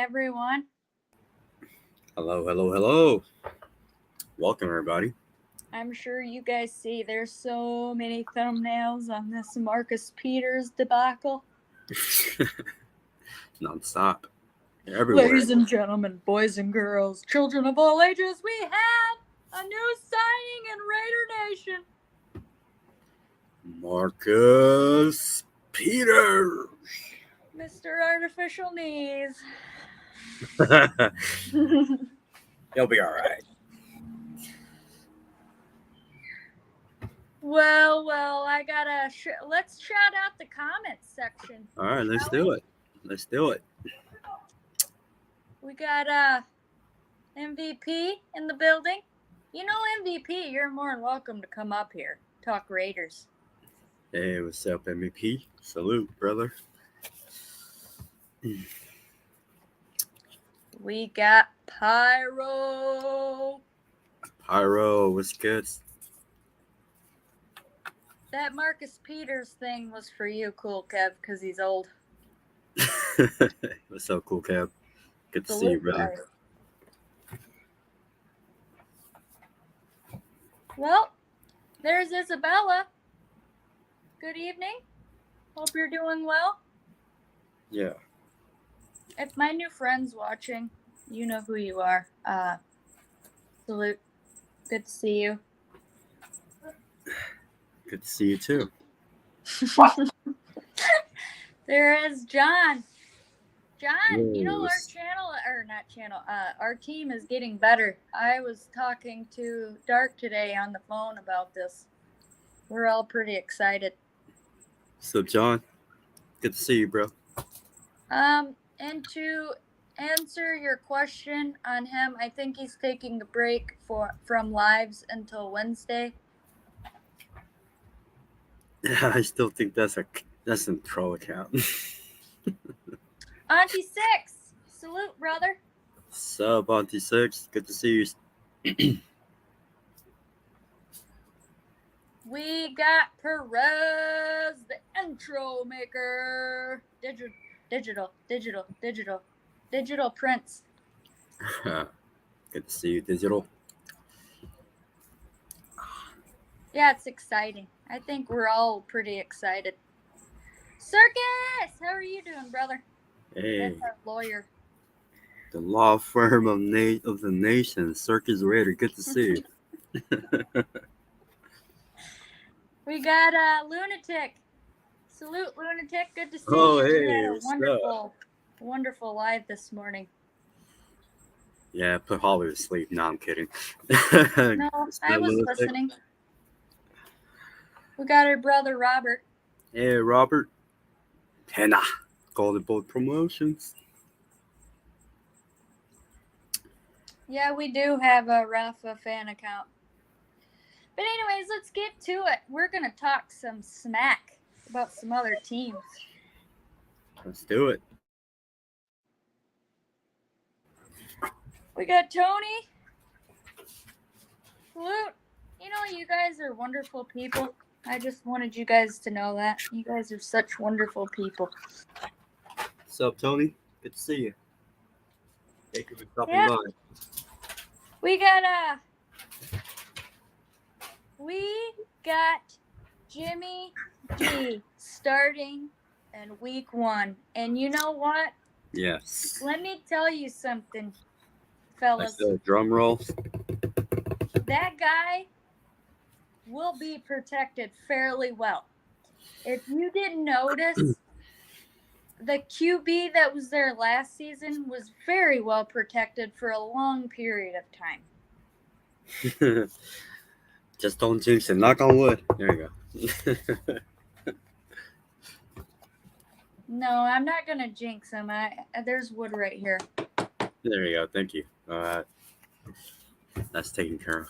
everyone. Hello, hello, hello. Welcome, everybody. I'm sure you guys see there's so many thumbnails on this Marcus Peters debacle. Non-stop. Everywhere. Ladies and gentlemen, boys and girls, children of all ages, we have a new signing in Raider Nation. Marcus Peters. Mr. Artificial Knees. He'll be all right. Well, I gotta. Let's shout out the comments section. All right, let's do it. Let's do it. We got MVP in the building. You know, MVP, you're more than welcome to come up here. Talk Raiders. Hey, what's up, MVP? Salute, brother. We got Pyro. Pyro, what's good? That Marcus Peters thing was for you, Cool Kev, because he's old. What's up, Cool Kev? Good to see you, brother. Well, there's Isabella. Good evening. Hope you're doing well. Yeah. If my new friend's watching, you know who you are. Salute. Good to see you. Good to see you, too. There is John. John, Yes. you know our team is getting better. I was talking to Dark today on the phone about this. We're all pretty excited. What's up, John? Good to see you, bro. And to answer your question on him, I think he's taking a break from lives until Wednesday. Yeah, I still think that's a troll account. Auntie Six, salute, brother. Sub Auntie Six, good to see you. We got Perez, the intro maker. Digital Prince. Good to see you, Digital. Yeah, it's exciting. I think we're all pretty excited. Circus, how are you doing, brother? Hey, That's our lawyer. the law firm of the nation, Circus Raider. Good to see you. We got Lunatic. Salute, Lunatic. Good to see Oh, you. hey, We had a what's wonderful live this morning. Yeah, put Holly to sleep. No, I'm kidding. No, I was listening. We got our brother Robert. Hey, Robert. Henna. Golden Bolt Promotions. Yeah, we do have a Rafa fan account. But anyways, let's get to it. We're going to talk some smack about some other teams. Let's do it. We got Tony. Salute. You know, you guys are wonderful people. I just wanted you guys to know that. You guys are such wonderful people. What's up, Tony? Good to see you. Thank you for stopping by. We got Jimmy G starting in week 1. And you know what? Yes. Let me tell you something, fellas. Drum roll. That guy will be protected fairly well. If you didn't notice, the QB that was there last season was very well protected for a long period of time. Just don't jinx it. Knock on wood. There you go. No, I'm not going to jinx him. There's wood right here. There you go. Thank you. That's taken care of.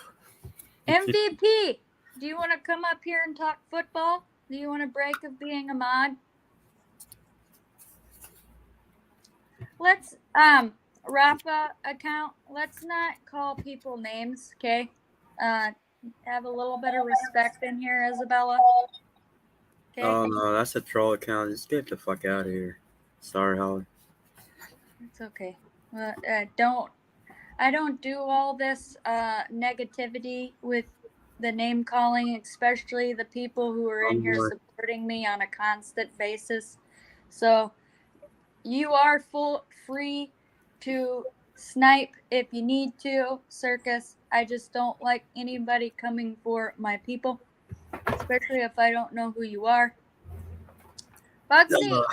MVP, do you want to come up here and talk football? Do you want a break of being a mod? Let's, Rafa account, let's not call people names, okay? Have a little bit of respect in here, Isabella. Okay? Oh, no, that's a troll account. Just get the fuck out of here. Sorry, Holly. It's okay. I don't do all this negativity with the name calling, especially the people who are in here supporting me on a constant basis. So you are free to snipe if you need to, Circus. I just don't like anybody coming for my people, especially if I don't know who you are. Bugsy.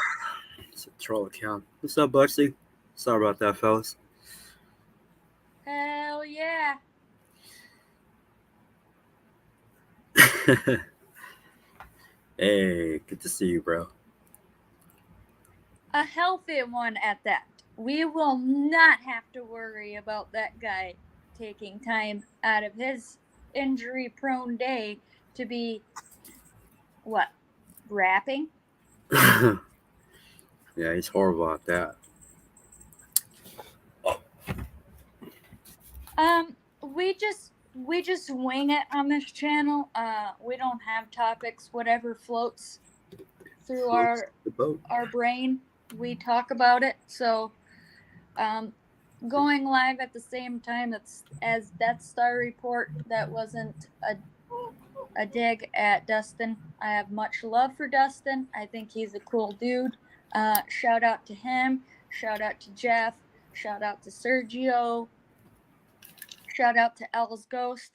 It's a troll account. What's up, Bugsy? Sorry about that, fellas. Hell yeah. Hey, good to see you, bro. A healthy one at that. We will not have to worry about that guy taking time out of his injury prone day to be what? Rapping? Yeah, he's horrible at that. We just wing it on this channel. We don't have topics. Whatever floats through our brain, we talk about it. So, going live at the same time as Death Star Report, that wasn't a dig at Dustin. I have much love for Dustin. I think he's a cool dude. Shout out to him. Shout out to Jeff. Shout out to Sergio. Shout out to L's Ghost.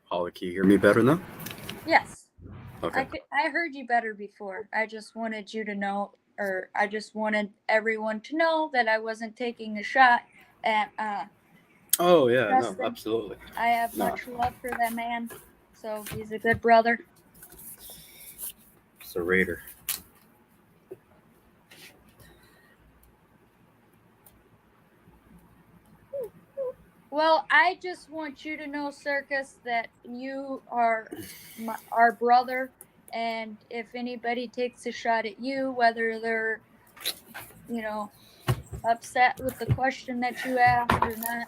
Holly, can you hear me better now? Yes. Okay. I heard you better before. I just wanted you to know, or I just wanted everyone to know that I wasn't taking a shot at Oh yeah, Dustin. no, absolutely. I have much love for that man. So he's a good brother. It's a Raider. Well, I just want you to know, Circus, that you are our brother, and if anybody takes a shot at you, whether they're, upset with the question that you asked or not,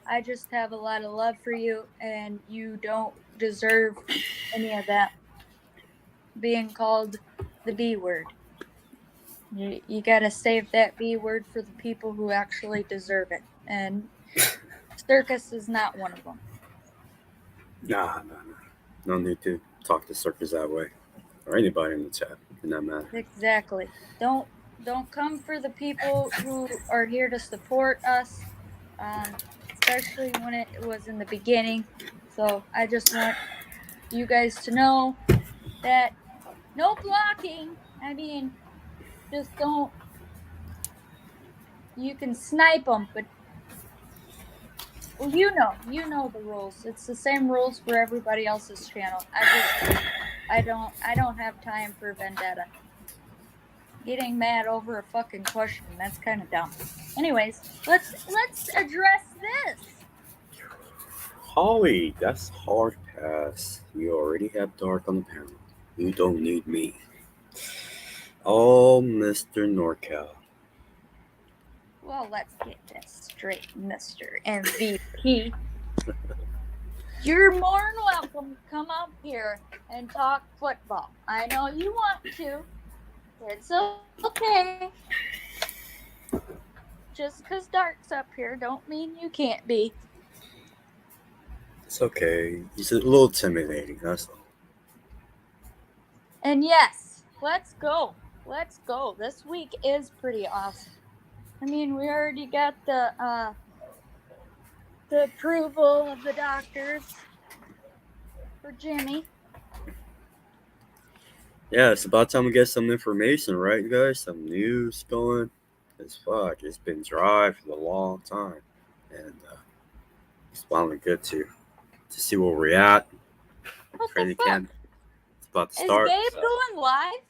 I just have a lot of love for you, and you don't deserve any of that being called the B word. You got to save that B word for the people who actually deserve it, and Circus is not one of them. Nah. No need to talk to Circus that way, or anybody in the chat, in that matter. Exactly. Don't come for the people who are here to support us, especially when it was in the beginning. So I just want you guys to know that no blocking. I mean, just don't. You can snipe them, but well, you know the rules. It's the same rules for everybody else's channel. I don't have time for vendetta. Getting mad over a fucking question, that's kind of dumb. Anyways, let's address this. Holly, that's hard pass. You already have Dark on the panel. You don't need me. Oh, Mr. NorCal. Well, let's get this straight, Mr. MVP. You're more than welcome to come up here and talk football. I know you want to. It's okay. Just because Dark's up here don't mean you can't be. It's okay. He's a little intimidating, that's all. And yes, let's go. Let's go. This week is pretty awesome. I mean, we already got the approval of the doctors for Jimmy. Yeah, it's about time we get some information, right, guys? Some news going. It's fuck. It's been dry for a long time, and it's finally good to see where we're at. Training camp. It's about to start. Is Gabe going live?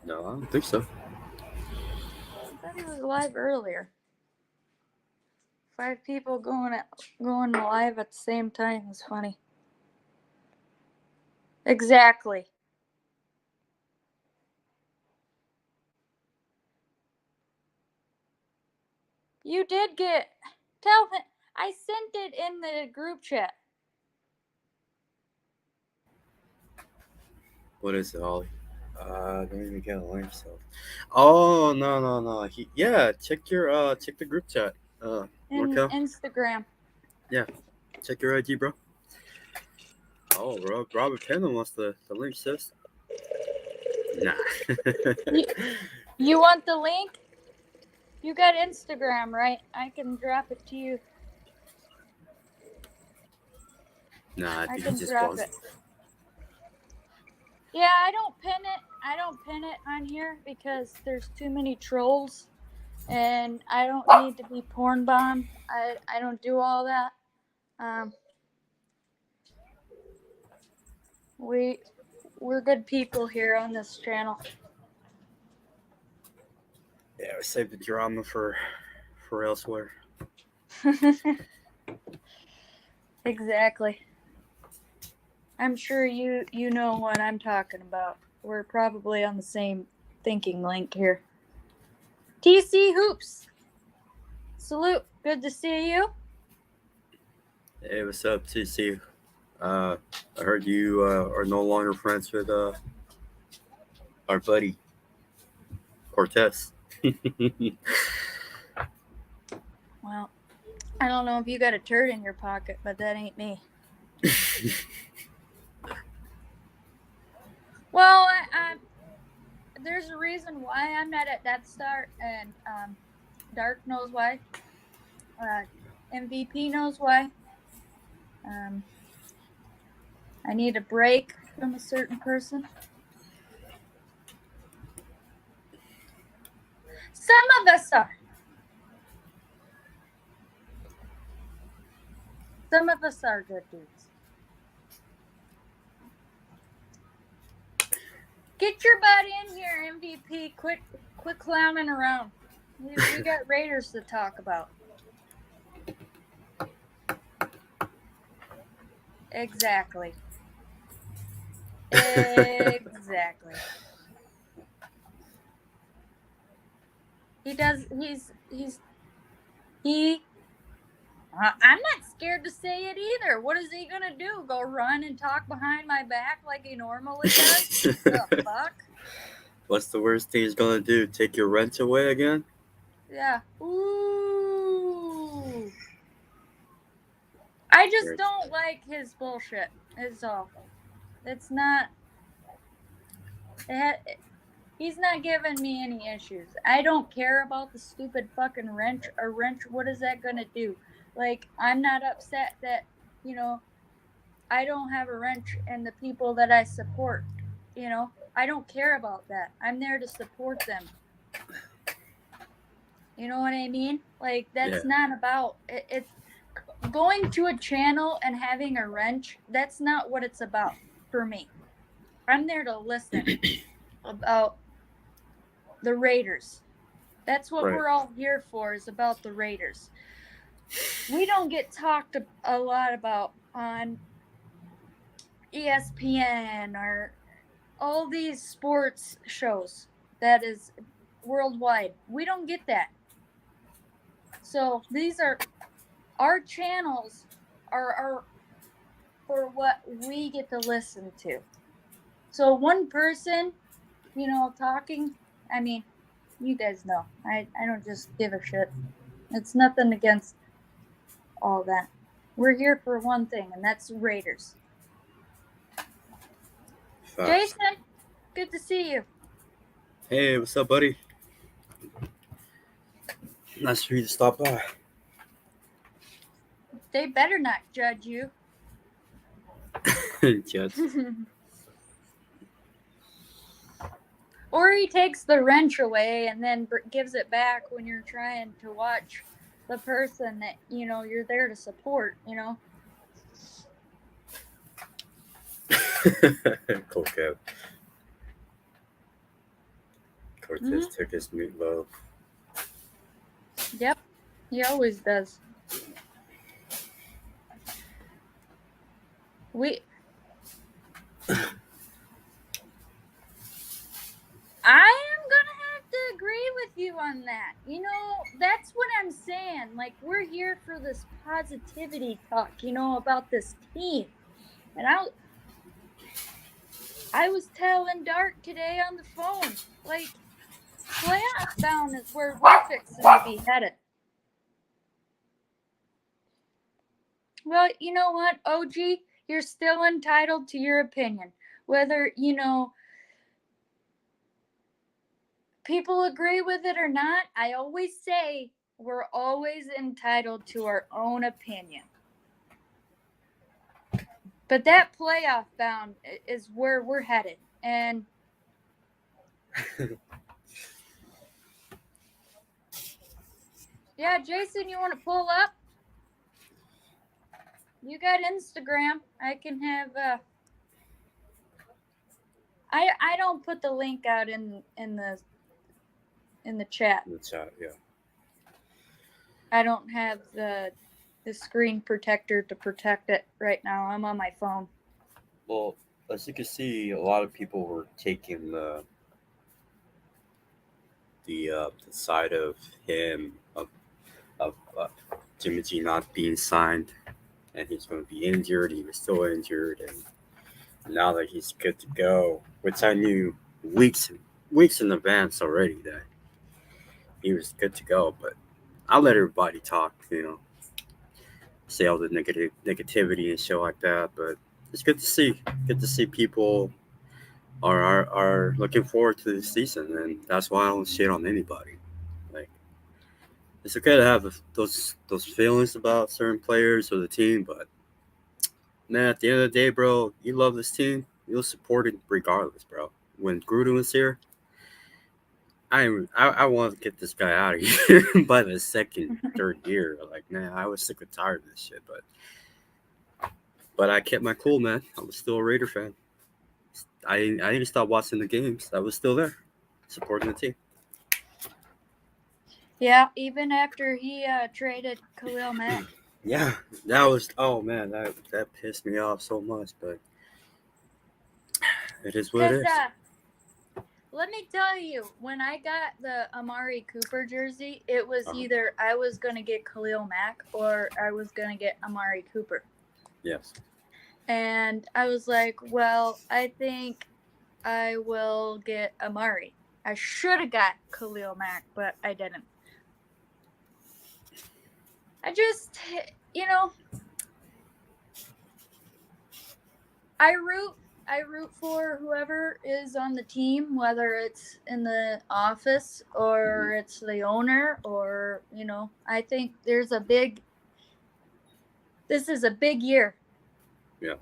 No, I don't think so. I thought he was live earlier. 5 people going live at the same time is funny. Exactly. You did tell him. I sent it in the group chat. What is it, Ollie? Don't even get a link. So, oh no. Check the group chat. In Markel, Instagram. check your ID, bro. Oh, Robert Pennell wants the link, sis. Nah. You want the link? You got Instagram, right? I can drop it to you. Nah, I I think he can just drop wants. it. Yeah, I don't pin it. I don't pin it on here because there's too many trolls, and I don't need to be porn bombed. I don't do all that. We're good people here on this channel. Yeah, we save the drama for elsewhere. Exactly. I'm sure you know what I'm talking about. We're probably on the same thinking link here. TC Hoops. Salute. Good to see you. Hey, what's up, TC? I heard you are no longer friends with our buddy Cortez. Well, I don't know if you got a turd in your pocket, but that ain't me. Well, there's a reason why I'm not at Death Star, and Dark knows why. MVP knows why. I need a break from a certain person. Some of us are. Some of us are good dudes. Get your butt in here, MVP. Quit clowning around. We got Raiders to talk about. Exactly. Exactly. I'm not scared to say it either. What is he gonna do? Go run and talk behind my back like he normally does? The fuck? What's the worst thing he's gonna do? Take your rent away again? Yeah. Ooh. I just don't like his bullshit. Is all. It's not. He's not giving me any issues. I don't care about the stupid fucking wrench. A wrench, what is that gonna do? Like, I'm not upset that, I don't have a wrench and the people that I support, I don't care about that. I'm there to support them. You know what I mean? Like, that's not about it. Going to a channel and having a wrench, that's not what it's about for me. I'm there to listen about the Raiders. That's what we're all here for, is about the Raiders. We don't get talked a lot about on ESPN or all these sports shows that is worldwide. We don't get that. So these are our channels are for what we get to listen to. So one person, talking, I mean, you guys know. I don't just give a shit. It's nothing against all that. We're here for one thing, and that's Raiders. Jason, good to see you. Hey, what's up, buddy? Nice for you to stop by. They better not judge you. Judge. Or he takes the wrench away and then gives it back when you're trying to watch the person that, you're there to support, Coquette. Cortez took his meatloaf. Yep, he always does. I am gonna have to agree with you on that. That's what I'm saying. Like, we're here for this positivity talk, about this team. And I was telling Dark today on the phone, like, playoff bound is where we're fixing to be headed. Well, you know what, OG? You're still entitled to your opinion. Whether, people agree with it or not, I always say we're always entitled to our own opinion. But that playoff bound is where we're headed. And yeah, Jason, you want to pull up? You got Instagram. I can have I don't put the link out in the chat. In the chat, yeah. I don't have the screen protector to protect it right now. I'm on my phone. Well, as you can see, a lot of people were taking the side of him of Jimmy G not being signed, and he's going to be injured. He was still injured, and now that he's good to go, which I knew weeks in advance already that he was good to go. But I'll let everybody talk, say all the negativity and shit like that. But it's good to see people are looking forward to this season, and that's why I don't shit on anybody. Like, it's okay to have those feelings about certain players or the team, but man, at the end of the day, bro, you love this team, you'll support it regardless, bro. When Gruden was here, I want to get this guy out of here by the second, third year. Like, man, I was sick and tired of this shit, but I kept my cool, man. I was still a Raider fan. I didn't stop watching the games. I was still there, supporting the team. Yeah, even after he traded Khalil Mack. Yeah, that was that pissed me off so much, but it is what it is. Let me tell you, when I got the Amari Cooper jersey, it was either I was going to get Khalil Mack or I was going to get Amari Cooper. Yes. And I was like, well, I think I will get Amari. I should have got Khalil Mack, but I didn't. I just, I root for whoever is on the team, whether it's in the office or it's the owner or, I think this is a big year. Yeah.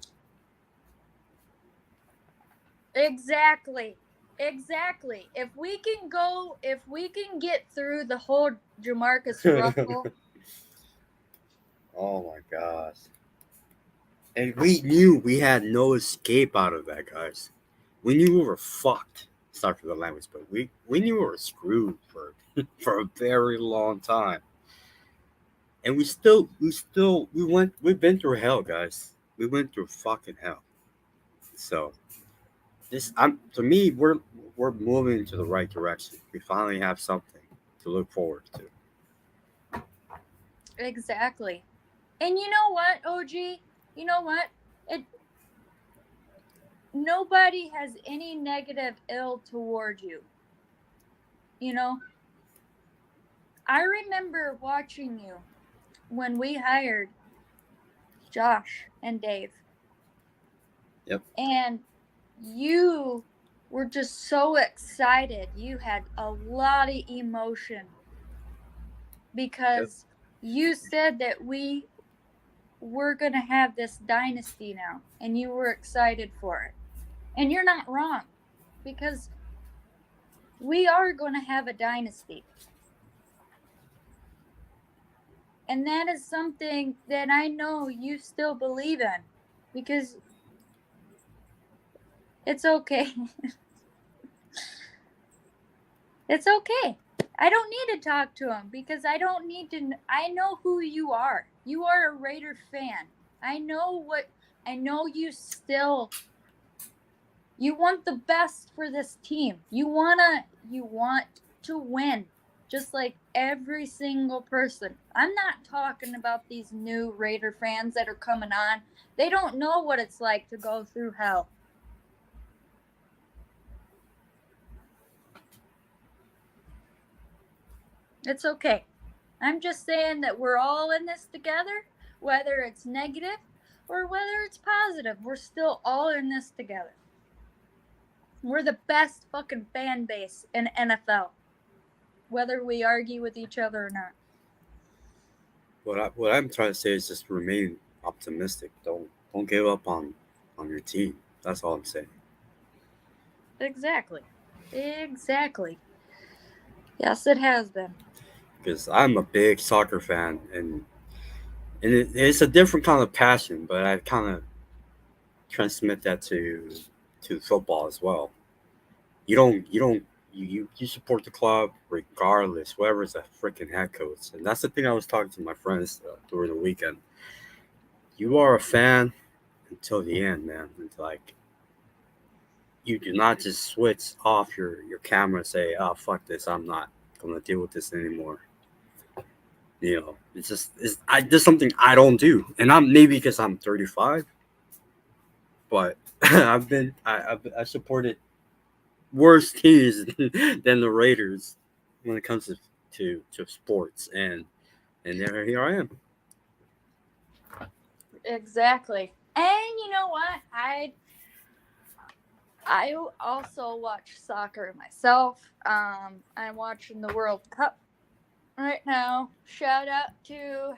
Exactly. If we can get through the whole Jamarcus Russell. Oh my gosh. And we knew we had no escape out of that, guys. We knew we were fucked. Sorry for the language, but we knew we were screwed for a very long time. And we've been through hell, guys. We went through fucking hell. So to me, we're moving into the right direction. We finally have something to look forward to. Exactly. And you know what, OG? You know what? Nobody has any negative ill toward you. I remember watching you when we hired Josh and Dave. Yep. And you were just so excited. You had a lot of emotion because you said that we were going to have this dynasty now, and you were excited for it. And you're not wrong, because we are going to have a dynasty. And that is something that I know you still believe in, because it's okay. It's okay. I don't need to talk to him because I don't need to. I know who you are. You are a Raider fan. I know you still. You want the best for this team. You want to win, just like every single person. I'm not talking about these new Raider fans that are coming on. They don't know what it's like to go through hell. It's okay. I'm just saying that we're all in this together, whether it's negative or whether it's positive. We're still all in this together. We're the best fucking fan base in NFL, whether we argue with each other or not. What I'm trying to say is just remain optimistic. Don't give up on your team. That's all I'm saying. Exactly. Yes, it has been. Because I'm a big soccer fan, and it's a different kind of passion, but I kind of transmit that to football as well. You support the club regardless, whoever's the freaking head coach, and that's the thing I was talking to my friends during the weekend. You are a fan until the end, man. It's like you do not just switch off your camera and say, "Oh fuck this, I'm not gonna deal with this anymore." There's something I don't do, and I'm maybe because I'm 35, but I supported worse teams than the Raiders when it comes to sports, and here I am. Exactly. And you know what? I also watch soccer myself. I'm watching the World Cup right now. Shout out to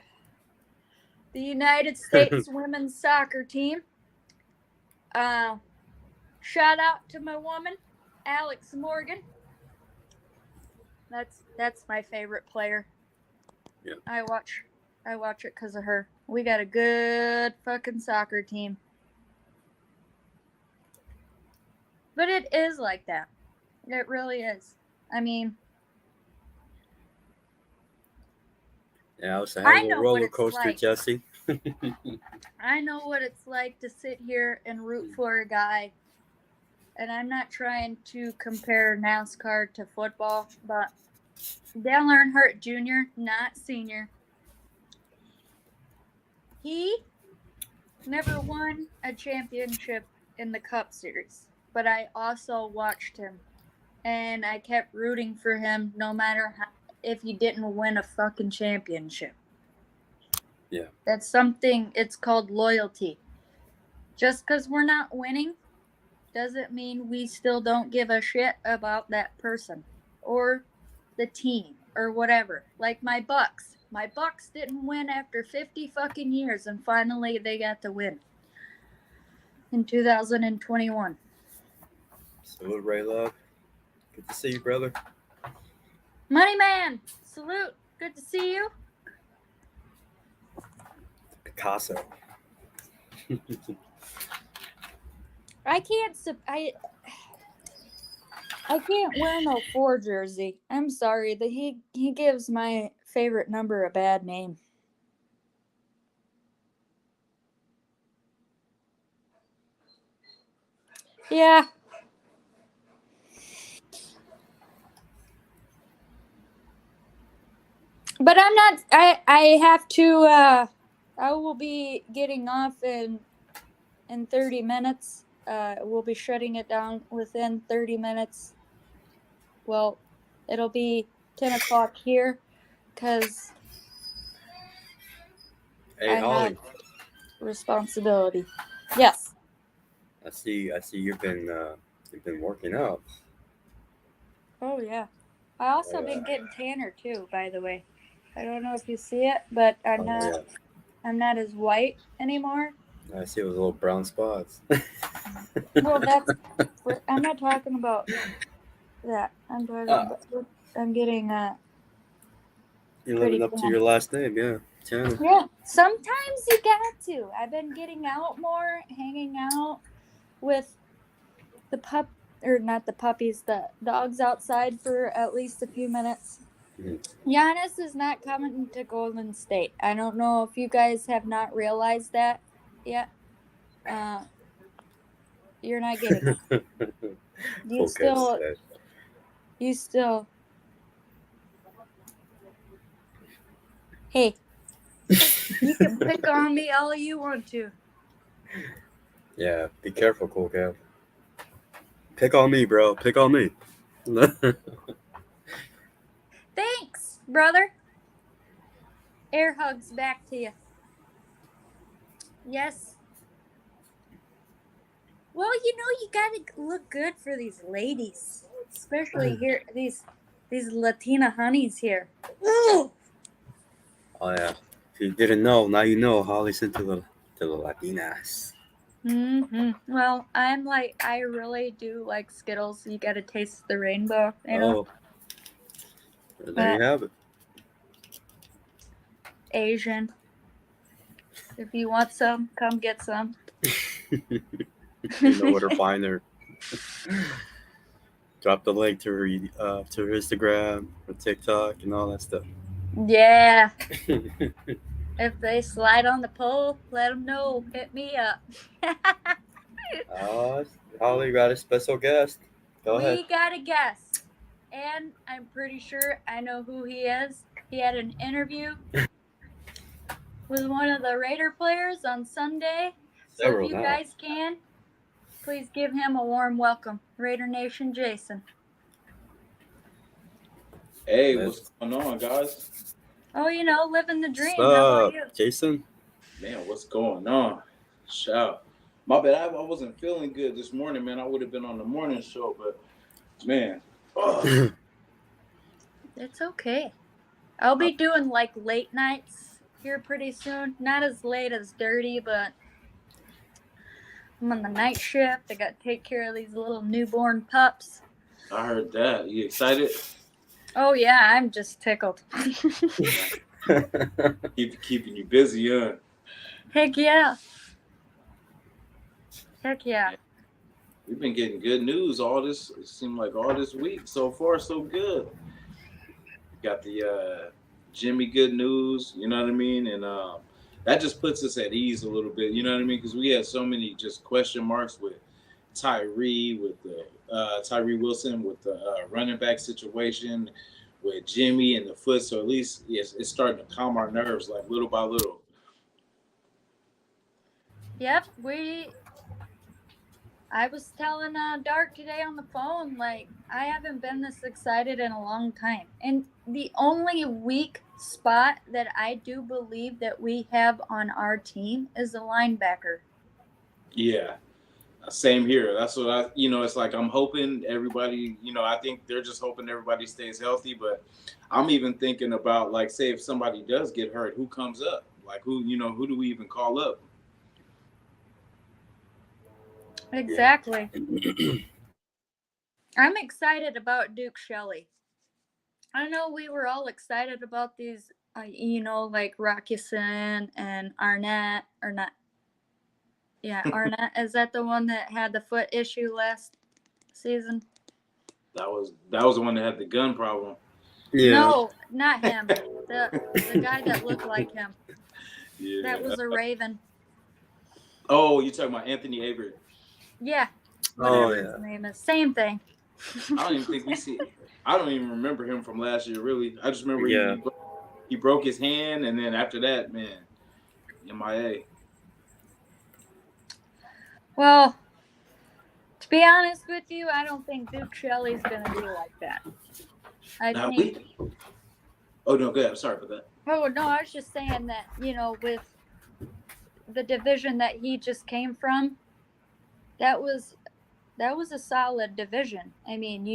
the United States women's soccer team. Shout out to my woman, Alex Morgan. That's my favorite player. Yeah. I watch it because of her. We got a good fucking soccer team. But it is like that. It really is. I mean, Yeah, I was a I little know what roller it's coaster, like. Jesse. I know what it's like to sit here and root for a guy. And I'm not trying to compare NASCAR to football, but Dale Earnhardt Jr., not senior, he never won a championship in the Cup Series. But I also watched him, and I kept rooting for him no matter how, if he didn't win a fucking championship. Yeah. That's something, it's called loyalty. Just because we're not winning doesn't mean we still don't give a shit about that person or the team or whatever. Like my Bucks. My Bucks didn't win after 50 fucking years, and finally they got the win in 2021. Salute, Ray Love. Good to see you, brother. Money Man, salute. Good to see you. Picasso. I can't I can't wear no 4 jersey. I'm sorry that he gives my favorite number a bad name. Yeah. But I'm not I have to I will be getting off in 30 minutes. We'll be shutting it down within 30 minutes. Well, it'll be 10 o'clock here because Hey, I Holly. have responsibility. Yes. I see you've been working out. Oh yeah. I also been getting tanner too, by the way. I don't know if you see it, but I'm not as white anymore. I see those little brown spots. Well, I'm not talking about that. I'm getting You're pretty living up to tan. your last name, yeah. Tanner. Yeah, sometimes you got to. I've been getting out more, hanging out with the or not the puppies, the dogs outside for at least a few minutes. Mm-hmm. Giannis is not coming to Golden State. I don't know if you guys have not realized that yet. You're not getting it. You still. Hey, you can pick on me all you want to. Yeah, be careful, Cool Cat. Pick on me, bro. Pick on me. Thanks. brother. Air hugs back to you. Yes. Well, you gotta look good for these ladies, especially here these Latina honeys here. Oh yeah. If you didn't know, now you know. Holly's into the Latinas. Well, I really do like Skittles. You gotta taste the rainbow, you know. Oh, there you have it. Asian. If you want some, come get some. You know where to find her. Drop the link to her Instagram, her TikTok, and all that stuff. Yeah. If they slide on the pole, let them know. Hit me up. Holly got a special guest. Go ahead. We got a guest, and I'm pretty sure I know who he is. He had an interview with one of the Raider players on Sunday. So if you guys can, please give him a warm welcome. Raider Nation, Jason. Hey, what's going on, guys? Oh, living the dream. How about you? Jason? Man, what's going on? Shout. My bad, I wasn't feeling good this morning, man. I would have been on the morning show, but, man. Oh. It's okay. I'll be doing, late nights here pretty soon. Not as late as Dirty, but I'm on the night shift. I got to take care of these little newborn pups. I heard that. You excited? Oh, yeah, I'm just tickled. Keeping you busy, huh? Heck yeah. Heck yeah. We've been getting good news it seemed like all this week. So far, so good. Got the Jimmy good news, you know what I mean? And that just puts us at ease a little bit, you know what I mean? Because we had so many just question marks with Tyree, with the Tyree Wilson, with the running back situation, with Jimmy and the foot. So at least it's starting to calm our nerves, little by little. Yep, I was telling Dark today on the phone, I haven't been this excited in a long time. And the only weak spot that I do believe that we have on our team is a linebacker. Yeah. Same here. That's what it's like I'm hoping everybody, I think they're just hoping everybody stays healthy. But I'm even thinking about, say if somebody does get hurt, who comes up? Who do we even call up? Exactly. I'm excited about Duke Shelley. I know we were all excited about these, Rockison and Arnett, or not. Yeah, Arnett. Is that the one that had the foot issue last season? That was the one that had the gun problem. Yeah. No, not him. The guy that looked like him. Yeah. That was a Raven. Oh, you're talking about Anthony Avery. Yeah. Whatever his name is. Same thing. I don't even remember him from last year, really. I just remember he broke his hand, and then after that, man, MIA. Well, to be honest with you, I don't think Duke Shelley's going to be like that. Oh, no, go ahead. I'm sorry for that. Oh, no, I was just saying that, with the division that he just came from, that was a solid division. I mean,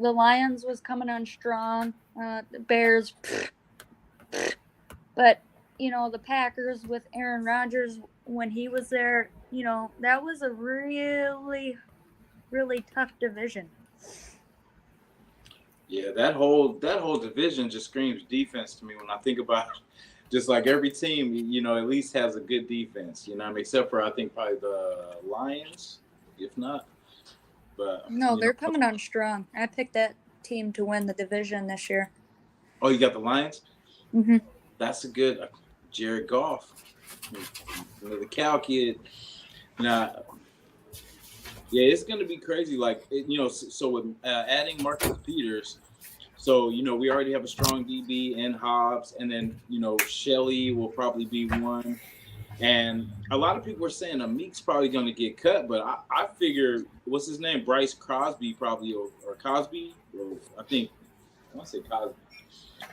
the Lions was coming on strong, the Bears, but, the Packers with Aaron Rodgers when he was there, that was a really, really tough division. Yeah, that whole division just screams defense to me when I think about it. Just like every team, at least has a good defense, except for I think probably the Lions, if not. But no, they're coming on strong. I picked that team to win the division this year. Oh, you got the Lions? Mm-hmm. That's a good Jared Goff, the Cal kid. Now, yeah, it's gonna be crazy. So with adding Marcus Peters, so we already have a strong DB in Hobbs, and then Shelley will probably be one. And a lot of people are saying Amik's probably going to get cut, but I figure, what's his name? Bryce Crosby probably, or Cosby, or I think want to say Cosby,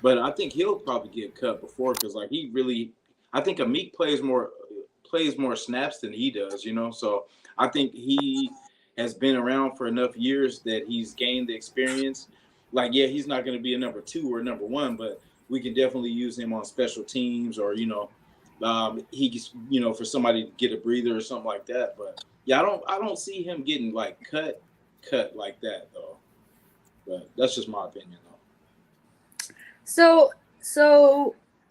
but I think he'll probably get cut before because like he really, I think Amik plays more snaps than he does, you know. So I think he has been around for enough years that he's gained the experience. Like, yeah, he's not going to be a number 2 or number 1, but we can definitely use him on special teams or he's for somebody to get a breather or something like that. But yeah, I don't see him getting like cut like that though. But that's just my opinion though. So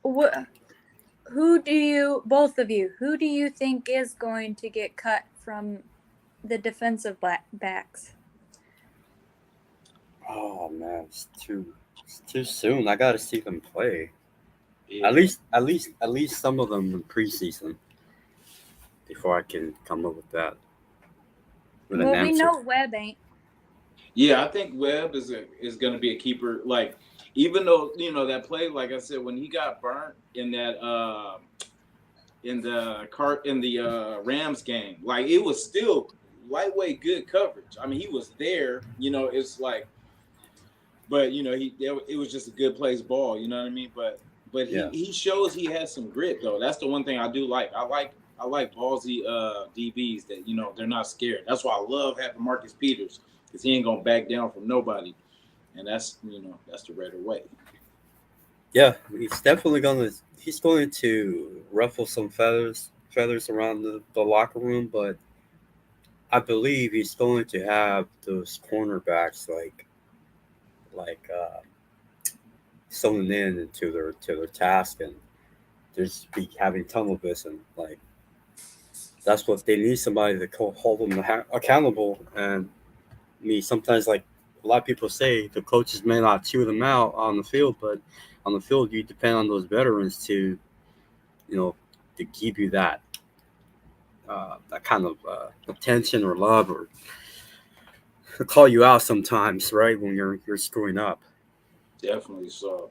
who do you think is going to get cut from the defensive backs? Oh man, it's too soon. I gotta see them play. Yeah. At least some of them in preseason before I can come up with that. With an Well, we answer. know Webb ain't. Yeah, I think Webb is going to be a keeper. Like, even though that play, like I said, when he got burnt in that in the Rams game, like it was still lightweight good coverage. I mean, he was there. It's like, but it was just a good place ball. You know what I mean? But Yeah. he shows he has some grit though. That's the one thing I do like. I like ballsy DBs that they're not scared. That's why I love having Marcus Peters because he ain't gonna back down from nobody, and that's the Raider way. Yeah, he's definitely he's going to ruffle some feathers around the locker room, but I believe he's going to have those cornerbacks like sewn into their task and just be having tunnel vision. Like that's what they need, somebody to hold them accountable. And sometimes, like a lot of people say, the coaches may not chew them out on the field, but on the field you depend on those veterans to give you that kind of attention or love or call you out sometimes, right, when you're screwing up. Definitely so.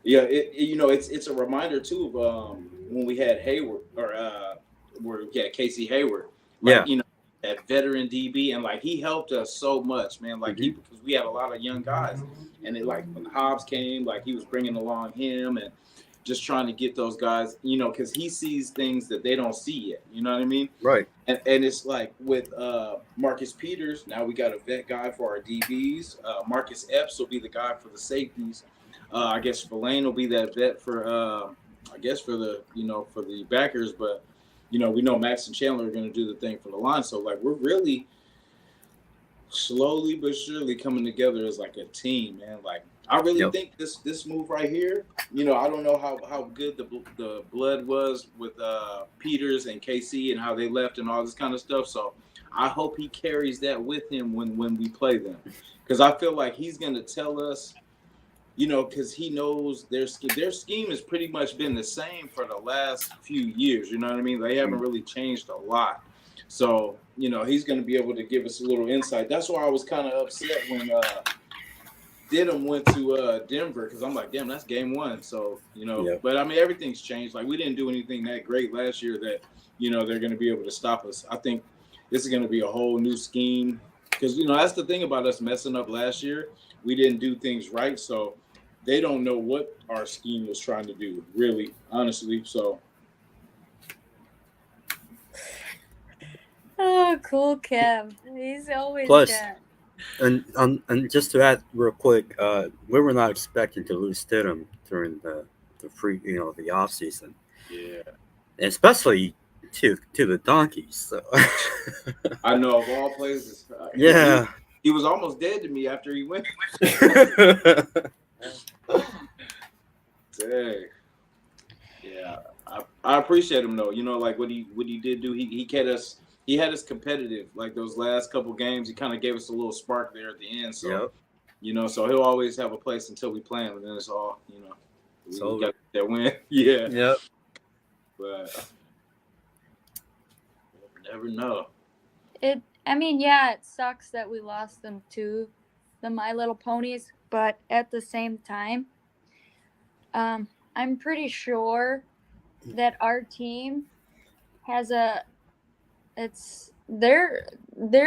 Yeah, it's a reminder too of when we had Hayward or where we had Casey Hayward. Like, Yeah. That veteran DB, and like he helped us so much, man. Like because we had a lot of young guys, and when Hobbs came, like he was bringing along him and just trying to get those guys, because he sees things that they don't see yet. You know what I mean? Right. And it's like with Marcus Peters, now we got a vet guy for our DBs. Marcus Epps will be the guy for the safeties. I guess Spillane will be that vet for for the backers, but we know Max and Chandler are going to do the thing for the line. So like we're really slowly but surely coming together as like a team, man. Like I really think this move right here, I don't know how good the blood was with Peters and KC and how they left and all this kind of stuff. So I hope he carries that with him when we play them, because I feel like he's going to tell us, because he knows their scheme has pretty much been the same for the last few years. You know what I mean? They haven't really changed a lot. So, he's going to be able to give us a little insight. That's why I was kind of upset when Denham went to Denver, because I'm like, damn, that's game 1. So, but I mean, everything's changed. Like, we didn't do anything that great last year that, they're going to be able to stop us. I think this is going to be a whole new scheme, because, that's the thing about us messing up last year. We didn't do things right. So they don't know what our scheme was trying to do, really, honestly. So. Oh, cool, Kev. He's always Plus, good. And just to add real quick, we were not expecting to lose Stidham during the the off season. Yeah. Especially to the Donkeys. So. I know, of all places. Yeah. He was almost dead to me after he went. Dang. Yeah, I appreciate him though. Like what he did do. He had us competitive. Like those last couple games, he kind of gave us a little spark there at the end. So so he'll always have a place until we play him, and then it's all we got that win. Yeah. Yep. But we'll never know. It sucks that we lost them to the My Little Ponies, but at the same time, I'm pretty sure that our team has they're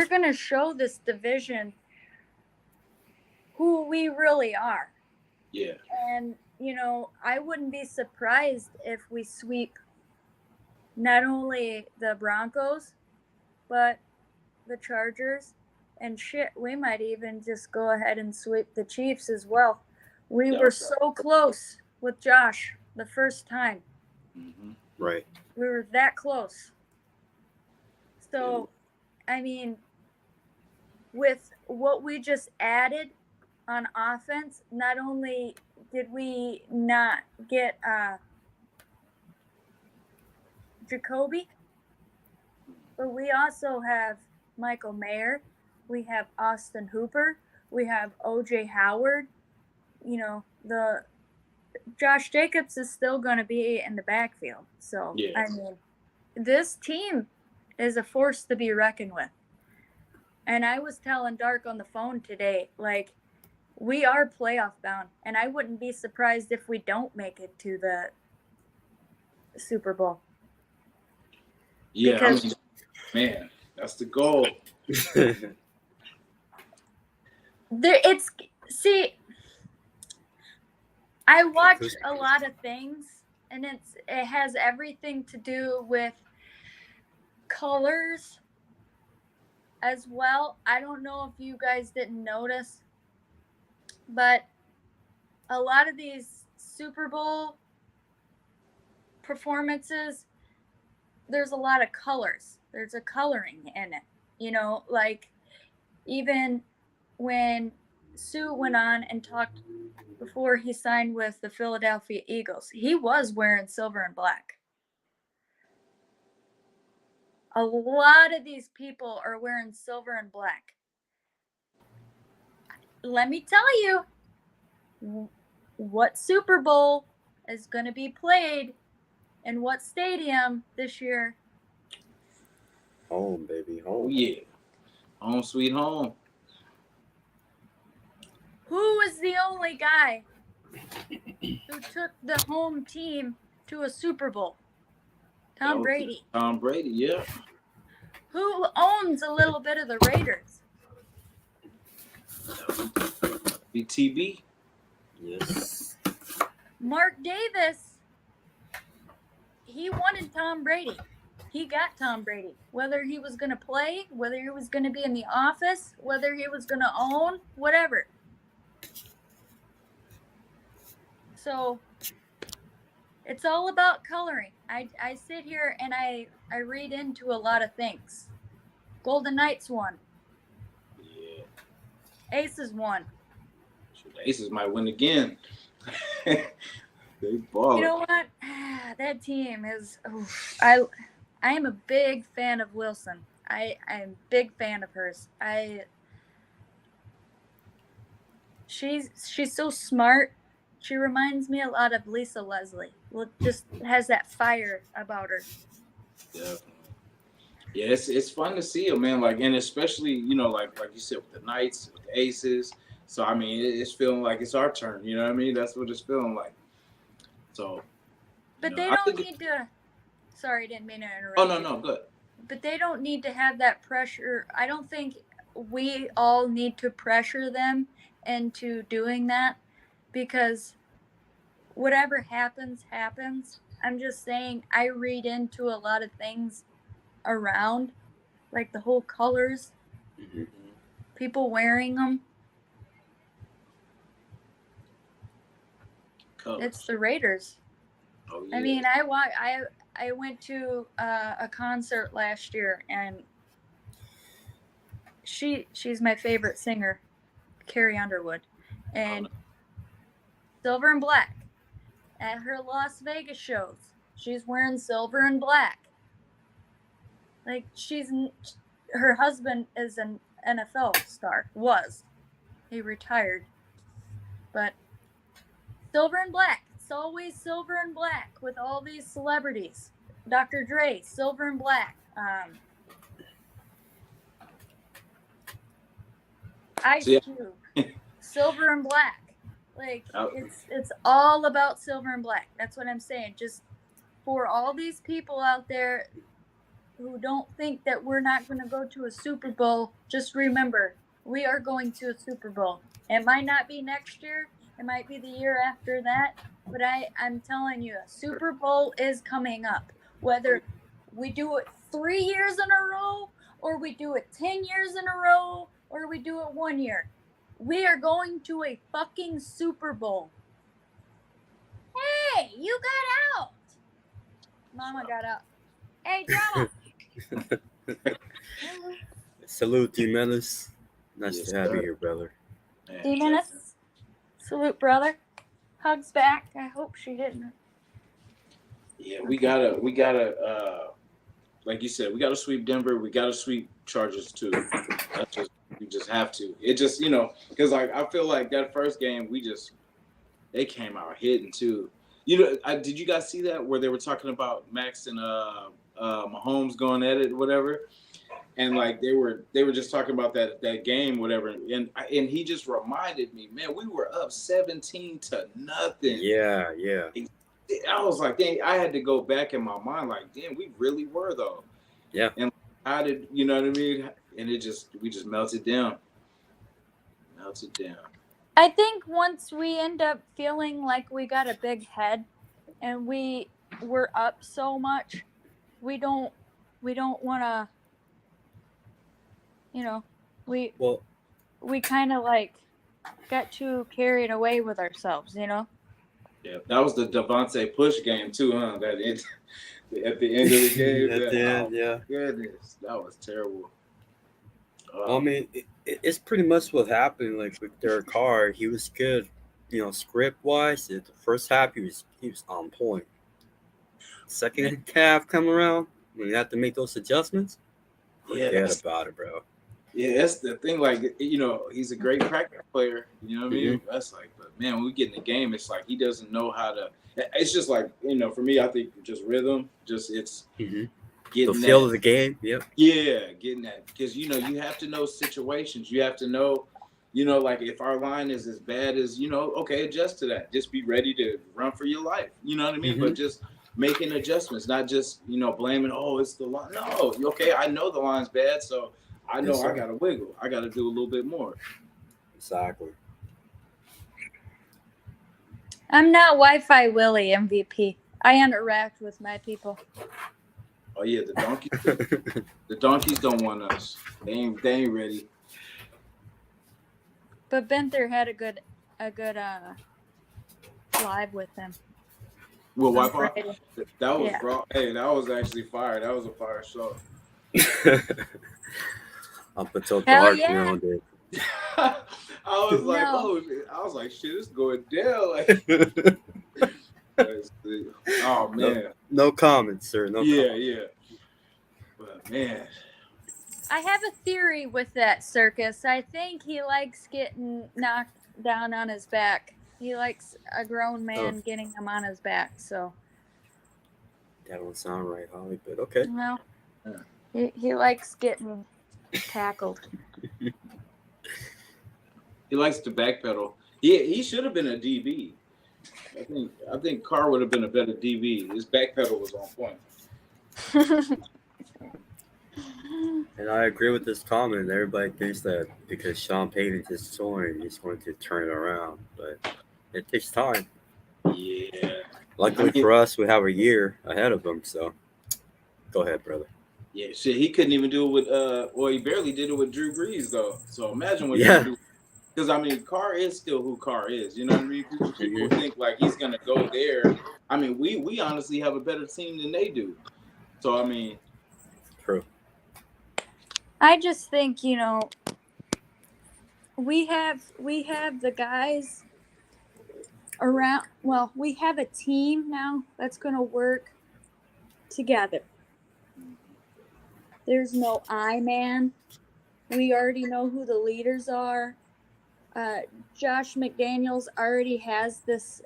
gonna show this division who we really are. Yeah. And, I wouldn't be surprised if we sweep not only the Broncos, but the Chargers. And shit, we might even just go ahead and sweep the Chiefs as well. We Yeah. were so close with Josh the first time. Mm-hmm. Right. We were that close. So, I mean, with what we just added on offense, not only did we not get Jacoby, but we also have Michael Mayer, we have Austin Hooper, we have OJ Howard. The Josh Jacobs is still going to be in the backfield. So, Yeah. I mean, this team is a force to be reckoned with. And I was telling Dark on the phone today, like, we are playoff bound, and I wouldn't be surprised if we don't make it to the Super Bowl. Yeah. Because Man, that's the goal. I watch a lot of things, and it has everything to do with colors as well. I don't know if you guys didn't notice, but a lot of these Super Bowl performances, there's a lot of colors. There's a coloring in it. Like even when Sue went on and talked before he signed with the Philadelphia Eagles, he was wearing silver and black. A lot of these people are wearing silver and black. Let me tell you what Super Bowl is going to be played in what stadium this year. Home, baby, Oh home. yeah. Home sweet home. Who was the only guy who took the home team to a Super Bowl? Tom Brady. Tom Brady, yeah. Who owns a little bit of the Raiders? BTB. Yes. Mark Davis. He wanted Tom Brady. He got Tom Brady. Whether he was going to play, whether he was going to be in the office, whether he was going to own, whatever. So it's all about coloring. I sit here and I read into a lot of things. Golden Knights won. Yeah. Aces won. The Aces might win again. They ball. You know what? That team is. I am a big fan of Wilson. I am a big fan of hers. She's so smart. She reminds me a lot of Lisa Leslie. Well, just has that fire about her. Definitely. Yeah, it's fun to see them, man. Like, and especially, like you said, with the Knights, with the Aces. So I mean, it's feeling like it's our turn. You know what I mean? That's what it's feeling like. So. But they don't need to. Sorry, didn't mean to interrupt. Oh no, good. But they don't need to have that pressure. I don't think we all need to pressure them into doing that, because whatever happens, happens. I'm just saying, I read into a lot of things around, like the whole colors, people wearing them. Colors. It's the Raiders. Oh, yeah. I mean, I went to a concert last year, and she's my favorite singer, Carrie Underwood, and silver and black at her Las Vegas shows. She's wearing silver and black. Like, her husband is an NFL star. He retired, but silver and black. It's always silver and black with all these celebrities. Dr. Dre, silver and black. Ice Cube, silver and black. Like, it's all about silver and black. That's what I'm saying. Just for all these people out there who don't think that we're not going to go to a Super Bowl, just remember, we are going to a Super Bowl. It might not be next year, It might be the year after that. But I'm telling you, a Super Bowl is coming up. Whether we do it 3 years in a row, or we do it 10 years in a row, or we do it 1 year, we are going to a fucking Super Bowl. Hey, you got out. Mama got out. Hey, Drama. Salute, D-Menace. Nice Yes, to have you sir. here, brother. Man, D-Menace. Salute, brother. Hugs back. I hope she didn't. Yeah, we gotta like you said, we gotta sweep Denver. We gotta sweep Chargers too. We just have to. It just, because like I feel like that first game, they came out hitting too. Did you guys see that where they were talking about Max and Mahomes going at it, whatever? And like they were just talking about that game, whatever. And he just reminded me, man, we were up 17-0. Yeah. I was like, dang, I had to go back in my mind, like, damn, we really were though. Yeah. And how did, you know what I mean? And we just melted down. I think once we end up feeling like we got a big head and we were up so much, we don't want to, we kind of like got too carried away with ourselves, Yeah, that was the Devontae push game too, huh? At the end of the game. At the end, yeah. Goodness, that was terrible. I mean, it's pretty much what happened. Like with Derek Carr, he was good, script wise. The first half, he was on point. Second half come around, when you have to make those adjustments, forget about it, bro. Yeah, that's the thing. Like, he's a great practice player. You know what I mean? Mm-hmm. That's like, but man, when we get in the game, it's like he doesn't know how to. It's just like, for me, I think just rhythm. It's the getting feel of the game. Yep. Yeah, getting that, because you have to know situations. You have to know, like if our line is as bad as, okay, adjust to that. Just be ready to run for your life. You know what I mean? Mm-hmm. But just making adjustments, not just blaming. Oh, it's the line. No, okay, I know the line's bad, so I know I got to wiggle. I got to do a little bit more. Exactly. I'm not Wi-Fi Willie MVP. I interact with my people. Oh yeah, the donkeys. The donkeys don't want us. They ain't ready. But Benther had a good live with them. Well, Wi-Fi. That was Yeah. raw. Hey, that was actually fire. That was a fire show. Up until Hell dark, yeah. dude. I was like, No. shit, it's going down. Oh man. No comments, sir. No Yeah, comments. yeah. But man, I have a theory with that, Circus. I think he likes getting knocked down on his back. He likes a grown man getting him on his back. So, That don't sound right, Holly, but okay. no, he likes getting tackled. he likes to backpedal. He should have been a DB. I think Carr would have been a better DB. His backpedal was on point. And I agree with this comment. Everybody thinks that because Sean Payton just joined, he's going to turn it around. But it takes time. Yeah. Luckily for us, we have a year ahead of him. So go ahead, brother. Yeah, shit. He couldn't even do it with he barely did it with Drew Brees though. So imagine what Yeah. Drew. Because I mean, Carr is still who Carr is. You know what I mean? People think like he's gonna go there. I mean, we honestly have a better team than they do. So I mean, True. I just think, we have the guys around. Well, we have a team now that's going to work together. There's no I man. We already know who the leaders are. Josh McDaniels already has this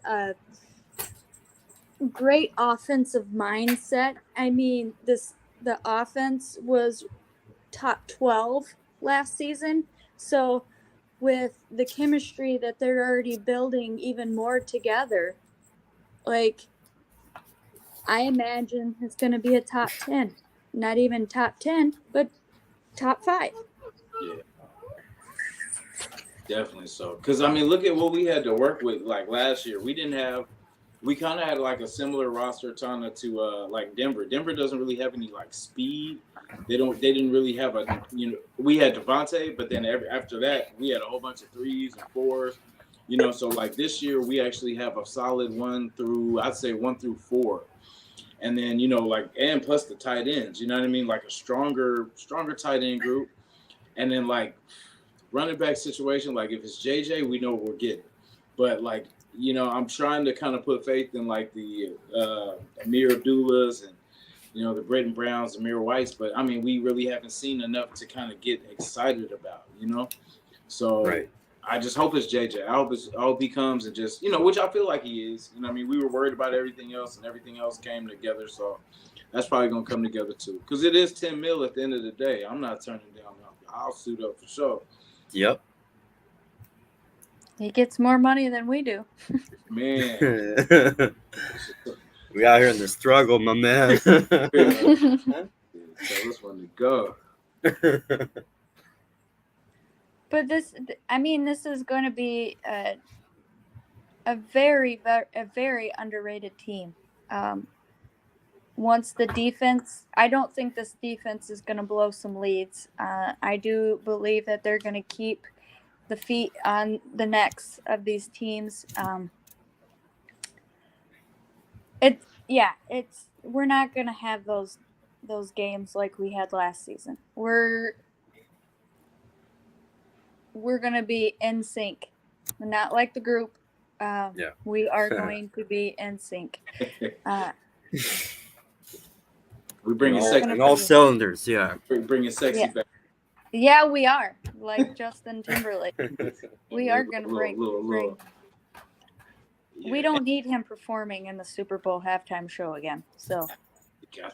great offensive mindset. I mean, the offense was top 12 last season. So with the chemistry that they're already building even more together, like, I imagine it's going to be a top 10. Not even top 10, but top 5. yeah. Definitely so. Because I mean, look at what we had to work with. Like last year, we didn't have. We kind of had like a similar roster Tana to like Denver. Denver doesn't really have any like speed. They don't. They didn't really have a. You know, we had Devontae, but then after that, we had a whole bunch of threes and fours. You know, so like this year, we actually have a solid 1 through, I'd say 1 through 4, and then like, and plus the tight ends. You know what I mean? Like a stronger tight end group, and then like running back situation, like if it's JJ, we know what we're getting. But like, I'm trying to kind of put faith in like the Amir Abdullahs and the Britton Browns, Amir Whites. But I mean, we really haven't seen enough to kind of get excited about. So Right. I just hope it's JJ. I hope he comes and just which I feel like he is. I mean, we were worried about everything else, and everything else came together. So that's probably gonna come together too, because it is $10 million at the end of the day. I'm not turning down. I'll suit up for sure. Yep. He gets more money than we do. Man. We out here in the struggle, my man. Tell us when to go. But this is going to be a very underrated team. Once the defense, I don't think this defense is going to blow some leads. I do believe that they're going to keep the feet on the necks of these teams. We're not going to have those games like we had last season. We're going to be in sync, not like the group. We are going to be in sync. We bring it sexy in all cylinders, yeah. Bring it sexy back. Yeah, we are like Justin Timberlake. We are gonna bring. Yeah. We don't need him performing in the Super Bowl halftime show again. So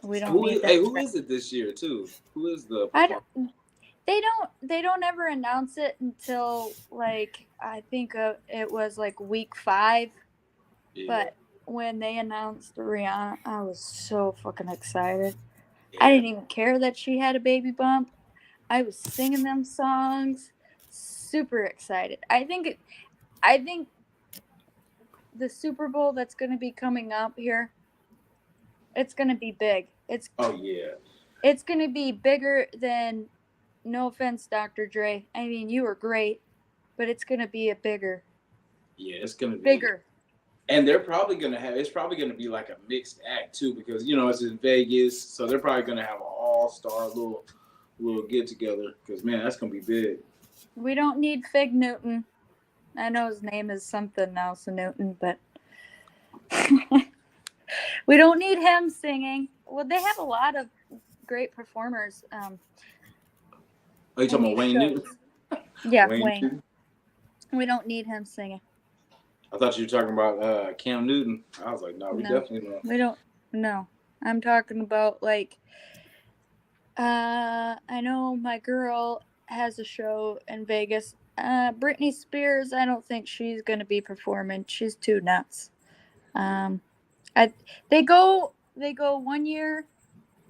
we don't who need is, that. Hey, who is it this year too? Who is the? They don't ever announce it until like I think it was like week 5. Yeah. But when they announced Rihanna, I was so fucking excited. Yeah. I didn't even care that she had a baby bump. I was singing them songs, super excited. I think the Super Bowl that's going to be coming up here, it's going to be big. It's going to be bigger than, no offense, Dr. Dre. I mean, you were great, but it's going to be a bigger. Yeah, it's going to be bigger. And they're probably going to have, it's probably going to be like a mixed act too, because, it's in Vegas. So they're probably going to have an all-star little get together, because, man, that's going to be big. We don't need Fig Newton. I know his name is something else, Newton, but we don't need him singing. Well, they have a lot of great performers. Are you talking about Wayne Newton? Yeah, Wayne. We don't need him singing. I thought you were talking about Cam Newton. I was like, no, we definitely don't. We don't. No, I'm talking about like. I know my girl has a show in Vegas. Britney Spears, I don't think she's gonna be performing. She's too nuts. They go 1 year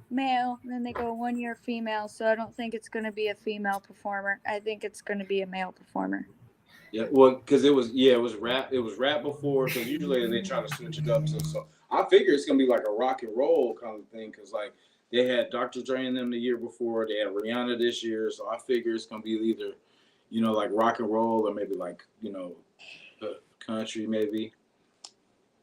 male, and then they go 1 year female. So I don't think it's gonna be a female performer. I think it's gonna be a male performer. Yeah, well, because it was rap. It was rap before, because usually they try to switch it up. So I figure it's gonna be like a rock and roll kind of thing, because like they had Dr. Dre in them the year before. They had Rihanna this year, so I figure it's gonna be either, like rock and roll, or maybe like country maybe.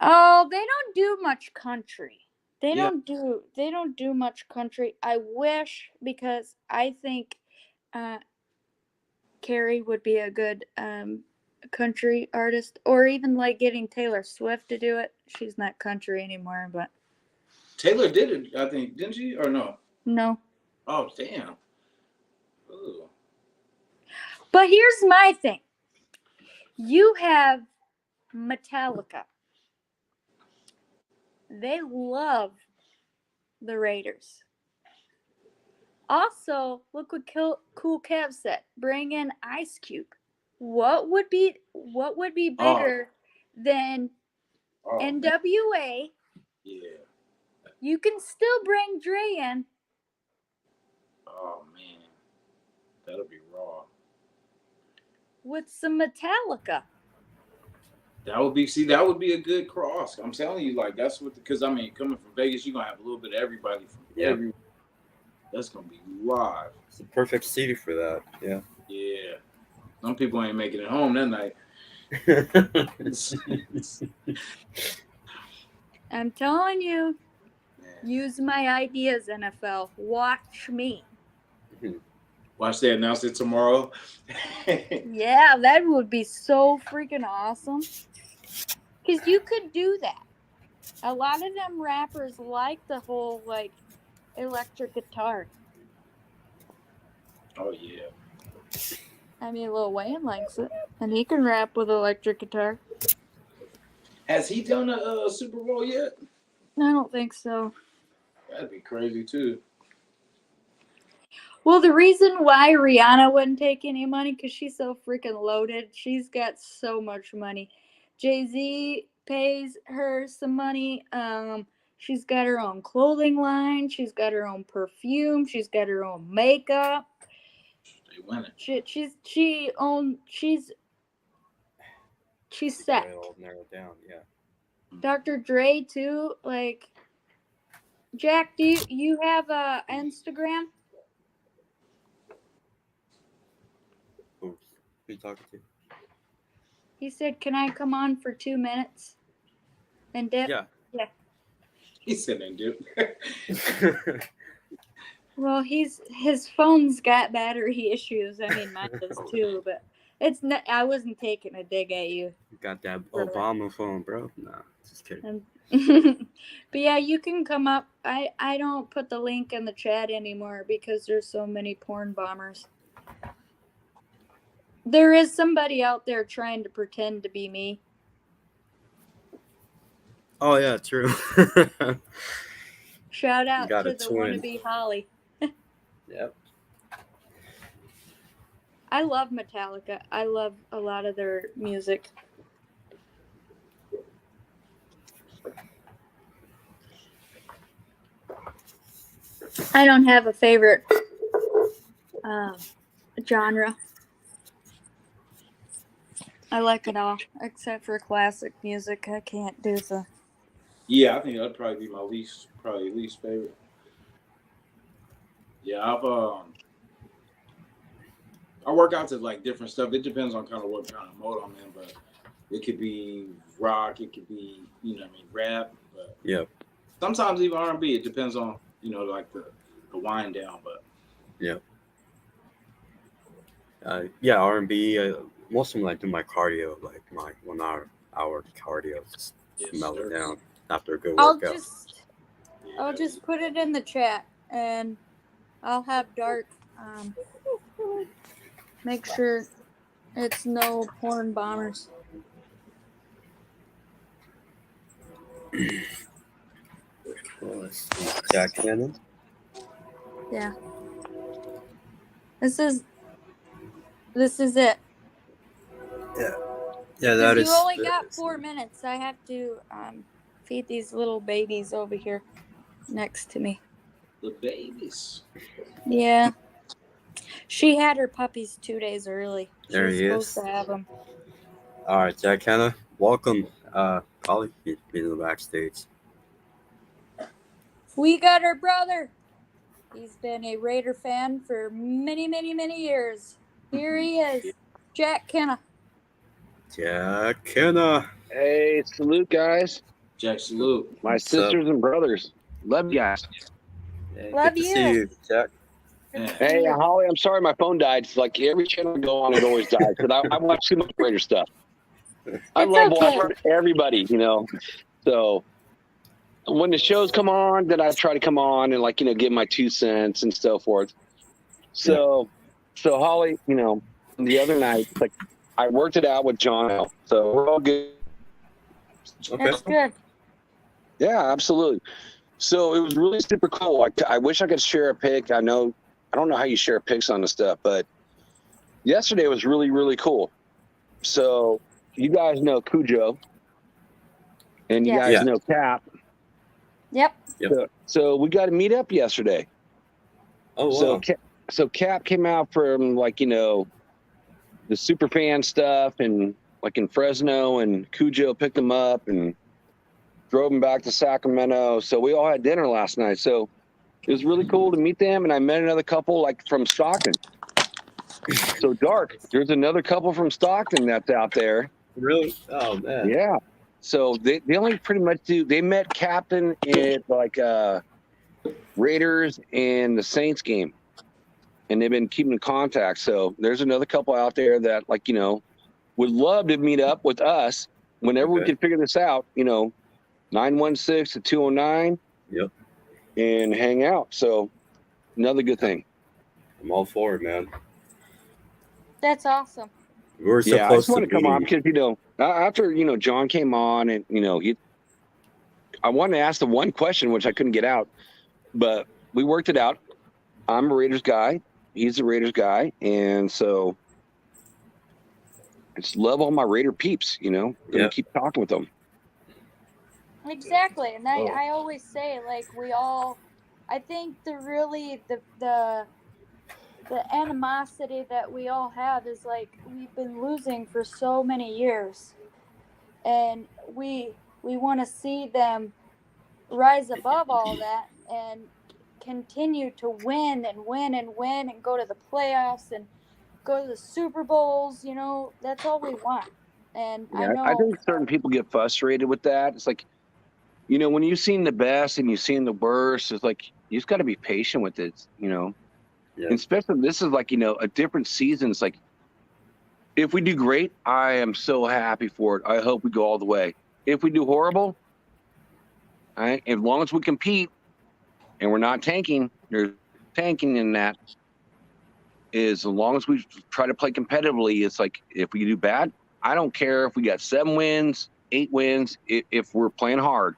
Oh, they don't do much country. They don't do much country. I wish, because I think Carrie would be a good country artist, or even like getting Taylor Swift to do it. She's not country anymore, but Taylor did it, I think, didn't she? Or no? No. Oh, damn. Ooh. But here's my thing. You have Metallica. They love the Raiders. Also, look what Cool Kev said. Bring in Ice Cube. What would be bigger than NWA? Yeah. You can still bring Dre in. Oh man, that'll be raw. with some Metallica. That would be a good cross. I'm telling you, like that's what because I mean, coming from Vegas, you're gonna have a little bit of everybody from every. That's gonna be live. It's the perfect city for that. Yeah. Yeah. Some people ain't making it home that night. I'm telling you, Man. use my ideas, NFL. Watch me. Watch they announce it tomorrow. Yeah, that would be so freaking awesome. Because you could do that. A lot of them rappers like the whole, like, electric guitar. Oh yeah. I mean, Lil Wayne likes it. And he can rap with electric guitar. Has he done a Super Bowl yet? I don't think so. That'd be crazy too. Well, the reason why Rihanna wouldn't take any money, because she's so freaking loaded. She's got so much money. Jay-Z pays her some money. She's got her own clothing line. She's got her own perfume. She's got her own makeup. They winning. She's set. It'll narrow down. Yeah. Dr. Dre too. Like, Jack, do you have a Instagram? Oops. Who you talking to? He said, "Can I come on for 2 minutes and dip?" Yeah. Yeah. He said and do. Well, his phone's got battery issues. I mean, mine does too. But it's not. I wasn't taking a dig at you. Got that Obama phone, bro? Nah, just kidding. But yeah, you can come up. I don't put the link in the chat anymore because there's so many porn bombers. There is somebody out there trying to pretend to be me. Oh yeah, true. Shout out got to a the twin. wannabe Holly. Yep. I love Metallica. I love a lot of their music. I don't have a favorite genre. I like it all, except for classic music. I can't do the. Yeah, I think that'd probably be my least favorite. Yeah, I work out to like different stuff. It depends on kind of what kind of mode I'm in, but it could be rock, it could be rap, but Yep. sometimes even R&B. It depends on like the wind down, but Yep. Yeah, R&B. Most of them I do my cardio, like my 1 hour cardio, just yes, mellow sir. down after a good I'll workout. just put it in the chat, and I'll have Dark make sure it's no porn bombers. Well, let's see. Jack Cannon. Yeah. This is it. Yeah, that 'Cause is. you only got 4 minutes. I have to feed these little babies over here next to me. The babies. Yeah. She had her puppies 2 days early. She There was he supposed is. to have them. All right, Jack Hanna, welcome. Collie, he's been in the backstage. We got our brother. He's been a Raider fan for many, many, many years. Here he is, Jack Kenna. Jack Hanna. Hey, salute, guys. Jack, salute. My What's up? sisters and brothers. Love you guys. Hey, Love good to you. see you, Jack. Yeah. Hey, Holly, I'm sorry my phone died. It's like every channel I go on, it always dies. Because I watch too much Raider stuff. I It's love okay. watching everybody, So when the shows come on, then I try to come on and give my 2 cents and so forth. So Holly, the other night, I worked it out with John L. So we're all good. Okay. That's good. Yeah, absolutely. So it was really super cool. I wish I could share a pic. I don't know how you share pics on this stuff, but yesterday was really, really cool. So you guys know Cujo, and you Yes. guys Yeah. know Cap. Yep. So we got to meet up yesterday. Oh, wow. So Cap came out from the super fan stuff, and like in Fresno, and Cujo picked them up and drove them back to Sacramento. So we all had dinner last night. So it was really cool to meet them. And I met another couple like from Stockton. So Dark, there's another couple from Stockton that's out there. Really? Oh man. Yeah. So they only pretty much they met Captain at like Raiders and the Saints game. And they've been keeping in contact. So there's another couple out there that, like, you know, would love to meet up with us whenever we can figure this out, you know, 916 to 209. Yep. And hang out. So another good thing. I'm all for it, man. That's awesome. We're Yeah, I supposed just want to come on be. because, you know, after, you know, John came on and, you know, I wanted to ask the one question, which I couldn't get out, but we worked it out. I'm a Raiders guy. He's a Raiders guy. And so I just love all my Raider peeps, you know, gonna keep talking with them. Exactly. And I always say, like, I think the animosity that we all have is like we've been losing for so many years, and we want to see them rise above all that and continue to win and win and win and go to the playoffs and go to the Super Bowls. You know, that's all we want. And Yeah, I think certain people get frustrated with that. It's like, you know, when you've seen the best and you've seen the worst, it's like you just got to be patient with it, you know. Yeah. And especially this is like, you know, a different season. It's like, if we do great, I am so happy for it. I hope we go all the way. If we do horrible, all right, as long as we compete and we're not tanking, there's tanking in that. As long as we try to play competitively, it's like if we do bad, I don't care if we got 7 wins, 8 wins, if we're playing hard.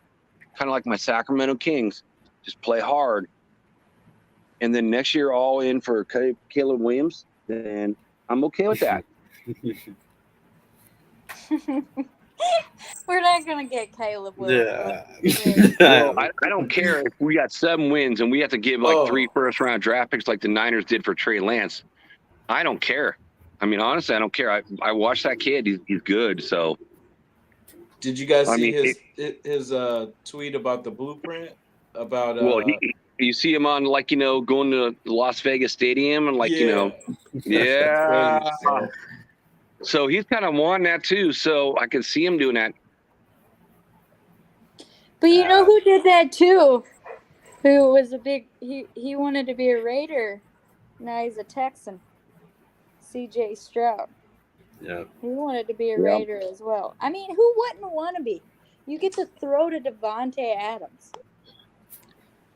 Kind of like my Sacramento Kings, just play hard. And then next year, all in for Caleb Williams, then I'm okay with that. we're not gonna get Caleb Williams. Well, I don't care if we got 7 wins and we have to give like 3 first-round draft picks like the Niners did for Trey Lance. I don't care. I mean, honestly, I don't care. I watched that kid. He's good. So, did you guys see his tweet about the blueprint? About well, you see him on, like, you know, going to Las Vegas Stadium and, like, you know, yeah. So he's kind of wanting that too. So I can see him doing that. But you know who did that too? Who was he wanted to be a Raider. Now he's a Texan. CJ Stroud. Yeah. He wanted to be a Raider as well. I mean, who wouldn't want to be? You get to throw to Devontae Adams.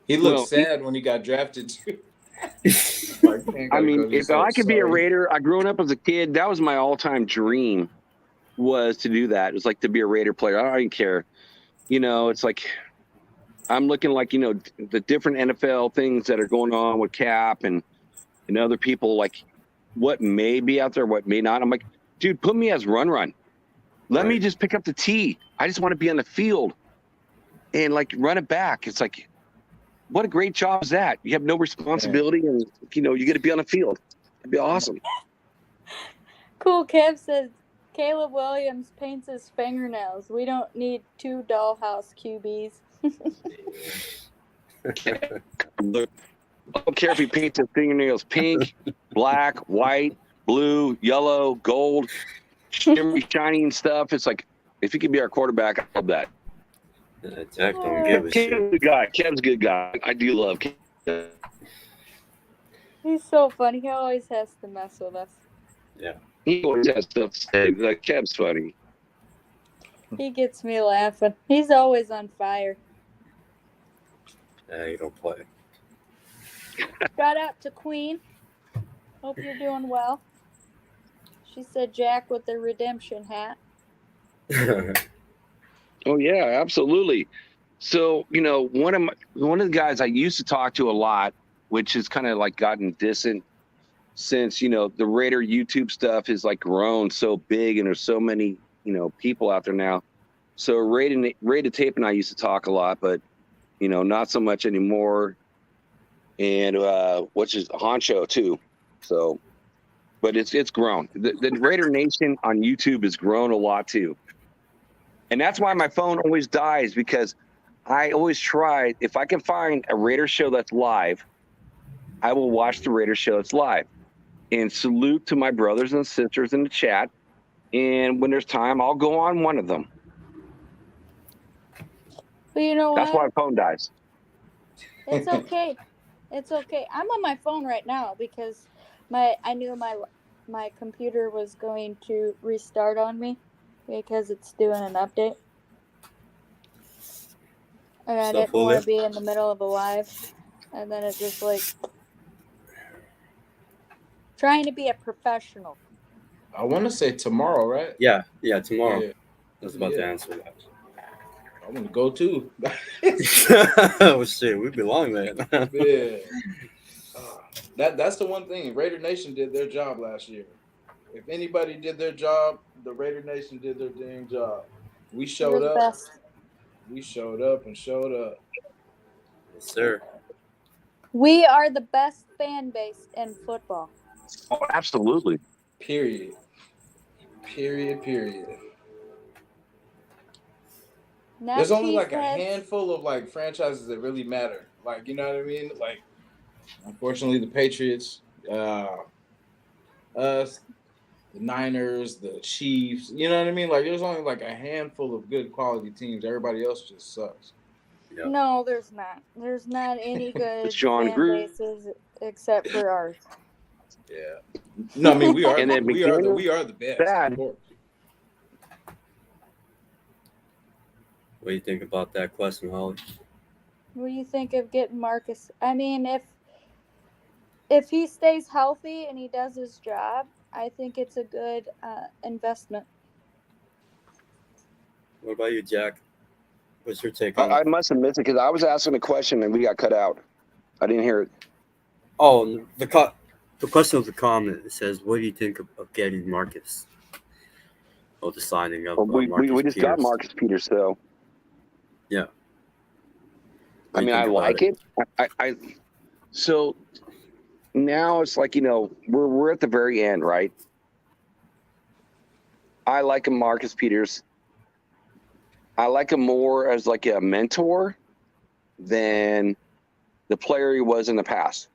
He looked sad when he got drafted too. I mean, if I could be a Raider, growing up as a kid, that was my all-time dream, was to do that. It was like to be a Raider player. I don't even care. You know, it's like I'm looking like, you know, the different NFL things that are going on with Cap and other people, like what may be out there, what may not. I'm like, dude, put me as run. Let me just pick up the tee. I just want to be on the field and like run it back. It's like, what a great job is that? You have no responsibility and, you know, you get to be on the field. It'd be awesome. Cool. Kev says Caleb Williams paints his fingernails. We don't need 2 dollhouse QBs. Look, I don't care if he paints his fingernails pink, black, white, blue, yellow, gold, shimmery, shining stuff. It's like, if he could be our quarterback, I love that. Jack don't give a shit. Kev's a good guy. Kev's a good guy. I do love Kev. He's so funny. He always has to mess with us. Yeah. He always has stuff to say. Like, Kev's funny. He gets me laughing. He's always on fire. Yeah, you don't play. Shout out to Queen. Hope you're doing well. She said Jack with the redemption hat. Oh yeah, absolutely. So, you know, one of the guys I used to talk to a lot, which has kind of like gotten distant since, you know, the Raider YouTube stuff has like grown so big and there's so many, you know, people out there now. So Rated Tape and I used to talk a lot, but, you know, not so much anymore. And which is Honcho too. So, but it's grown. The Raider Nation on YouTube has grown a lot too. And that's why my phone always dies, because I always try, if I can find a Raider show that's live, I will watch the Raider show that's live. And salute to my brothers and sisters in the chat. And when there's time, I'll go on one of them. But you know That's what? why my phone dies. It's okay. It's okay. I'm on my phone right now because I knew my computer was going to restart on me because it's doing an update. And I So didn't fully- want to be in the middle of a live. And then it just like trying to be a professional. I want to say tomorrow, right? Yeah, tomorrow. Yeah. I was about to Yeah. answer that. I'm gonna go too. Oh shit, we belong there. Yeah. That's the one thing. Raider Nation did their job last year. If anybody did their job, the Raider Nation did their dang job. We You're showed the up. best. We showed up and showed up. Yes, sir. We are the best fan base in football. Oh, absolutely. Period. Period. Now There's only like a Cheeseheads- handful of like franchises that really matter. Like, you know what I mean? Like, unfortunately, the Patriots, us, the Niners, the Chiefs. You know what I mean? Like, there's only like a handful of good quality teams. Everybody else just sucks. Yeah. No, there's not. There's not any good It's John fan Gruden. bases except for ours. Yeah. No, I mean we are. And then we are the best. bad. Of course. What do you think about that question, Holly? What do you think of getting Marcus? I mean, if he stays healthy and he does his job, I think it's a good investment. What about you, Jack? What's your take on I it? must have missed it because I was asking a question and we got cut out. I didn't hear it. Oh, the question of the comment, it says, what do you think of getting Marcus? Oh, the signing of Well, we Marcus just got Peters. Marcus Peters, so. Yeah. I mean, I like it. So now it's like, we're at the very end, right? I like him, Marcus Peters. I like him more as like a mentor than the player he was in the past.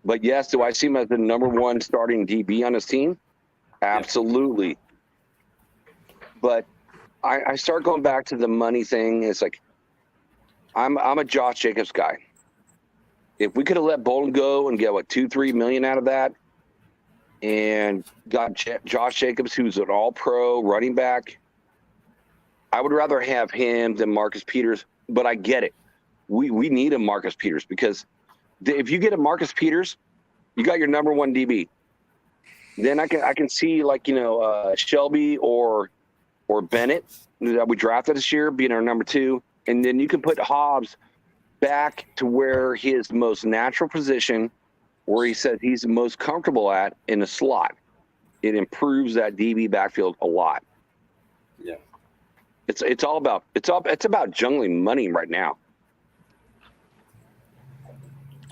But yes, do I see him as the number one starting DB on his team? Absolutely. But I start going back to the money thing. It's like, I'm a Josh Jacobs guy. If we could have let Bolden go and get $2-3 million out of that, and got Josh Jacobs, who's an all-pro running back, I would rather have him than Marcus Peters. But I get it. We need a Marcus Peters, because if you get a Marcus Peters, you got your number one DB. Then I can see Shelby or Bennett that we drafted this year being our number two. And then you can put Hobbs back to where his most natural position, where he says he's the most comfortable at, in the slot. It improves that DB backfield a lot. Yeah. It's about jungling money right now.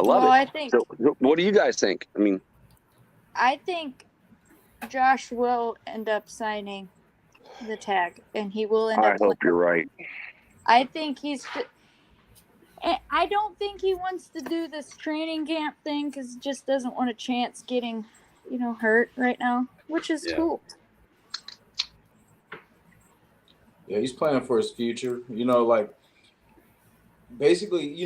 I love Well, it. I think So, what do you guys think? I mean, I think Josh will end up signing the tag, and he will end I up. hope you're right. I think I don't think he wants to do this training camp thing because he just doesn't want a chance getting, hurt right now, which is cool. Yeah, he's planning for his future. Basically,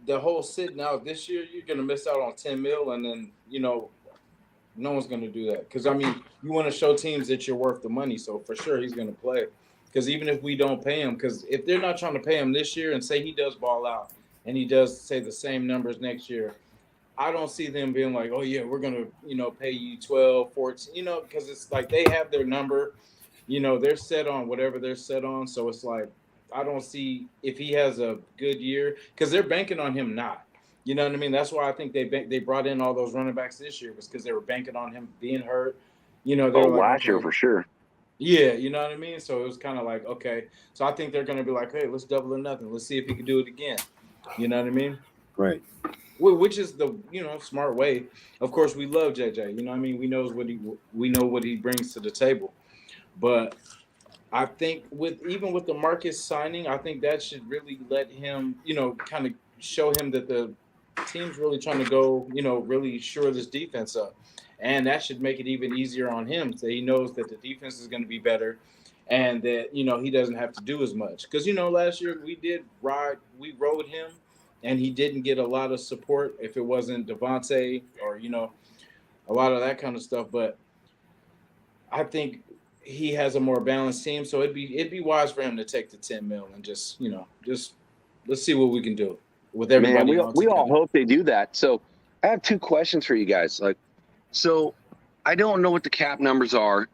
the whole sitting out this year, you're gonna miss out on 10 mil, and then no one's gonna do that. Because you want to show teams that you're worth the money. So for sure, he's gonna play. Because even if we don't pay him, because if they're not trying to pay him this year, and say he does ball out, and he does say the same numbers next year, I don't see them being like, oh yeah, we're gonna pay you 12, 14, because it's like they have their number. They're set on whatever they're set on. So it's like, I don't see if he has a good year, because they're banking on him not. You know what I mean? That's why I think they brought in all those running backs this year, was because they were banking on him being hurt. They were like, last year for sure. Yeah, you know what I mean? So it was kind of like, okay. So I think they're going to be like, hey, let's double or nothing. Let's see if he can do it again. You know what I mean? Right. which is the smart way. Of course, we love JJ. You know, what I mean, we know what he brings to the table. But I think with the Marcus signing, I think that should really let him, kind of show him that the team's really trying to go, really shore this defense up. And that should make it even easier on him. So he knows that the defense is going to be better and that, he doesn't have to do as much. Because, last year we rode him and he didn't get a lot of support if it wasn't Devontae or, a lot of that kind of stuff. But I think he has a more balanced team, so it'd be wise for him to take the 10 mil and just let's see what we can do with everybody. Man, we all hope they do that. So I have two questions for you guys. So I don't know what the cap numbers are.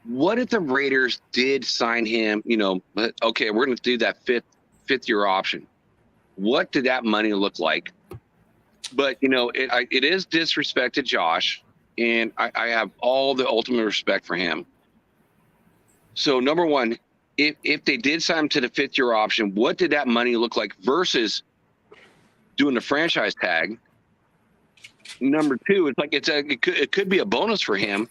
What if the Raiders did sign him? Okay, we're going to do that fifth year option. What did that money look like? But it is disrespect to Josh, and I have all the ultimate respect for him. So number one, if they did sign him to the 5th year option, what did that money look like versus doing the franchise tag? Number two, it's like it could be a bonus for him.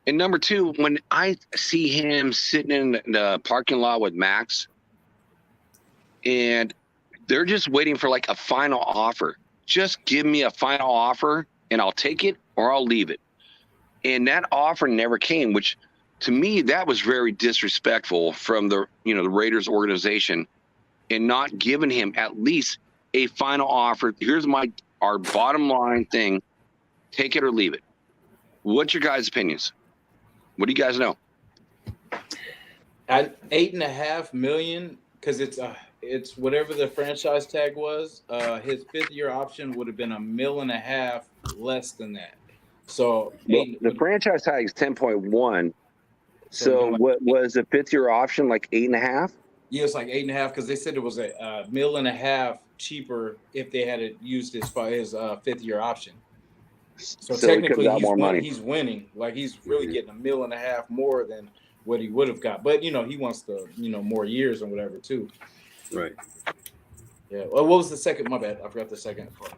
And number two, when I see him sitting in the parking lot with Max, and they're just waiting for like a final offer. Just give me a final offer, and I'll take it or I'll leave it. And that offer never came, which to me, that was very disrespectful from the Raiders organization and not giving him at least a final offer. Here's our bottom line thing. Take it or leave it. What's your guys' opinions? What do you guys know? At $8.5 million, because it's whatever the franchise tag was. His 5th year option would have been $1.5 million less than that. So the franchise tag is 10.1. So what was the 5th year option, like 8.5? Yeah, it's like 8.5 because they said it was $1.5 million cheaper if they had used his 5th year option. So technically, he's winning. Like he's really getting $1.5 million more than what he would have got. But he wants the more years and whatever too. Right. Yeah. Well, what was the second? My bad. I forgot the second part.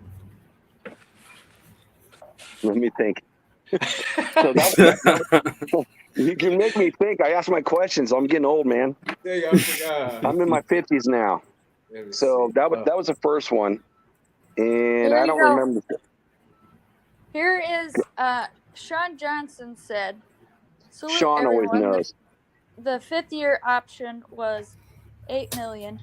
Let me think. So you can make me think. I ask my questions. I'm getting old, man. I forgot. I'm in my 50s now. So that was the first one, and I don't remember. Here is Sean Johnson said. Sean always knows. The 5th year option was $8 million.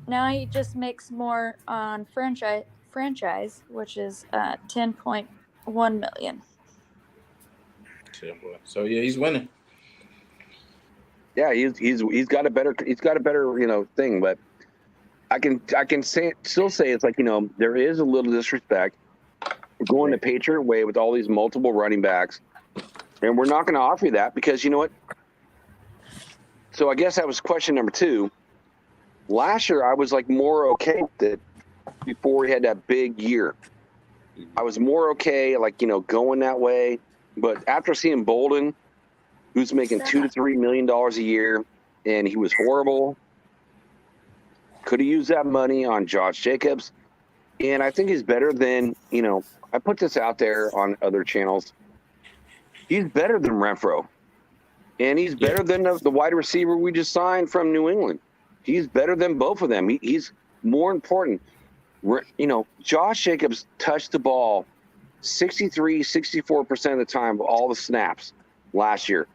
Now he just makes more on franchise, which is $10.1 million. So yeah, he's winning. Yeah, he's got a better thing, but I can still say it's like there is a little disrespect. We're going the Patriot way with all these multiple running backs, and we're not going to offer you that because you know what? So I guess that was question number 2. Last year I was like more okay with it before we had that big year. I was more okay, like going that way. But after seeing Bolden, who's making $2 to $3 million a year, and he was horrible, could have used that money on Josh Jacobs. And I think he's better than, I put this out there on other channels. He's better than Renfro. And he's better than the wide receiver we just signed from New England. He's better than both of them. He's more important. Josh Jacobs touched the ball 64% of the time of all the snaps last year.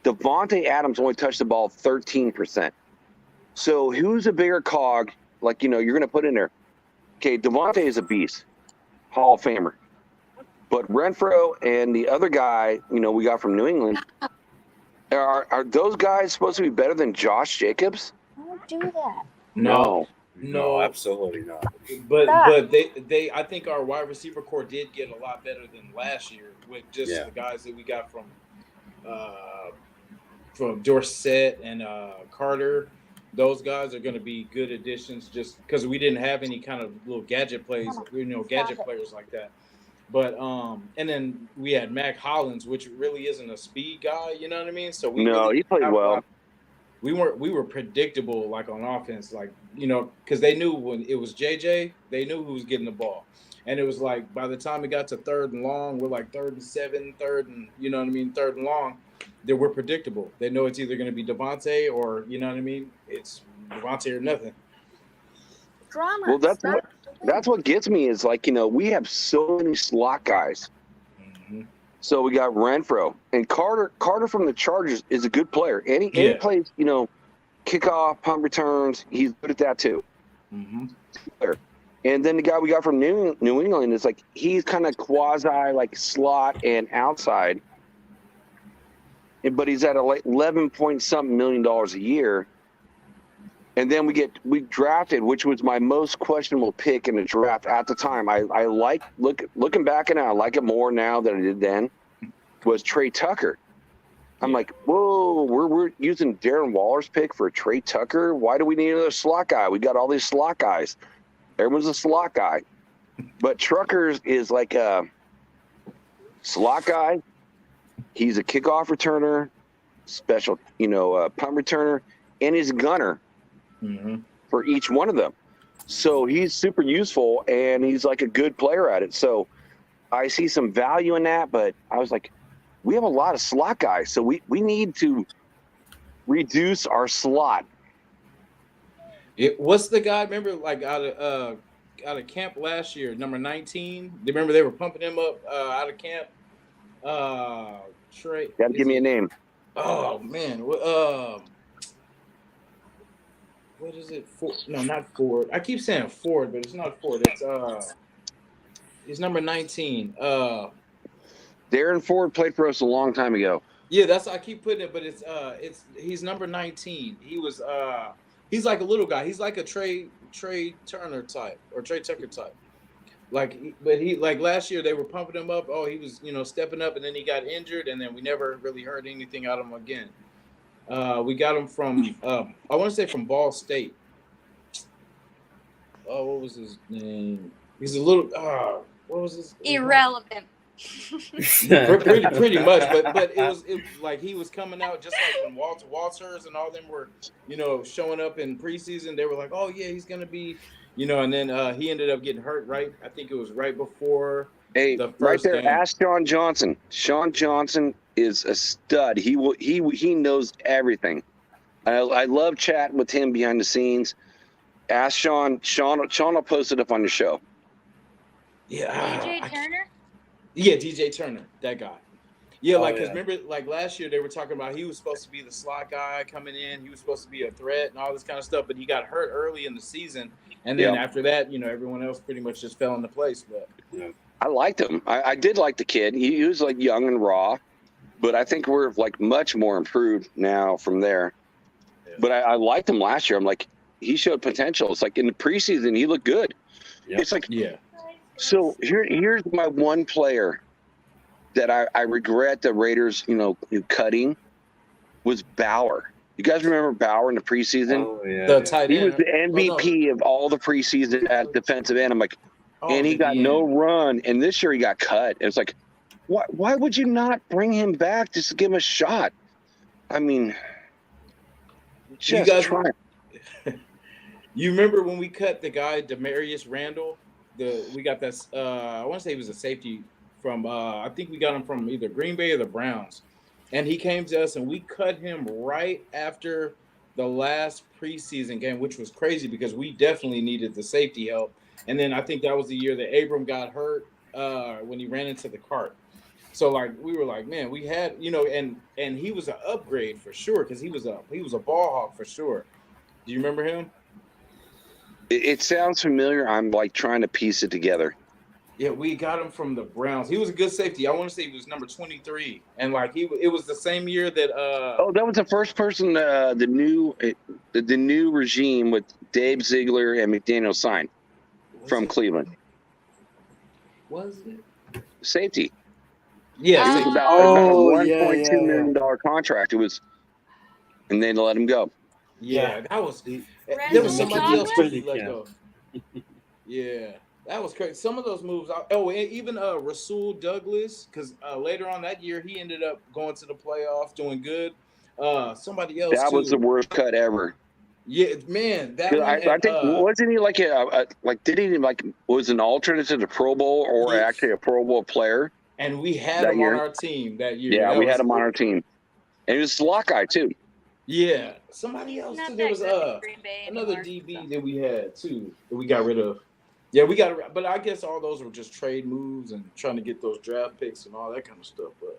Devontae Adams only touched the ball 13%. So who's a bigger cog, you're going to put in there? Okay, Devontae is a beast, Hall of Famer. But Renfro and the other guy, we got from New England, are those guys supposed to be better than Josh Jacobs? Don't do that. No, absolutely not. But they I think our wide receiver core did get a lot better than last year with just the guys that we got from Dorsett and Carter. Those guys are going to be good additions just because we didn't have any kind of little gadget players like that. But and then we had Mac Hollins, which really isn't a speed guy, you know what I mean? So he played well. we were predictable like on offense, like because they knew when it was JJ, they knew who was getting the ball, and it was like by the time it got to 3rd and long, we're like 3rd and 7, 3rd and 3rd and long, that we're predictable. They know it's either going to be Devontae or it's Devontae or nothing. Drama. Well, that's what gets me is like we have so many slot guys. Mm-hmm. So we got Renfro and Carter. Carter from the Chargers is a good player, and he plays kickoff, punt returns. He's good at that too. Mm-hmm. And then the guy we got from New England is like he's kind of quasi like slot and outside, but he's at $11 point something million a year. And then we drafted, which was my most questionable pick in the draft at the time. I like looking back at it, I like it more now than I did then. Was Trey Tucker. I'm like, whoa, we're using Darren Waller's pick for Trey Tucker. Why do we need another slot guy? We got all these slot guys. Everyone's a slot guy, but Truckers is like a slot guy. He's a kickoff returner, special, punt returner, and he's a gunner. Mm-hmm. For each one of them. So he's super useful and he's like a good player at it. So I see some value in that, but I was like, we have a lot of slot guys. So we need to reduce our slot. What's the guy, remember, like out of camp last year, number 19? Remember they were pumping him up out of camp? Trey. Gotta give me a name. Oh, man. What is it? Ford? No, not Ford. I keep saying Ford, but it's not Ford. It's number 19. Darren Ford played for us a long time ago. Yeah, that's I keep putting it, but he's number 19. He was he's like a little guy. He's like a Trey Turner type or Trey Tucker type. But he like last year they were pumping him up. Oh, he was stepping up, and then he got injured, and then we never really heard anything out of him again. We got him from I want to say from Ball State. Oh, what was his name? He's a little what was his Irrelevant. pretty much, but it was like he was coming out just like when Walters and all them were showing up in preseason. They were like, oh yeah, he's gonna be and then he ended up getting hurt right. I think it was right before the first right there. game. Ask Sean Johnson. Sean Johnson is a stud. He knows everything. I love chatting with him behind the scenes. Ask Sean. Sean will post it up on your show. Yeah, DJ Turner. Yeah, DJ Turner, that guy. Yeah, because yeah. remember, like last year they were talking about he was supposed to be the slot guy coming in. He was supposed to be a threat and all this kind of stuff, but he got hurt early in the season, and then after that, everyone else pretty much just fell into place. But I liked him. I did like the kid. He was like young and raw, but I think we're like much more improved now from there. Yeah. But I liked him last year. I'm like, he showed potential. It's like in the preseason, he looked good. Yep. It's like, So here's my one player that I regret the Raiders, cutting was Bauer. You guys remember Bauer in the preseason? Oh, yeah. The tight end. He was the MVP of all the preseason at defensive end. I'm like, and he got no run. And this year he got cut. It's like, why would you not bring him back just to give him a shot? I mean, you guys try. You remember when we cut the guy Demarius Randall? We got that. I want to say he was a safety from. I think we got him from either Green Bay or the Browns, and he came to us and we cut him right after the last preseason game, which was crazy because we definitely needed the safety help. And then I think that was the year that Abram got hurt when he ran into the cart. So like we were like, man, we had and he was an upgrade for sure because he was a ball hawk for sure. Do you remember him? It sounds familiar. I'm like trying to piece it together. Yeah, we got him from the Browns. He was a good safety. I want to say he was number 23, and like it was the same year that. That was the first person the new regime with Dave Ziegler and McDaniel signed from Cleveland. Was it safety? Yeah, it was about $1.2 million contract. It was, and they let him go. Yeah, that was. There was somebody else to let go. Yeah, that was crazy. Some of those moves. Even Rasul Douglas, because later on that year he ended up going to the playoffs, doing good. Somebody else That too. was the worst cut ever. Yeah, man, that 'Cause one. I think wasn't he like did he like was an alternate to the Pro Bowl or Yes. actually a Pro Bowl player? And we had that him year? on our team that year. Yeah, That we was, had him on our team, and he was a slot guy too. Yeah, somebody else Not too. that There was good in Green Bay another anymore, DB so. that we had too that we got rid of. Yeah, we got, but I guess all those were just trade moves and trying to get those draft picks and all that kind of stuff. But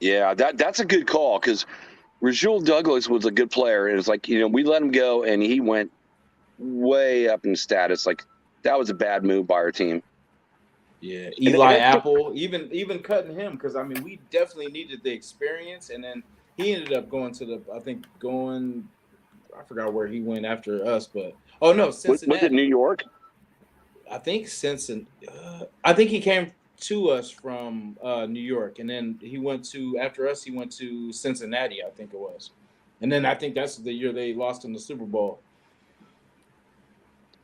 yeah, That's a good call because Rasul Douglas was a good player, and it's like we let him go, and he went way up in status. Like that was a bad move by our team. yeah. And Eli that's- Apple, even cutting him because I mean we definitely needed the experience, and then he ended up going to I forgot where he went after us, but Cincinnati. Was it New York? I think Cincinnati. I think he came to us from New York, and then after us. He went to Cincinnati, I think it was, and then I think that's the year they lost in the Super Bowl.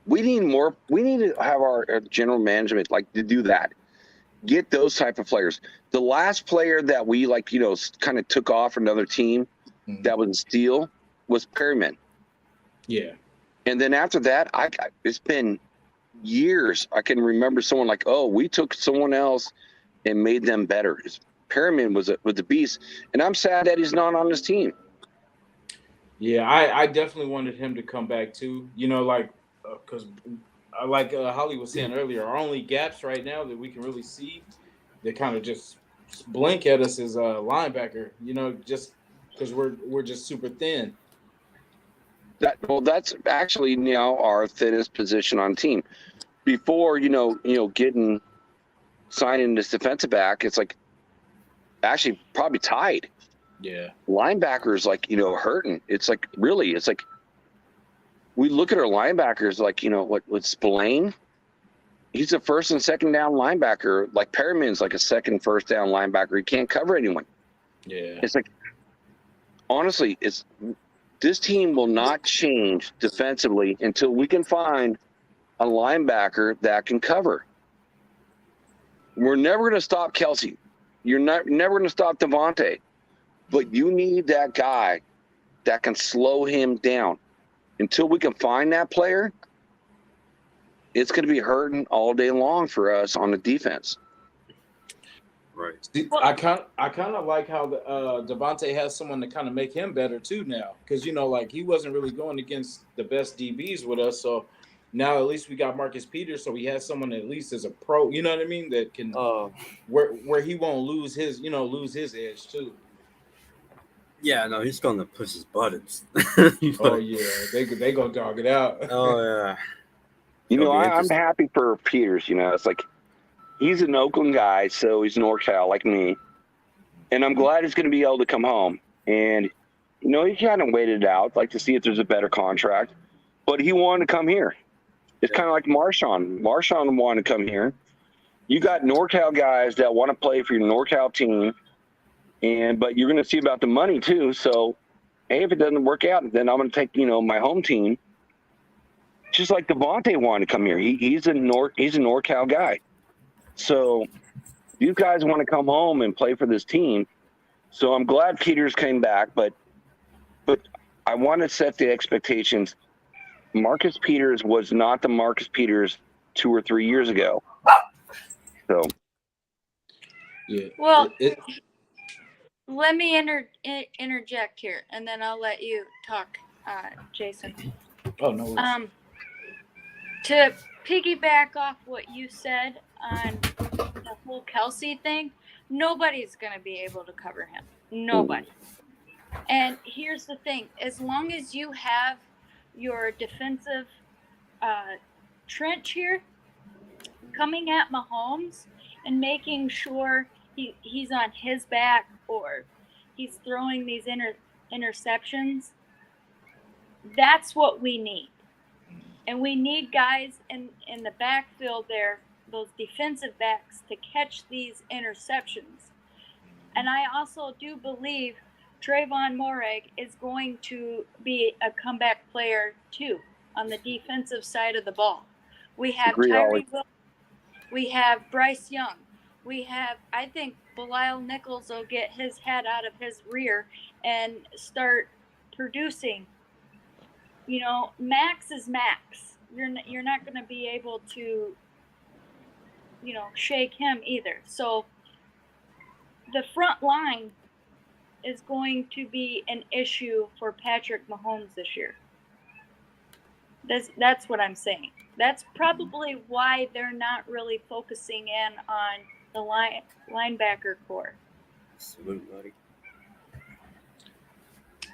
We need more. We need to have our general management to do that. Get those type of players. The last player that we kind of took off another team that was a steal was Perryman. Yeah. And then after that, it's been years. I can remember someone we took someone else and made them better. Perryman was a beast, and I'm sad that he's not on his team. Yeah, I definitely wanted him to come back too. Because Holly was saying earlier, our only gaps right now that we can really see, they kind of just blink at us as a linebacker. Just because we're just super thin. That's actually now our thinnest position on team. Before getting signing this defensive back, it's actually probably tied. Yeah, linebackers hurting. It's we look at our linebackers what's Spillane? He's a first and second down linebacker. Perryman's a second, first down linebacker. He can't cover anyone. Yeah, It's honestly, this team will not change defensively until we can find a linebacker that can cover. We're never going to stop Kelsey. You're never going to stop Devontae. But you need that guy that can slow him down. Until we can find that player, it's going to be hurting all day long for us on the defense. Right. See, I kind of like how Devontae has someone to kind of make him better too now, because he wasn't really going against the best DBs with us, so now at least we got Marcus Peters, so he has someone at least as a pro, you know what I mean, that can where he won't lose his edge too. Yeah, no, he's gonna push his buttons. Oh yeah, they gonna dog it out. Oh yeah. I'm happy for Peters. It's he's an Oakland guy, so he's NorCal like me, and I'm glad he's going to be able to come home. And he kind of waited it out, to see if there's a better contract, but he wanted to come here. It's kind of like Marshawn. Marshawn wanted to come here. You got NorCal guys that want to play for your NorCal team, but you're going to see about the money too. So, hey, if it doesn't work out, then I'm going to take my home team. Just like Devontae wanted to come here. He's a NorCal guy. So you guys want to come home and play for this team. So I'm glad Peters came back, but I want to set the expectations. Marcus Peters was not the Marcus Peters 2 or 3 years ago. So yeah. Well, let me interject here, and then I'll let you talk, Jason. Oh no. worries. To piggyback off what you said on the whole Kelsey thing, nobody's going to be able to cover him. Nobody. And here's the thing. As long as you have your defensive trench here coming at Mahomes and making sure he's on his back or he's throwing these interceptions, that's what we need. And we need guys in the backfield there, those defensive backs, to catch these interceptions. And I also do believe Trayvon Morag is going to be a comeback player too on the defensive side of the ball. We have Tyree Wilson, we have Bryce Young, I think Belial Nichols will get his head out of his rear and start producing. You know, Max is Max. You're not going to be able to, you know, shake him either. So the front line is going to be an issue for Patrick Mahomes this year. That's what I'm saying. That's probably why they're not really focusing in on the linebacker core. Salute, buddy.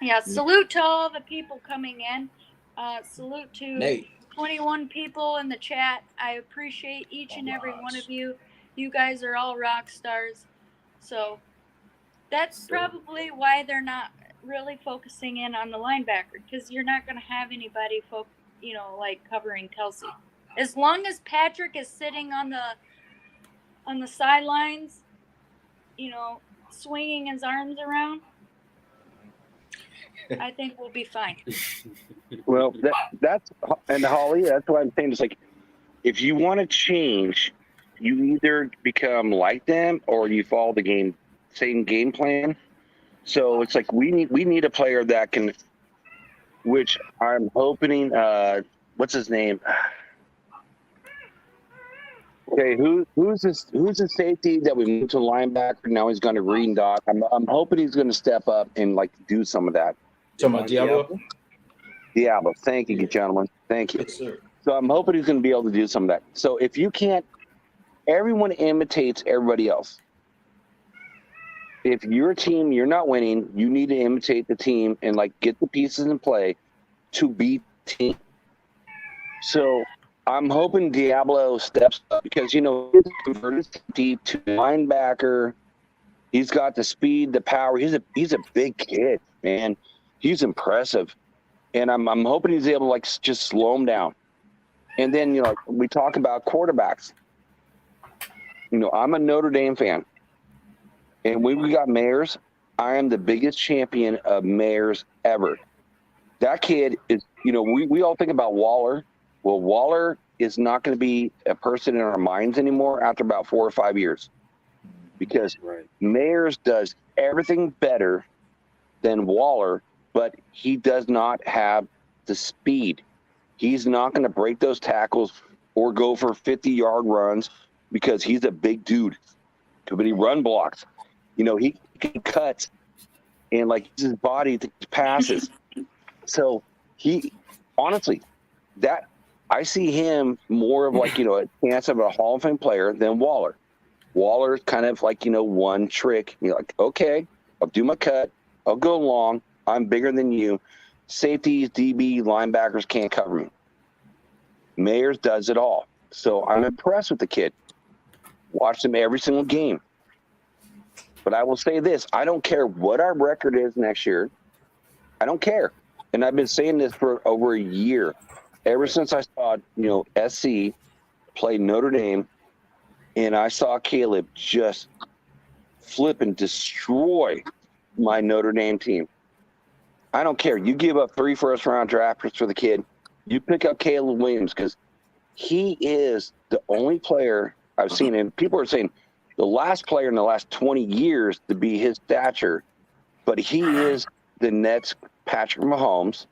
Yeah, salute to all the people coming in. Salute to Nate. 21 people in the chat. I appreciate each and every one of you. You guys are all rock stars. So that's probably why they're not really focusing in on the linebacker, because you're not going to have anybody, like covering Kelsey. As long as Patrick is sitting on the sidelines, you know, swinging his arms around, I think we'll be fine. Well, that's and Holly, that's what I'm saying. It's like, if you want to change, you either become like them or you follow the same game plan. So it's like we need a player that can, which I'm hoping. What's his name? Okay, who's the safety that we moved to linebacker? Now he's going to green dot. I'm hoping he's going to step up and like do some of that. Talking about Diablo? Diablo. Thank you, gentlemen. Thank you. Yes, sir. So I'm hoping he's going to be able to do some of that. So if you can't, everyone imitates everybody else. If your team, you're not winning, you need to imitate the team and like get the pieces in play to beat the team. So I'm hoping Diablo steps up because, you know, he's converted deep to linebacker. He's got the speed, the power. He's a big kid, man. He's impressive. And I'm hoping he's able to like just slow him down. And then, you know, we talk about quarterbacks. You know, I'm a Notre Dame fan. And when we got Mayers, I am the biggest champion of Mayers ever. That kid is, you know, we all think about Waller. Well, Waller is not going to be a person in our minds anymore after about 4 or 5 years. Because Mayers does everything better than Waller, but he does not have the speed. He's not going to break those tackles or go for 50-yard runs because he's a big dude. But he run blocks. You know, he can cut and like his body passes. So he, honestly, that I see him more of like, you know, a chance of a Hall of Fame player than Waller. Waller's kind of like, you know, one trick. You're like, okay, I'll do my cut. I'll go long. I'm bigger than you. Safeties, DB, linebackers can't cover me. Mayers does it all. So I'm impressed with the kid. Watched him every single game. But I will say this. I don't care what our record is next year. I don't care. And I've been saying this for over a year. Ever since I saw, you know, SC play Notre Dame, and I saw Caleb just flip and destroy my Notre Dame team. I don't care. You give up 3 first-round draft picks for the kid. You pick up Caleb Williams because he is the only player I've seen, and people are saying the last player in the last 20 years to be his stature, but he is the Nets' Patrick Mahomes.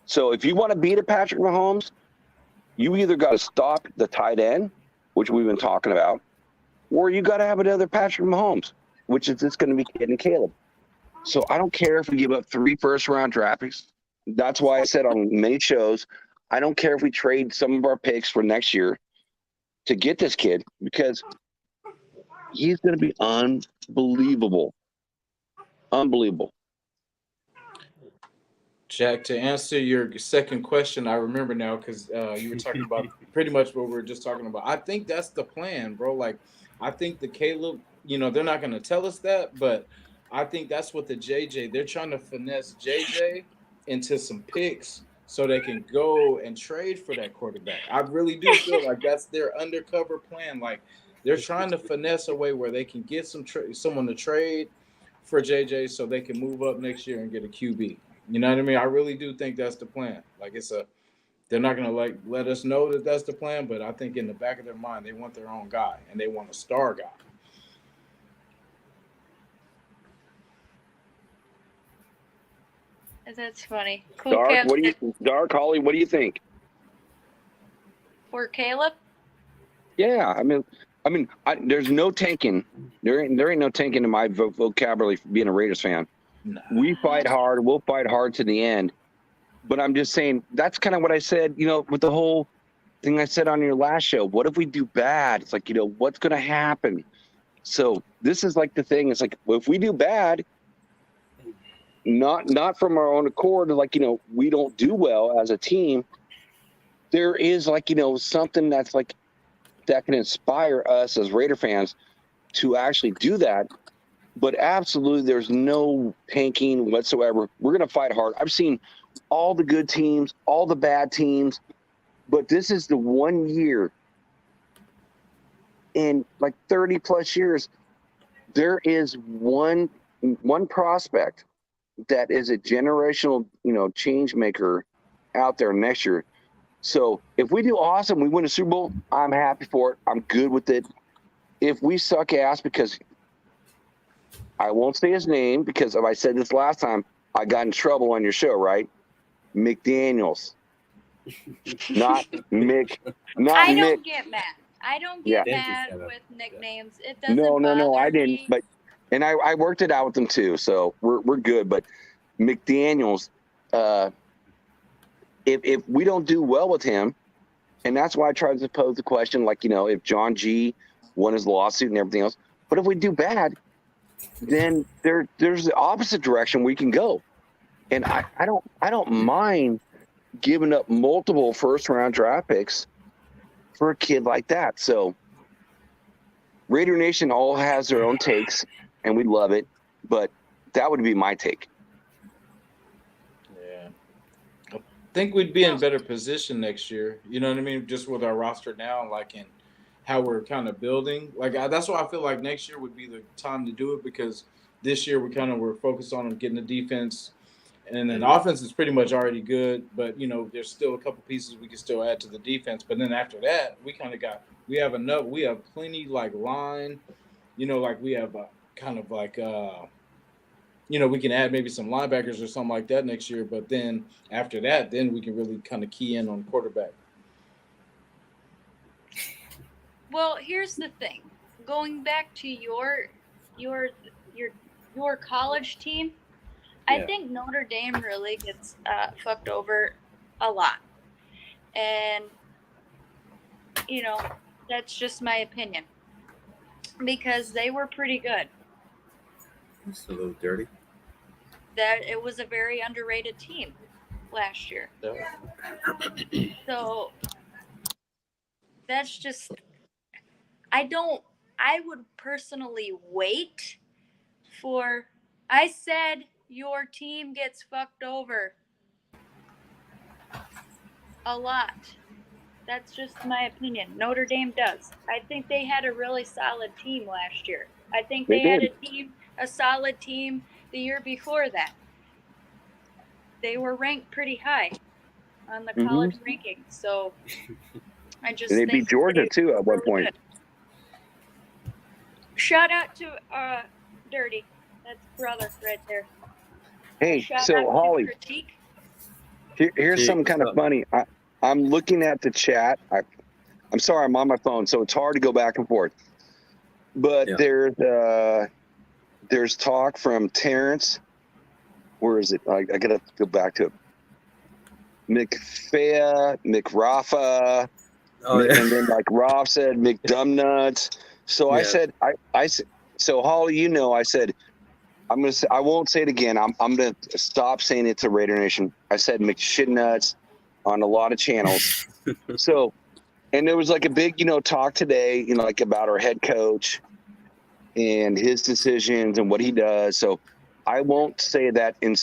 So if you want to beat a Patrick Mahomes, you either got to stop the tight end, which we've been talking about, or you got to have another Patrick Mahomes, which is just going to be Kid and Caleb. So I don't care if we give up 3 first-round draft picks. That's why I said on many shows, I don't care if we trade some of our picks for next year to get this kid because he's going to be unbelievable. Unbelievable. Jack, to answer your second question, I remember now because you were talking about pretty much what we were just talking about. I think that's the plan, bro. Like, I think the Caleb, you know, they're not going to tell us that, but I think that's what the JJ, they're trying to finesse JJ into some picks so they can go and trade for that quarterback. I really do feel like that's their undercover plan. Like, they're trying to finesse a way where they can get someone to trade for JJ so they can move up next year and get a QB. You know what I mean? I really do think that's the plan. Like, they're not going to let us know that that's the plan, but I think in the back of their mind, they want their own guy and they want a star guy. That's funny. Cool. Dark, Cavs what do you Dark Holly? What do you think? for Caleb? Yeah, there's no tanking. There ain't no tanking in my vocabulary for being a Raiders fan. Nah. We fight hard. We'll fight hard to the end. But I'm just saying that's kind of what I said. With the whole thing I said on your last show. What if we do bad? It's like what's going to happen. So this is like the thing. It's like, well, if we do bad, not from our own accord, like we don't do well as a team. There is like something that's like that can inspire us as Raider fans to actually do that. But absolutely, there's no tanking whatsoever. We're going to fight hard. I've seen all the good teams, all the bad teams, but this is the one year in like 30 plus years, there is one prospect that is a generational, change maker out there next year. So if we do awesome, we win a Super Bowl, I'm happy for it. I'm good with it. If we suck ass, because I won't say his name, because if I said this last time, I got in trouble on your show, right? McDaniels. Not Mick. Not I Mick. don't get mad. I don't get Yeah. mad Yeah. with nicknames. It doesn't No, bother I didn't. me. But and I worked it out with them too, so we're good. But McDaniels, if we don't do well with him, and that's why I tried to pose the question, like if John G won his lawsuit and everything else. But if we do bad, then there's the opposite direction we can go. And I don't mind giving up multiple first round draft picks for a kid like that. So Raider Nation all has their own takes, and we love it. But that would be my take. Yeah. I think we'd be in better position next year. You know what I mean? Just with our roster now, like in how we're kind of building. Like that's why I feel like next year would be the time to do it, because this year we're focused on getting the defense. And then offense is pretty much already good, but there's still a couple pieces we can still add to the defense. But then after that, we have plenty like line, like we have kind of like we can add maybe some linebackers or something like that next year. But then after that, then we can really kind of key in on quarterback. Well, here's the thing. Going back to your college team, I think Notre Dame really gets fucked over a lot. And, that's just my opinion. Because they were pretty good. It's a little dirty. That it was a very underrated team last year. Yeah. So that's just, I would personally wait for, I said your team gets fucked over a lot. That's just my opinion. Notre Dame does. I think they had a really solid team last year. I think they had a solid team the year before that. They were ranked pretty high on the college rankings. So I just And they think beat Georgia too at one really point. good. Shout out to Dirty. That's brother right there. Hey, Shout so out Holly, to Critique. here's something kind of funny. I'm looking at the chat. I'm sorry, I'm on my phone, so it's hard to go back and forth. But there's talk from Terrence. Where is it? I gotta go back to it. McFaya, McRafa, and then like Rob said, McDumbnuts. So I said, I said, so Holly, I said, I'm gonna say, I won't say it again. I'm gonna stop saying it to Raider Nation. I said McShitnuts on a lot of channels. So, and there was like a big, talk today, like about our head coach and his decisions and what he does. So I won't say that in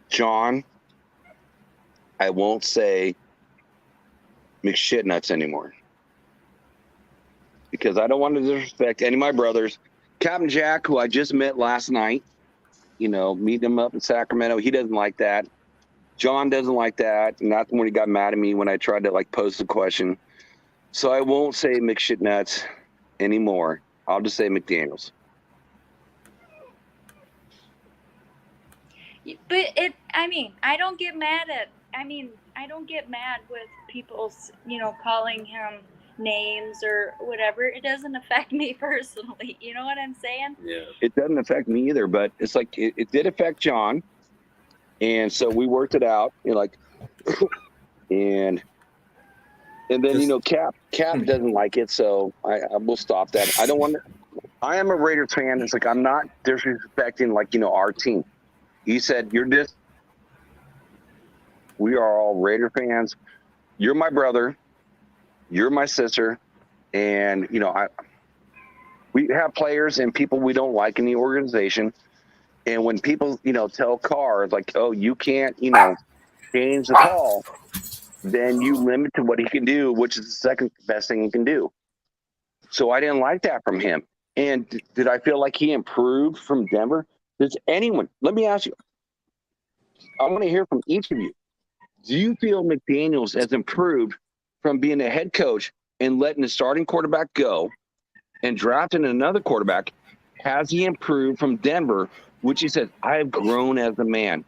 John, I won't say McShitnuts anymore, because I don't want to disrespect any of my brothers. Captain Jack, who I just met last night, meeting him up in Sacramento, he doesn't like that. John doesn't like that, and that's when he got mad at me when I tried to pose the question. So I won't say McShitnuts anymore. I'll just say McDaniels. But I don't get mad with people, calling him names or whatever. It doesn't affect me personally. You know what I'm saying? Yeah. It doesn't affect me either, but it's like it did affect John, and so we worked it out. And then Cap doesn't like it, so I will stop that. I don't want to. I am a Raiders fan. It's like I'm not disrespecting our team. He said we are all Raider fans. You're my brother. You're my sister, and we have players and people we don't like in the organization. And when people tell Carr like, oh, you can't change the call, then you limit to what he can do, which is the second best thing he can do. So I didn't like that from him. And did I feel like he improved from Denver? Does anyone? Let me ask you. I want to hear from each of you. Do you feel McDaniels has improved from being a head coach and letting the starting quarterback go and drafting another quarterback? Has he improved from Denver, which he said, I have grown as a man?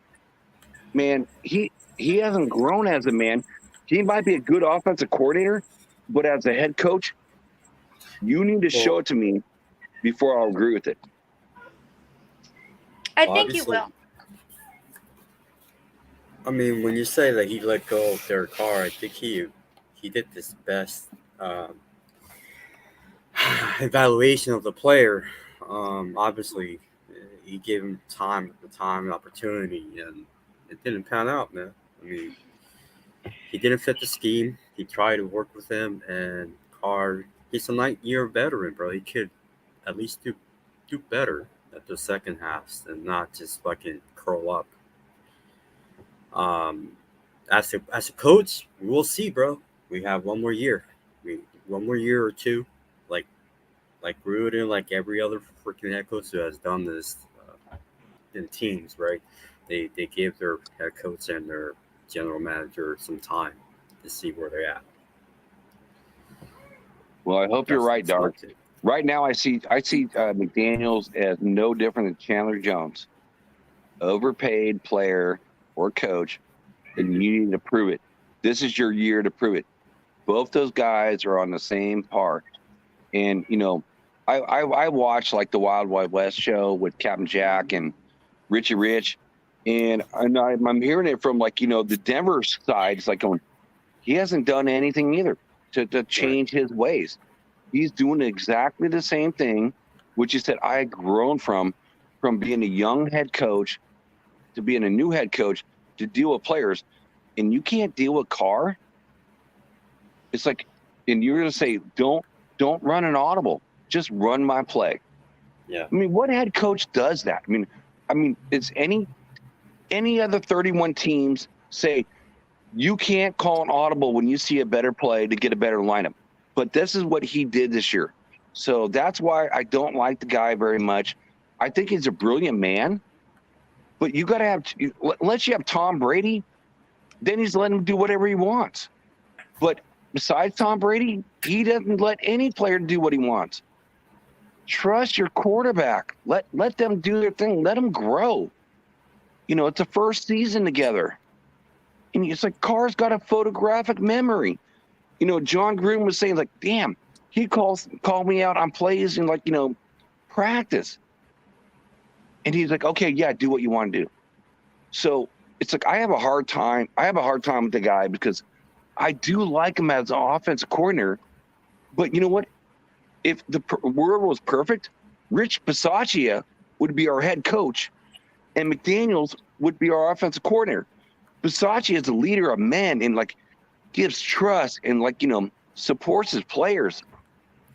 Man, he hasn't grown as a man. He might be a good offensive coordinator, but as a head coach, you need to show it to me before I'll agree with it. I think you will. I mean, when you say that he let go of Derek Carr, I think he did his best evaluation of the player. Obviously, he gave him time and opportunity, and it didn't pan out, man. I mean, he didn't fit the scheme. He tried to work with him, and Carr, he's a 9-year veteran, bro. He could at least do better at the second half and not just fucking curl up. As a coach, we'll see, bro. We have one more year. One more year or two, like Gruden, like every other freaking head coach who has done this in teams, right? They give their head coach and their general manager some time to see where they're at. Well, I hope you're right, Dark. Right now, I see McDaniels as no different than Chandler Jones, overpaid player or coach, and you need to prove it. This is your year to prove it. Both those guys are on the same part, and I watched like the Wild Wild West show with Captain Jack and Richie Rich, and I'm hearing it from the Denver side. It's like going, he hasn't done anything either to change his ways. He's doing exactly the same thing, which he said I had grown from being a young head coach to being a new head coach to deal with players, and you can't deal with Carr. It's like, and you're going to say, don't run an audible, just run my play. Yeah. I mean, what head coach does that? I mean, it's any other 31 teams say you can't call an audible when you see a better play to get a better lineup. But this is what he did this year. So that's why I don't like the guy very much. I think he's a brilliant man, but you got to have, unless you have Tom Brady, then he's letting him do whatever he wants. But besides Tom Brady, he doesn't let any player do what he wants. Trust your quarterback. Let them do their thing. Let them grow. It's the first season together. And it's like Carr's got a photographic memory. John Gruden was saying, like, damn, he called me out on plays in practice. And he's like, okay, yeah, do what you want to do. So it's like I have a hard time with the guy because I do like him as an offensive coordinator. But you know what? If the world was perfect, Rich Bisaccia would be our head coach and McDaniels would be our offensive coordinator. Bisaccia is a leader of men and gives trust and supports his players.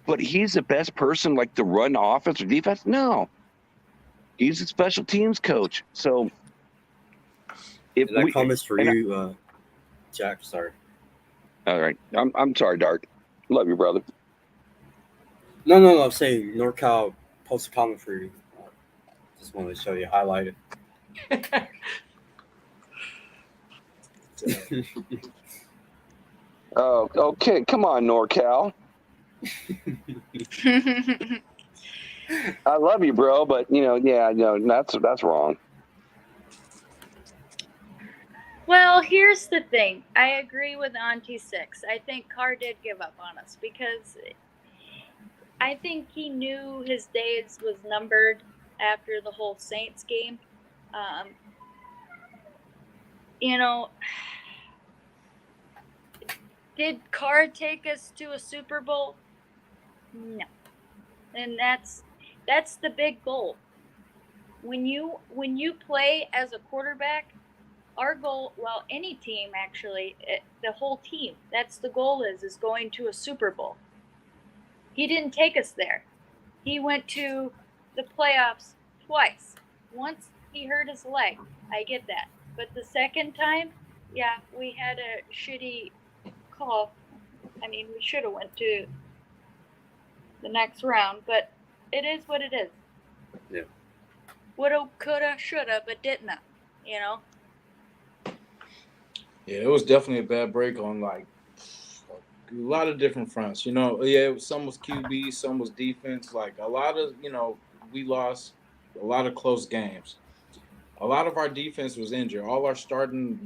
But he's the best person to run offense or defense? No. He's a special teams coach. So if that comments for you, Jack, sorry. All right. I'm sorry, Dark. Love you, brother. No. I'm saying NorCal posted a comment for you. Just wanted to show you highlighted. Oh, okay. Come on, NorCal. I love you, bro, but that's wrong. Well, here's the thing. I agree with Auntie Six. I think Carr did give up on us because I think he knew his days was numbered after the whole Saints game. You know, did Carr take us to a Super Bowl? No. And that's the big goal. When you play as a quarterback, our goal, well, any team actually, the whole team, that's the goal is going to a Super Bowl. He didn't take us there. He went to the playoffs twice. Once he hurt his leg. I get that. But the second time, yeah, we had a shitty call. I mean, we should have went to the next round, but it is what it is. Yeah. Woulda, coulda, shoulda, but didn't. You know. Yeah, it was definitely a bad break on like a lot of different fronts. You know, yeah, some was QB, some was defense. Like a lot of, we lost a lot of close games. A lot of our defense was injured. All our starting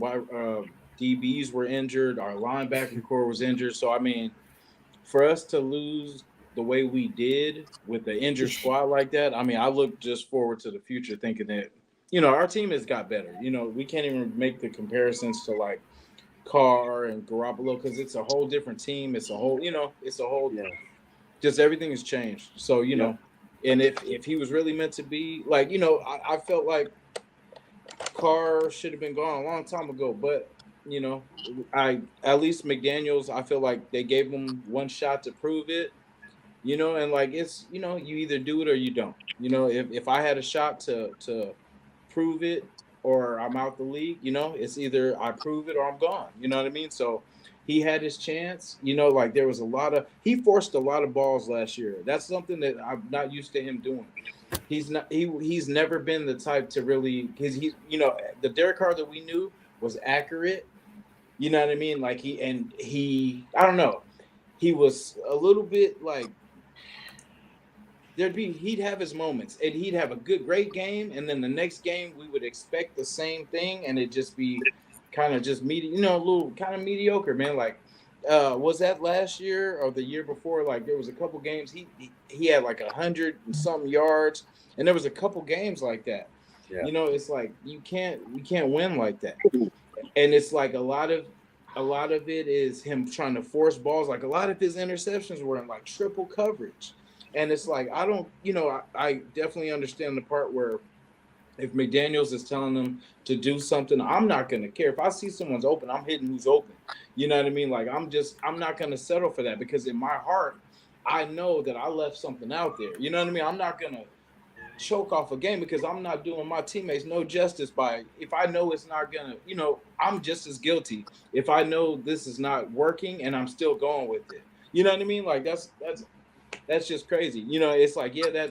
DBs were injured. Our linebacking core was injured. So I mean, for us to lose the way we did with the injured squad like that, I mean, I look just forward to the future thinking that, our team has got better. We can't even make the comparisons to like Carr and Garoppolo because it's a whole different team. It's a whole, just everything has changed. So, and if he was really meant to be like, I felt like Carr should have been gone a long time ago, but at least McDaniels, I feel like they gave him one shot to prove it, and like it's, you either do it or you don't. If I had a shot to prove it or I'm out the league, it's either I prove it or I'm gone. You know what I mean? So he had his chance, like there was he forced a lot of balls last year. That's something that I'm not used to him doing. He's never been the type to really, because the Derek Carr that we knew was accurate. You know what I mean? Like I don't know. He was a little bit like, he'd have his moments and he'd have a great game. And then the next game we would expect the same thing. And it'd just be kind of just a little kind of mediocre, man. Like, was that last year or the year before? Like there was a couple games he had like 100 and something yards. And there was a couple games like that. Yeah. It's like we can't win like that. And it's like a lot of it is him trying to force balls. Like a lot of his interceptions were in like triple coverage. And it's like, I don't, I definitely understand the part where if McDaniels is telling them to do something, I'm not going to care. If I see someone's open, I'm hitting who's open. You know what I mean? Like, I'm not going to settle for that because in my heart, I know that I left something out there. You know what I mean? I'm not going to choke off a game because I'm not doing my teammates no justice if I know it's not going to, I'm just as guilty if I know this is not working and I'm still going with it. You know what I mean? Like, that's just crazy. It's like, yeah,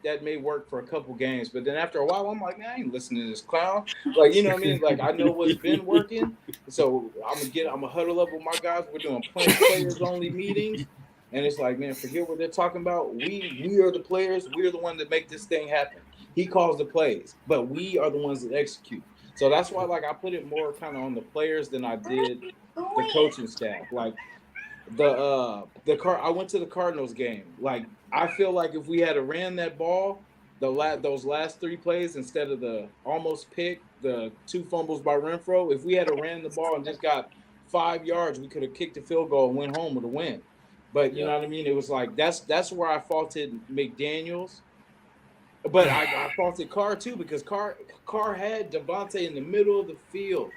that may work for a couple games, but then after a while, I'm like, man, I ain't listening to this clown. Like, you know what I mean? Like, I know what's been working, so I'm gonna huddle up with my guys. We're doing players only meetings, and it's like, man, forget what they're talking about. We are the players. We're the ones that make this thing happen. He calls the plays, but we are the ones that execute. So that's why, like, I put it more kind of on the players than I did the coaching staff. Like. I went to the Cardinals game. Like, I feel like if we had ran that ball, those last 3 plays instead of the almost pick, the 2 fumbles by Renfro, if we had ran the ball and just got 5 yards, we could have kicked the field goal and went home with a win. But you know what I mean? It was like that's where I faulted McDaniels. But I faulted Carr too because Carr had Devontae in the middle of the field,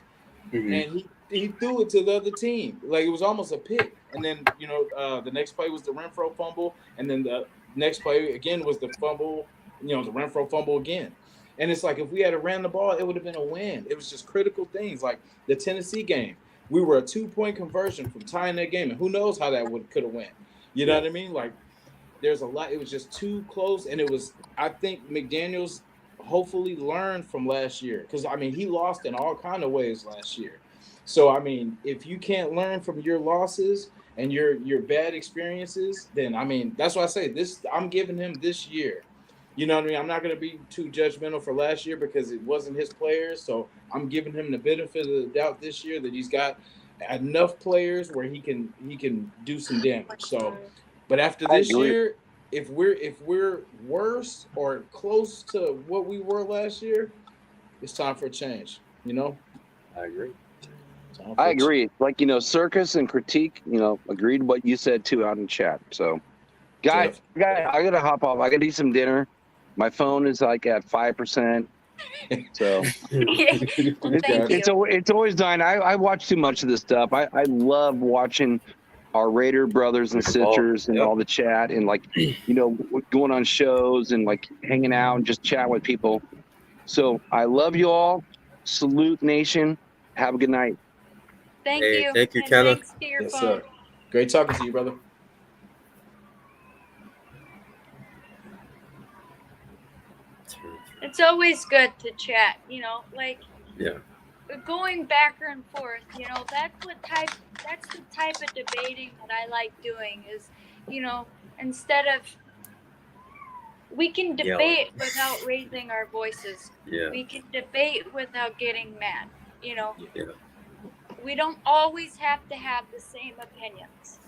and he threw it to the other team. Like, it was almost a pick. And then, the next play was the Renfro fumble. And then the next play again was the fumble, the Renfro fumble again. And it's like, if we had ran the ball, it would have been a win. It was just critical things. Like the Tennessee game, we were a 2-point conversion from tying that game. And who knows how that could have went. You know what I mean? Like, there's a lot. It was just too close. And I think McDaniels hopefully learned from last year. Because, I mean, he lost in all kind of ways last year. So, I mean, if you can't learn from your losses and your bad experiences, then, I mean, that's why I say I'm giving him this year You know what I mean? I'm not going to be too judgmental for last year because it wasn't his players. So I'm giving him the benefit of the doubt this year that he's got enough players where he can do some damage. So, but after I this agree. year, if we're worse or close to what we were last year, it's time for a change. You know, I agree. Time for I a agree. Like, Circus and Critique, agreed what you said too out in chat. So, guys, I gotta hop off. I gotta eat some dinner. My phone is like at 5%. So Well, thank you. it's always dying. I watch too much of this stuff. I love watching our Raider brothers and sisters and Yep. all the chat and going on shows and like hanging out and just chat with people. So I love you all. Salute nation. Have a good night. Thank Hey, you. thank you, And Kenna. thanks to your Yes, phone. sir. Great talking to you, brother. It's always good to chat, like Yeah. going back and forth, that's the type of debating that I like doing is, instead of we can debate without raising our voices. Yeah. We can debate without getting mad, Yeah. We don't always have to have the same opinions.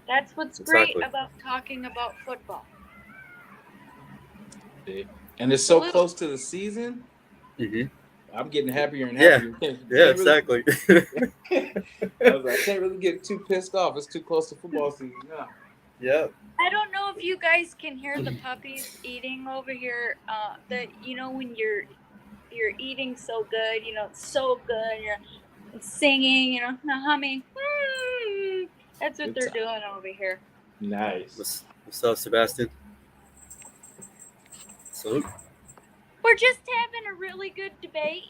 That's what's Exactly. great about talking about football. And it's so Salute. close to the season. Mm-hmm. I'm getting happier and Yeah. happier. Yeah, exactly. I was like, I can't really get too pissed off. It's too close to football season now. Yeah. I don't know if you guys can hear the puppies eating over here. When you're eating so good, it's so good. You're singing, humming. That's what they're doing over here. Nice. What's up, Sebastian? Salute. We're just having a really good debate,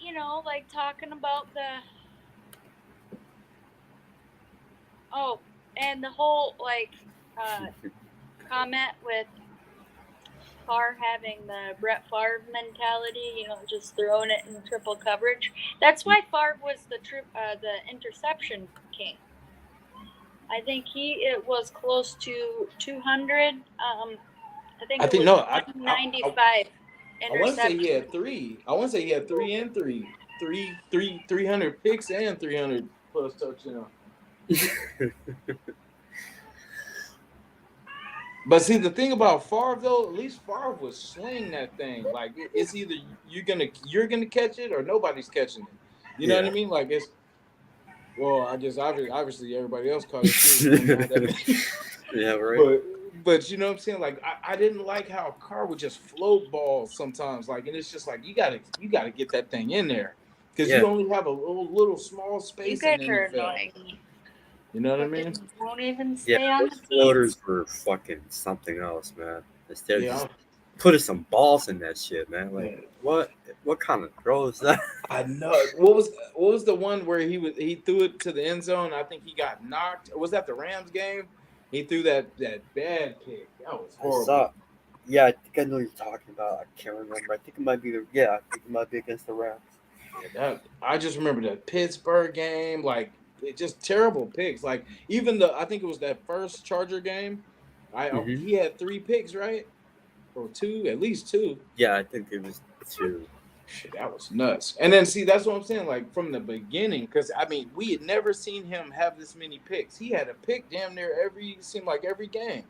like talking about and the whole comment with Favre having the Brett Favre mentality, just throwing it in triple coverage. That's why Favre was the interception king. I think it was close to 200. I think it was 195 I want to say interceptions. he had three. I want to say he had 300 picks and 300 plus touchdowns. But see, the thing about Favre though, at least Favre was sling that thing. Like it's either you're gonna catch it or nobody's catching it. You know what I mean? Like it's. Well, I guess obviously everybody else caught it too. Yeah, right. But you know what I'm saying? Like I didn't like how Carr would just float balls sometimes. Like, and it's just like you gotta get that thing in there because you only have a little small space. You guys are annoying. You know what I mean? Won't even stay on the floaters were fucking something else, man. Instead of just putting some balls in that shit, man. Like what kind of throw is that? I know. What was the one where he threw it to the end zone? I think he got knocked. Was that the Rams game? He threw that bad pick. That was horrible. Yeah, I think I know what you're talking about. I can't remember. I think it might be against the Rams. Yeah, I just remember the Pittsburgh game. Like it just terrible picks. Like even I think it was that first Charger game. He had 3 picks, right? Or 2, at least 2. Yeah, I think it was 2. Shit, that was nuts. And then see, that's what I'm saying. Like from the beginning, because I mean, we had never seen him have this many picks. He had a pick damn near every game.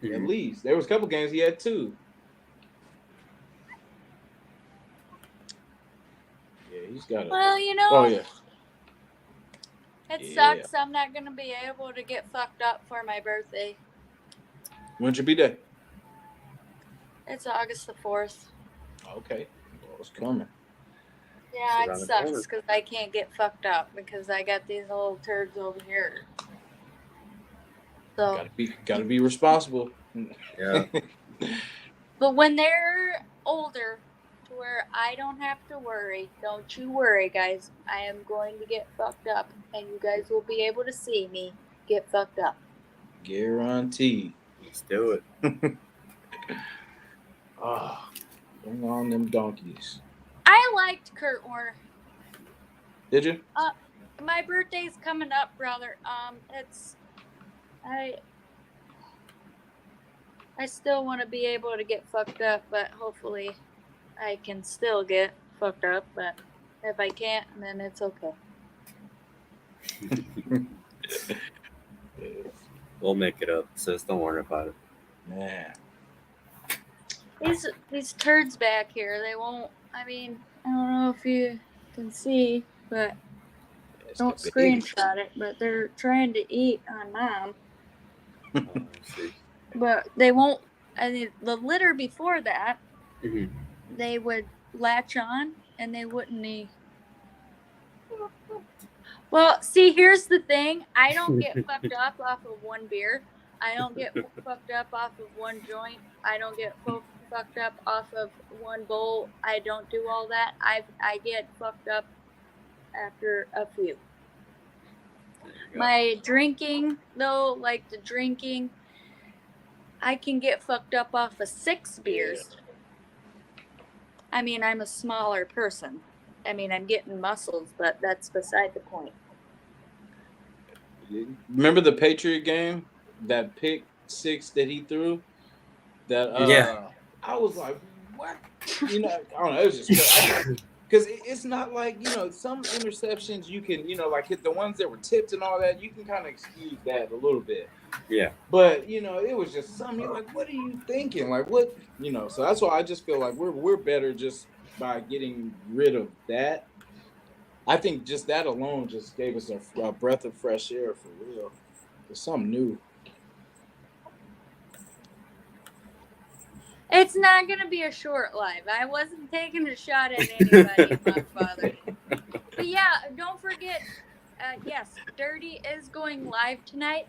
Mm-hmm. At least there was a couple games he had 2. Yeah, he's got it. Well, Oh yeah. It sucks. I'm not gonna be able to get fucked up for my birthday. When's your B-Day? It's August the 4th. Okay. Well, it's coming. Yeah, it sucks because I can't get fucked up because I got these little turds over here. So Gotta be responsible. Yeah. But when they're older, to where I don't have to worry, don't you worry, guys. I am going to get fucked up, and you guys will be able to see me get fucked up. Guaranteed. Let's do it. Bring on them donkeys. I liked Kurt Warner. Did you? My birthday's coming I still want to be able to get fucked up, but hopefully I can still get fucked up. But if I can't, then it's okay. We'll make it up, sis. Don't worry about it. Man. These turds back here, they won't. I mean, I don't know if you can see, but don't screenshot it. But they're trying to eat on mom, I see. but they won't. I mean, the litter before that, Mhm. they would latch on and they wouldn't eat. Well, see, here's the thing. I don't get fucked up off of one beer. I don't get fucked up off of one joint. I don't get fucked up off of one bowl. I don't do all that. I get fucked up after a few. There you go. My drinking, though, like the drinking, I can get fucked up off of 6 beers. I mean, I'm a smaller person. I mean, I'm getting muscles, but that's beside the point. Remember the Patriot game? That pick 6 that he threw? That Yeah. I was like, what? You know, I don't know. It was just because it's not like, you know, some interceptions you can, you know, like hit the ones that were tipped and all that. You can kind of excuse that a little bit. Yeah. But you know, it was just something you're like, what are you thinking? Like, what? You know, so that's why I just feel like we're better just by getting rid of that. I think just that alone just gave us a breath of fresh air for real. It's something new. It's not going to be a short live. I wasn't taking a shot at anybody, my father. But yeah, don't forget, yes, Dirty is going live tonight.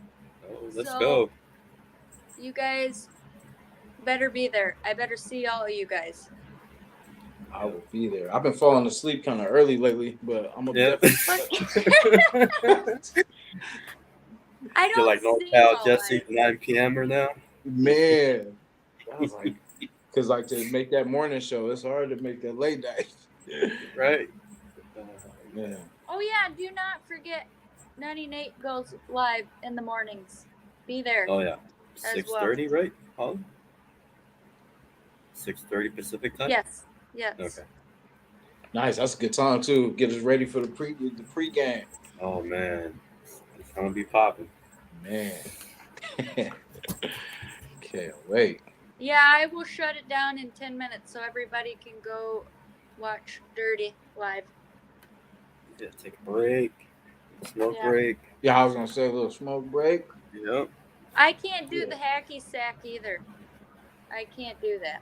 Oh, let's So- go. You guys better be there. I better see all of you guys. I will be there. I've been falling asleep kind of early lately, but I'm gonna Yeah. I don't You're like see NorCal all Jesse live. 9 p.m. or now. man. I was like, because like to make that morning show, it's hard to make that late night. Right? Man. Oh yeah, do not forget Nutty Nate goes live in the mornings. Be there. Oh yeah. As 6:30, right? Holly? 6:30 Pacific time? Yes. Yes. Okay. Nice. That's a good time too. Get us ready for the pregame. Oh man. It's gonna be popping. Man. Can't wait. Yeah, I will shut it down in 10 minutes so everybody can go watch Dirty live. Yeah, take a break. Smoke Yeah. break. Yeah, I was gonna say a little smoke break. Yep. I can't do Yeah. the hacky sack either. I can't do that.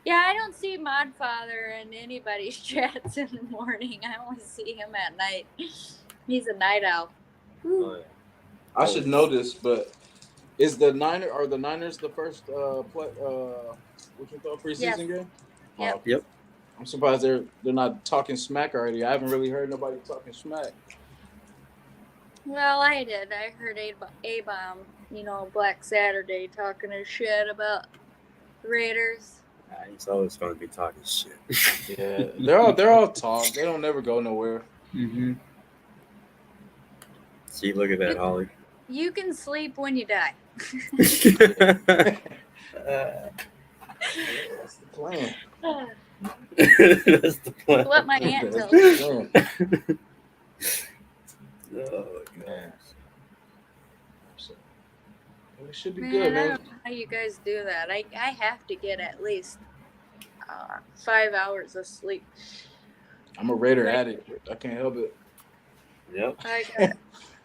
Yeah, I don't see Modfather in anybody's chats in the morning. I only see him at night. He's a night owl. Oh, yeah. I should know this, but is the Niners the first preseason Yes. game? Yep. Oh, Yep. I'm surprised they're not talking smack already. I haven't really heard nobody talking smack. Well, I did. I heard A-Bomb, Black Saturday, talking his shit about the Raiders. Yeah, he's always gonna be talking shit. Yeah, they're all talk. They don't never go nowhere. Mm-hmm. See, look at that, Holly. You can sleep when you die. That's the plan. That's the plan. What my aunt That's tells me. the plan. Oh, Man. So, it should be Man, good, I man. don't know how you guys do that. I have to get at least 5 hours of sleep. I'm a Raider addict. I can't help it. Yep. I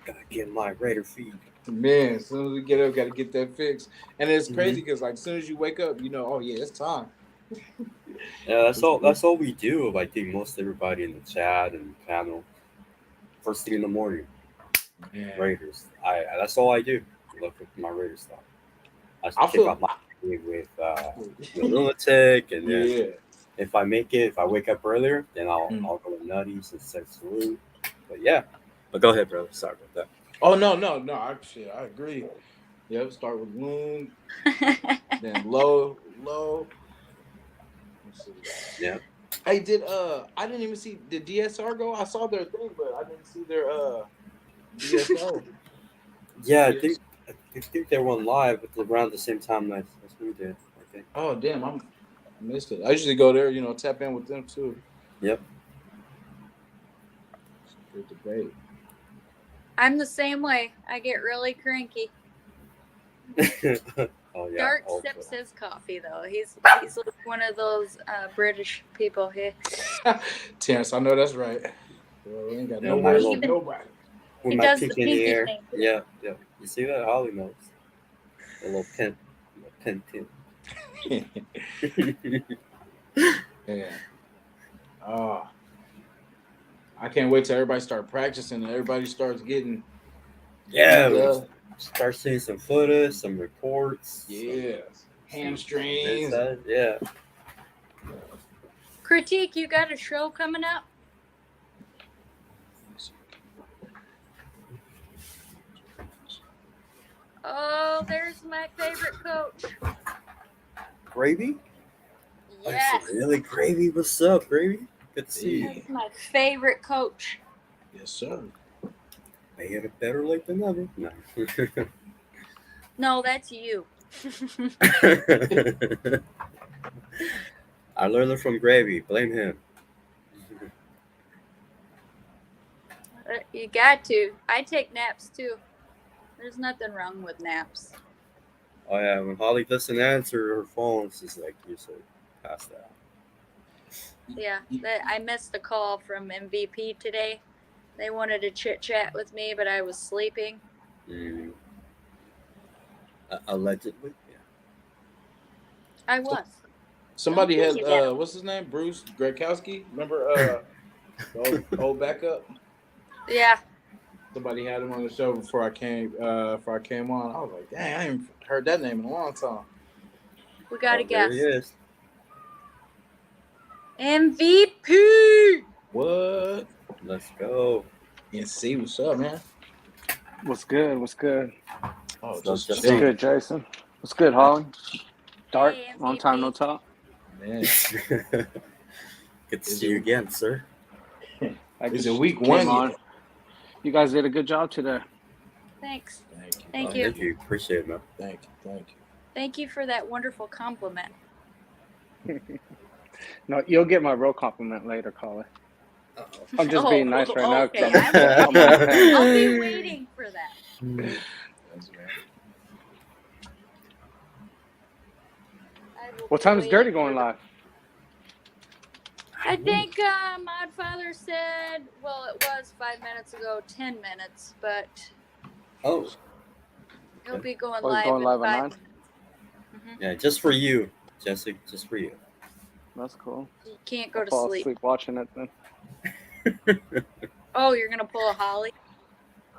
Gotta get my Raider feed. Man, as soon as we get up, got to get that fixed. And it's crazy because, like, as soon as you wake up, oh yeah, it's time. Yeah, that's all. That's all we do. I think most everybody in the chat and panel. First thing in the morning, Man. Raiders. That's all I do. Look at my Raiders stuff. I I kick feel- off my day with the lunatic, and then Yeah. if I wake up earlier, then I'll Mm. I'll go to Nutty's and say salute. But yeah, but go ahead, brother. Sorry about that. Oh no. I agree. Yep. Start with Loon, then low. Let's see. Yeah. Hey, I didn't even see, did DSR go? I saw their thing, but I didn't see their DSR. Yeah, I Yes. think I think they went live at around the same time as we did. I think. Oh damn, I missed it. I usually go there, tap in with them too. Yep. Good debate. I'm the same way. I get really cranky. Oh yeah. Dark also. sips his coffee though. He's like one of those British people here. Terrence, I know that's right. Well, we ain't got no Yeah, words Milo. from nobody. With He my does the pinky in the pinky air. thing. Yeah, yeah. You see that? Holly knows. A little pin. Yeah. Oh, I can't wait till everybody start practicing and everybody starts getting. Yeah. uh, Start seeing some footage, some reports. yeah, some hamstrings. this, that, yeah. Critique, you got a show coming up? Oh, there's my favorite coach. Gravy? Yes, Really, Gravy? What's up, Gravy? Good to see you. that's my favorite coach. Yes, sir. May it better late than never. No. No, that's you. I learned it from Gravy. Blame him. You got to. I take naps too. There's nothing wrong with naps. Oh yeah, when Holly doesn't answer her phone, she's like usually passed out. Yeah, I missed a call from MVP today. They wanted to chit chat with me, but I was sleeping. Mm. Allegedly, yeah. I was. Somebody Don't had think you did. what's his name? Bruce Gradkowski. Remember the old backup? Yeah. Somebody had him on the show before I came on. I was like, dang, I ain't heard that name in a long time. We got a There guest. he is. MVP. What? Let's go. NC, what's up, man? What's good? What's good? Oh, Just What's chilling. good, Jason? What's good, Holly? Dark, Hey, long time MVP. no talk. man. Good to see you again, sir. I Is just it week came one on. yet? You guys did a good job today. Thanks. Thank you. Thank you. Thank you. Appreciate it, man. Thank you. Thank you. Thank you for that wonderful compliment. No, you'll get my real compliment later, caller. Uh-oh. I'm just being nice right now. 'cause Okay. I'm on the pen. I'll be waiting for that. That's right. I will What be time is waiting Dirty for going the- live? I think Modfather said, well, it was 5 minutes ago, 10 minutes, but Oh, he'll be going Oh, he's live going in live at 5 9? minutes. yeah, just for you, Jesse. Just for you. That's cool. You can't go I'll to fall sleep. asleep watching it then. Oh, you're going to pull a Holly?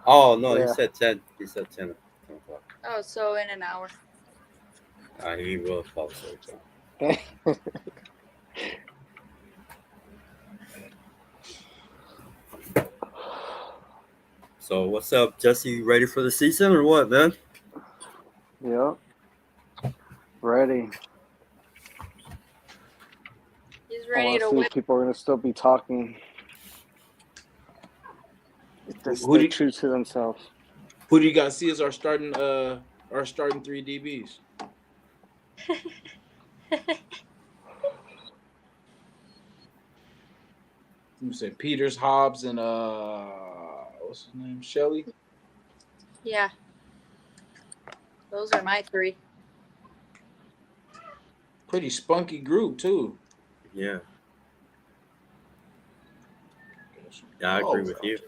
Oh no, Yeah. he said 10. He said 10 o'clock. Oh, so in an hour. He will fall asleep. So what's up, Jesse? Ready for the season or what, man? Yep. Ready. He's I ready want to to see whip. if people are going to still be talking. If they Who stay do you- true to themselves. Who do you guys see as our starting 3 DBs? You say Peters, Hobbs, and what's his name? Shelley. Yeah. Those are my 3. Pretty spunky group too. Yeah. Yeah, I agree with you.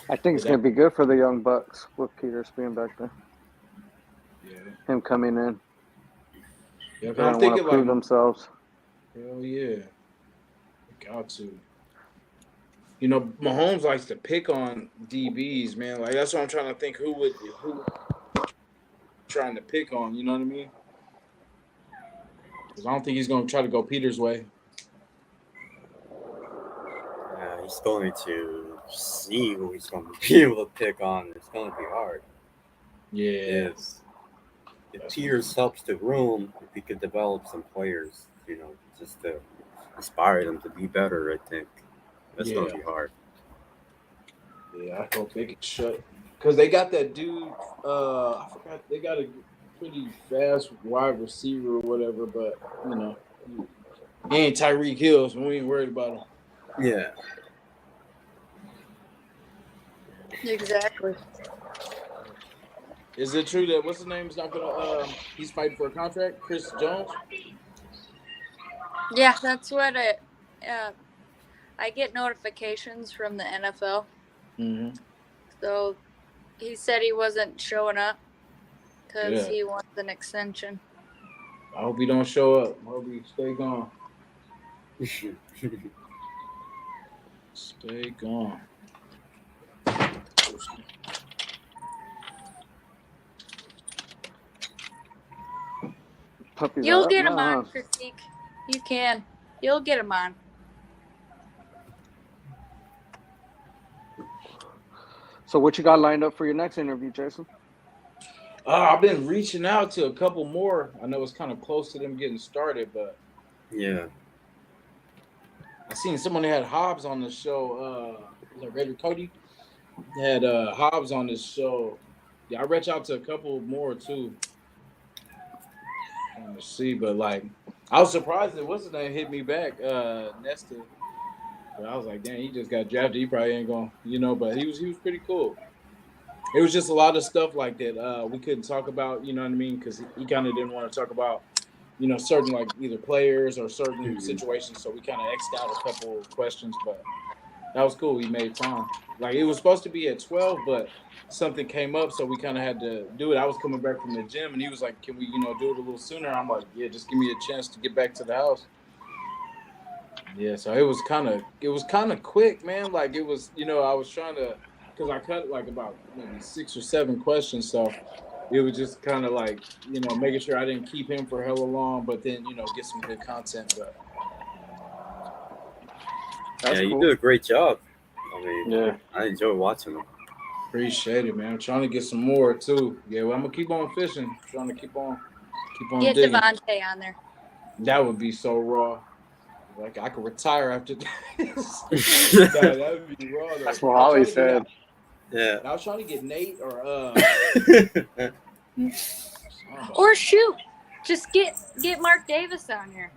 I think it's going to be good for the young Bucks with Peters being back there. Yeah. Him coming in. Yeah, They're going I'm to want thinking to prove like, themselves. hell yeah, got to. You know, Mahomes likes to pick on DBs, man. Like that's what I'm trying to think. Who trying to pick on? You know what I mean? Because I don't think he's going to try to go Peters' way. He's going to see who he's going to be able to pick on. It's going to be hard. Yeah. If Peters helps the room, if he could develop some players, just to inspire them to be better, I think that's going to be hard. Yeah, I hope they can shut because they got that dude. I forgot they got a pretty fast wide receiver or whatever, but you know, he ain't Tyreek Hill, so we ain't worried about him. Yeah. Exactly. Is it true that what's his name is not gonna? He's fighting for a contract. Chris Jones. Yeah, that's what it. I get notifications from the NFL, Mm-hmm. so he said he wasn't showing up because Yeah. he wants an extension. I hope he don't show up. I hope he stay gone. Stay gone. Puppies You'll are up get him now, on, Critique. You can. You'll get him on. So what you got lined up for your next interview, Jason? I've been reaching out to a couple more. I know it's kind of close to them getting started, but Yeah. I seen someone that had Hobbs on the show. Was it Raider Cody? They had Hobbs on this show. Yeah, I reached out to a couple more too. Trying to see, but like I was surprised that what's his name hit me back, Nesta. But I was like, dang, he just got drafted. He probably ain't going, but he was pretty cool. It was just a lot of stuff like that we couldn't talk about, you know what I mean? Because he kind of didn't want to talk about, certain like either players or certain situations. So we kind of X'd out a couple of questions, but that was cool. We made time. Like it was supposed to be at 12, but something came up, so we kind of had to do it. I was coming back from the gym, and he was like, "Can we, do it a little sooner?" I'm like, "Yeah, just give me a chance to get back to the house." Yeah, so it was kind of quick, man. Like it was, I was trying to, because I cut like about maybe 6 or 7 questions, so it was just kind of like, making sure I didn't keep him for hella long, but then get some good content. But That's You cool. do a great job. I mean, Yeah. I enjoy watching them. appreciate it, man. I'm trying to get some more too. Yeah, well, I'm gonna keep on fishing. Trying to keep on Get digging. Devontae on there. That would be so raw. Like I could retire after this. That would be raw. Though. That's what Holly said. Yeah. I was trying to get Nate or Or shoot, just get Mark Davis on here.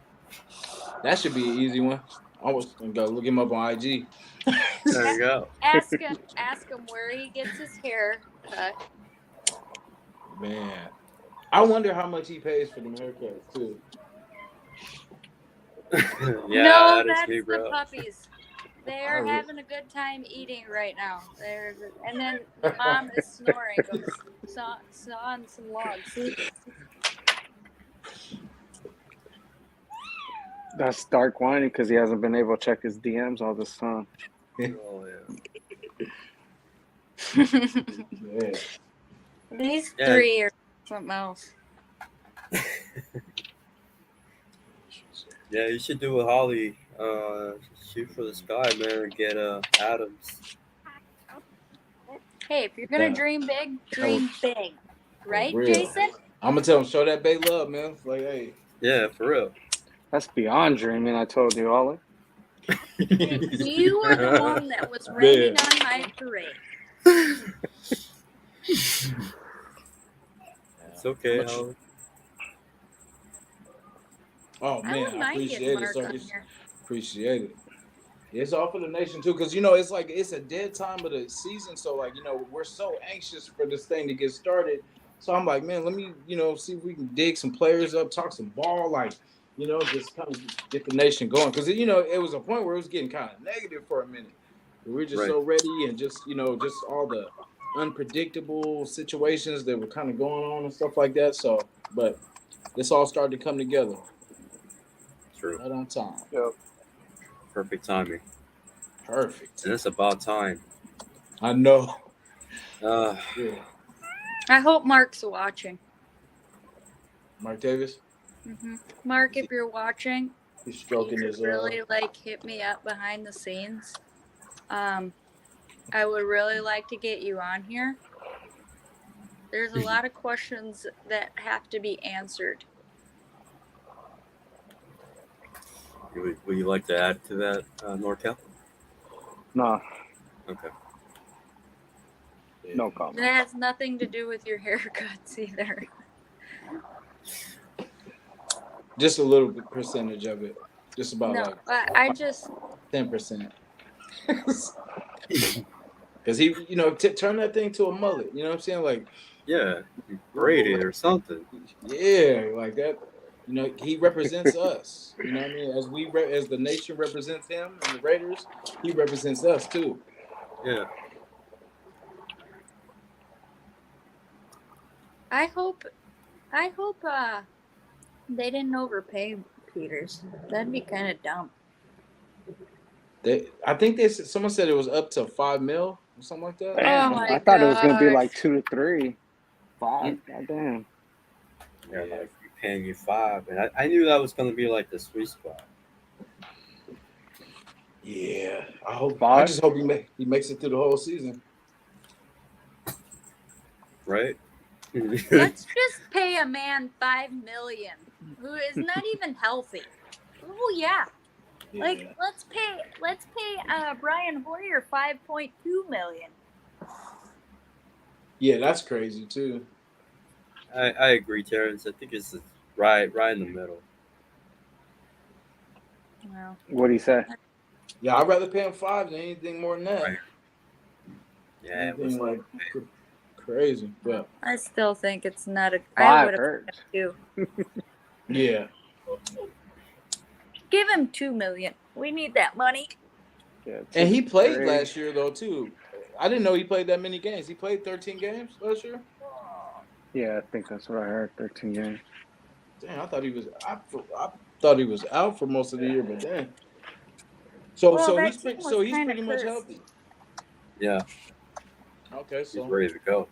that should be an easy one. I was gonna go look him up on IG. There you go. Ask him where he gets his hair cut. Man, I wonder how much he pays for the haircuts too. Yeah, No, that is that's me, the bro. puppies. They're Oh, having a good time eating right now. And then mom is snoring. On some logs. See? That's Dark whining because he hasn't been able to check his DMs all this time. Oh, yeah. Yeah. These Yeah. 3 are something else. Yeah, you should do with Holly. Shoot for the sky, man, and get Adams. Hey, if you're gonna Yeah. dream big, dream big. Right, real. Jason? I'm gonna tell him show that Bay love, man. It's like, hey. Yeah, for real. That's beyond dreaming, I told you, Ollie. You were the one that was raining on my parade. It's okay, Much- Holly. Oh I man, wouldn't I mind appreciate getting it. Mark So on just here. appreciate it. It's all for the nation too, because it's like it's a dead time of the season. So like we're so anxious for this thing to get started. So I'm like, man, let me see if we can dig some players up, talk some ball, like just kind of get the nation going. Because it was a point where it was getting kind of negative for a minute. We were just Right. so ready and just just all the unpredictable situations that were kind of going on and stuff like that. So, but this all started to come together True. right on time. Yep. Perfect timing. Perfect. And it's about time. I know. Uh, Yeah. I hope Mark's watching. Mark Davis, Mark, if you're watching, he's you stroking could his really hit me up behind the scenes. I would really like to get you on here. There's a lot of questions that have to be answered. would you like to add to that, NorCal? No. Okay. No comment. That has nothing to do with your haircuts either. Just a little bit percentage of it. Just about No, like I just 10%. Because he, turn that thing to a mullet. You know what I'm saying? Like, Yeah, braided or something. yeah, like that. He represents us. You know what I mean? As the nation represents him and the Raiders, he represents us too. Yeah. I hope they didn't overpay Peters. That'd be kind of dumb. I think someone said it was up to $5 million or something like that. Damn, my I thought it was gonna be gosh. like 2 to 3, 5. Goddamn. Yeah, like paying you $5, and I knew that was gonna be like the sweet spot. Yeah, I Five? just hope he makes it through the whole season. Right? Let's just pay a man $5 million who is not even healthy. Oh yeah. Like let's pay Brian Hoyer $5.2 million. Yeah, that's crazy too. I agree, Terrence. I think it's right in the middle. Well, What do you say? Yeah, I'd rather pay him 5 than anything more than that. Right. Yeah, it was Anything like crazy, but I still think it's not a. I 5 would have hurts. two. yeah. Give him $2 million. We need that money. Yeah, And he 2 to played 3. last year though too. I didn't know he played that many games. He played 13 games last year. Yeah, I think that's what I heard. 13 games. Damn, I thought he was. I thought he was out for most of the year, but then. So Well, that he's team was pretty kinda much cursed. healthy. Yeah, Okay, he's so ready to go.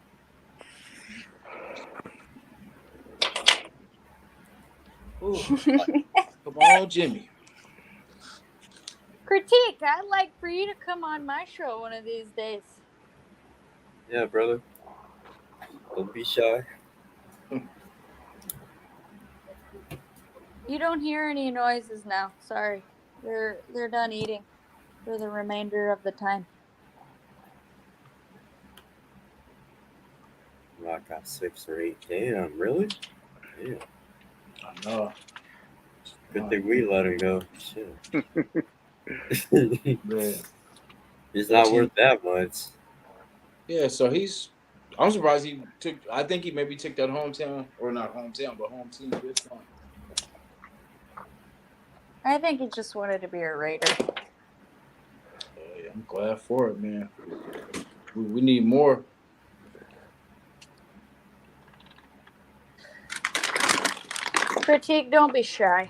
ooh, come on, Jimmy. Critique. I'd like for you to come on my show one of these days. Yeah, brother. Don't be shy. You don't hear any noises now. Sorry, they're done eating for the remainder of the time. I got 6 or 8. Damn, really? Damn. I know. Good thing we let him go. Shit. Yeah. He's not worth that much. Yeah, so I'm surprised he took. I think he maybe took that hometown, or not hometown, but home team with him. I think he just wanted to be a Raider. Yeah, I'm glad for it, man. We need more. Critique. Don't be shy.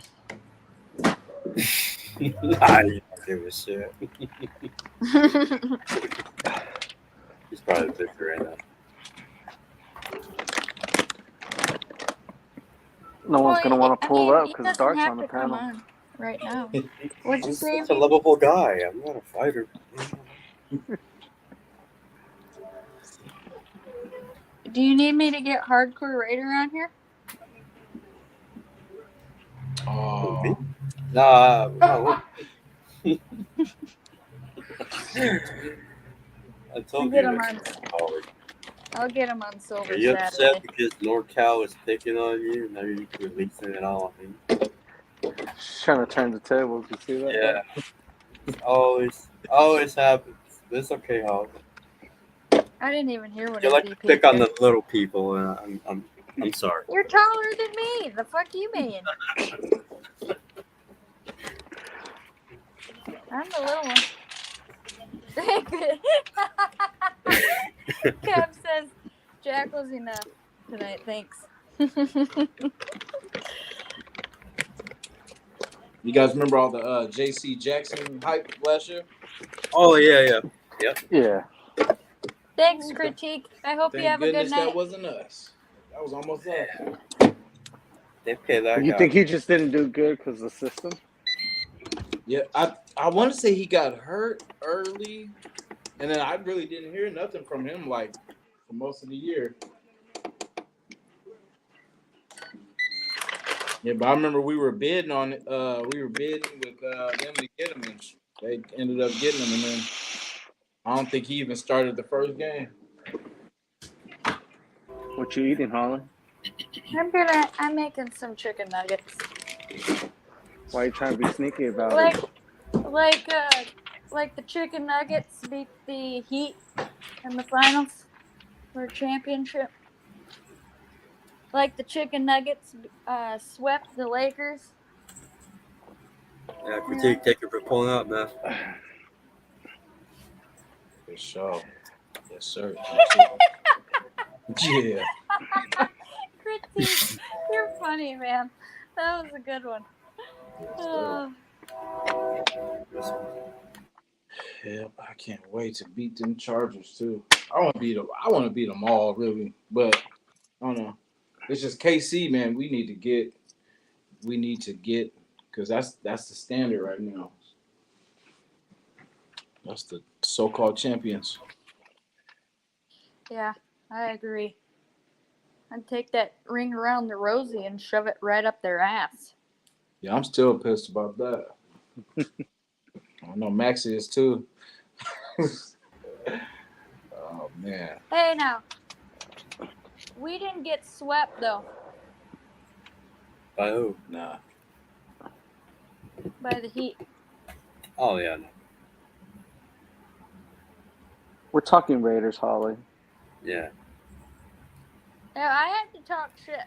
I didn't give a shit. He's probably busy right now. No one's gonna want to pull up he because doesn't Dark's have on the to come panel. on right now. What'd you I'm say? such a lovable guy. I'm not a fighter. Do you need me to get Hardcore Raider on here? Oh, Nah. I told Get you. him on. I'll get him on Silver Are you Saturday. upset because NorCal is picking on you and now you're releasing it all on me? She's trying to turn the tables. You see that? Yeah. Always happens. But it's okay, Hawk. I didn't even hear what You his like to DP pick on said. the little people, and I'm sorry. You're taller than me. The fuck you mean? I'm the little one. Kev says Jack was enough tonight. Thanks. you guys remember all the J.C. Jackson hype last year? Oh yeah. Yeah. Thanks, Critique. I hope you Thank have a good goodness night. that wasn't us. That was almost us. They pay that You guy. think he just didn't do good because the system? Yeah, I want to say he got hurt early, and then I really didn't hear nothing from him like for most of the year. Yeah, but I remember we were bidding on it. We were bidding with them to get him, and they ended up getting him. And then I don't think he even started the first game. What you eating, Holly? I'm making some chicken nuggets. Why are you trying to be sneaky about it? Like the chicken nuggets beat the Heat in the finals for a championship. Like the chicken nuggets swept the Lakers. Yeah, critique, take it for pulling up, man. For sure. Yes, sir. Yeah. Critique, you're funny, man. That was a good one. Oh. Yep, I can't wait to beat them Chargers too. I want to beat them. I want to beat them all, really. But I don't know. It's just KC, man. We need to get, because that's the standard right now. That's the so-called champions. Yeah, I agree. I'd take that ring around the rosy and shove it right up their ass. Yeah, I'm still pissed about that. I know Max is too. Oh man. Hey, now. We didn't get swept, though, By who? Nah. by the Heat. Oh, yeah. No. We're talking Raiders, Holly. Yeah. Yeah, I had to talk shit.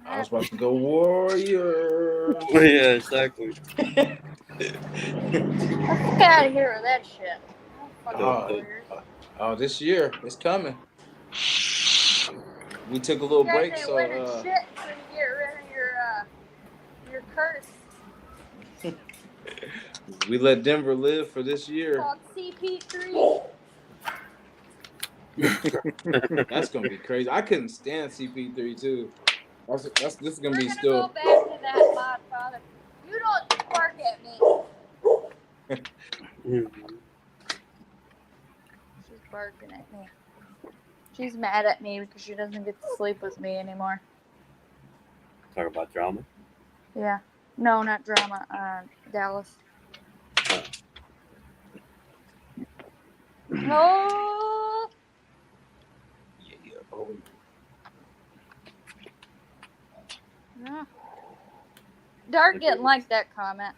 I was about to go Warriors. Yeah, exactly. Get out of here with that shit. I don't fucking Oh. Warriors. Oh, this year it's coming. We took a little You guys break, ain't so winning shit until you get rid of your curse. we let Denver live for this year. Called CP3. That's gonna be crazy. I couldn't stand CP3 too. This is gonna We're be gonna still. go back to that mod, father. You don't bark at me. She's barking at me. She's mad at me because she doesn't get to sleep with me anymore. Talk about drama. Yeah. No, not drama. Dallas. Oh, Yeah. Oh, yeah. Dark didn't like that comment.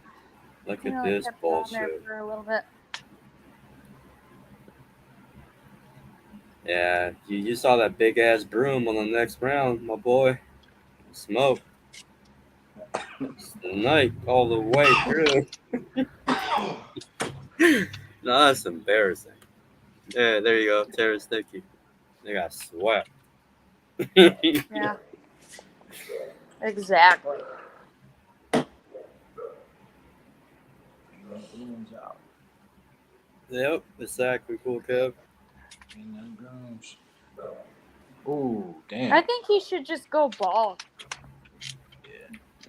Look You at know, this kept it on there bullshit. for a little bit. Yeah, you saw that big ass broom on the next round, my boy. Smoke. It's the night all the way through. No, that's embarrassing. Yeah, there you go, Terrence Dickey. They got swept. Yeah. Exactly. Yep, exactly. Cool, Kev. Ooh, damn. I think he should just go bald.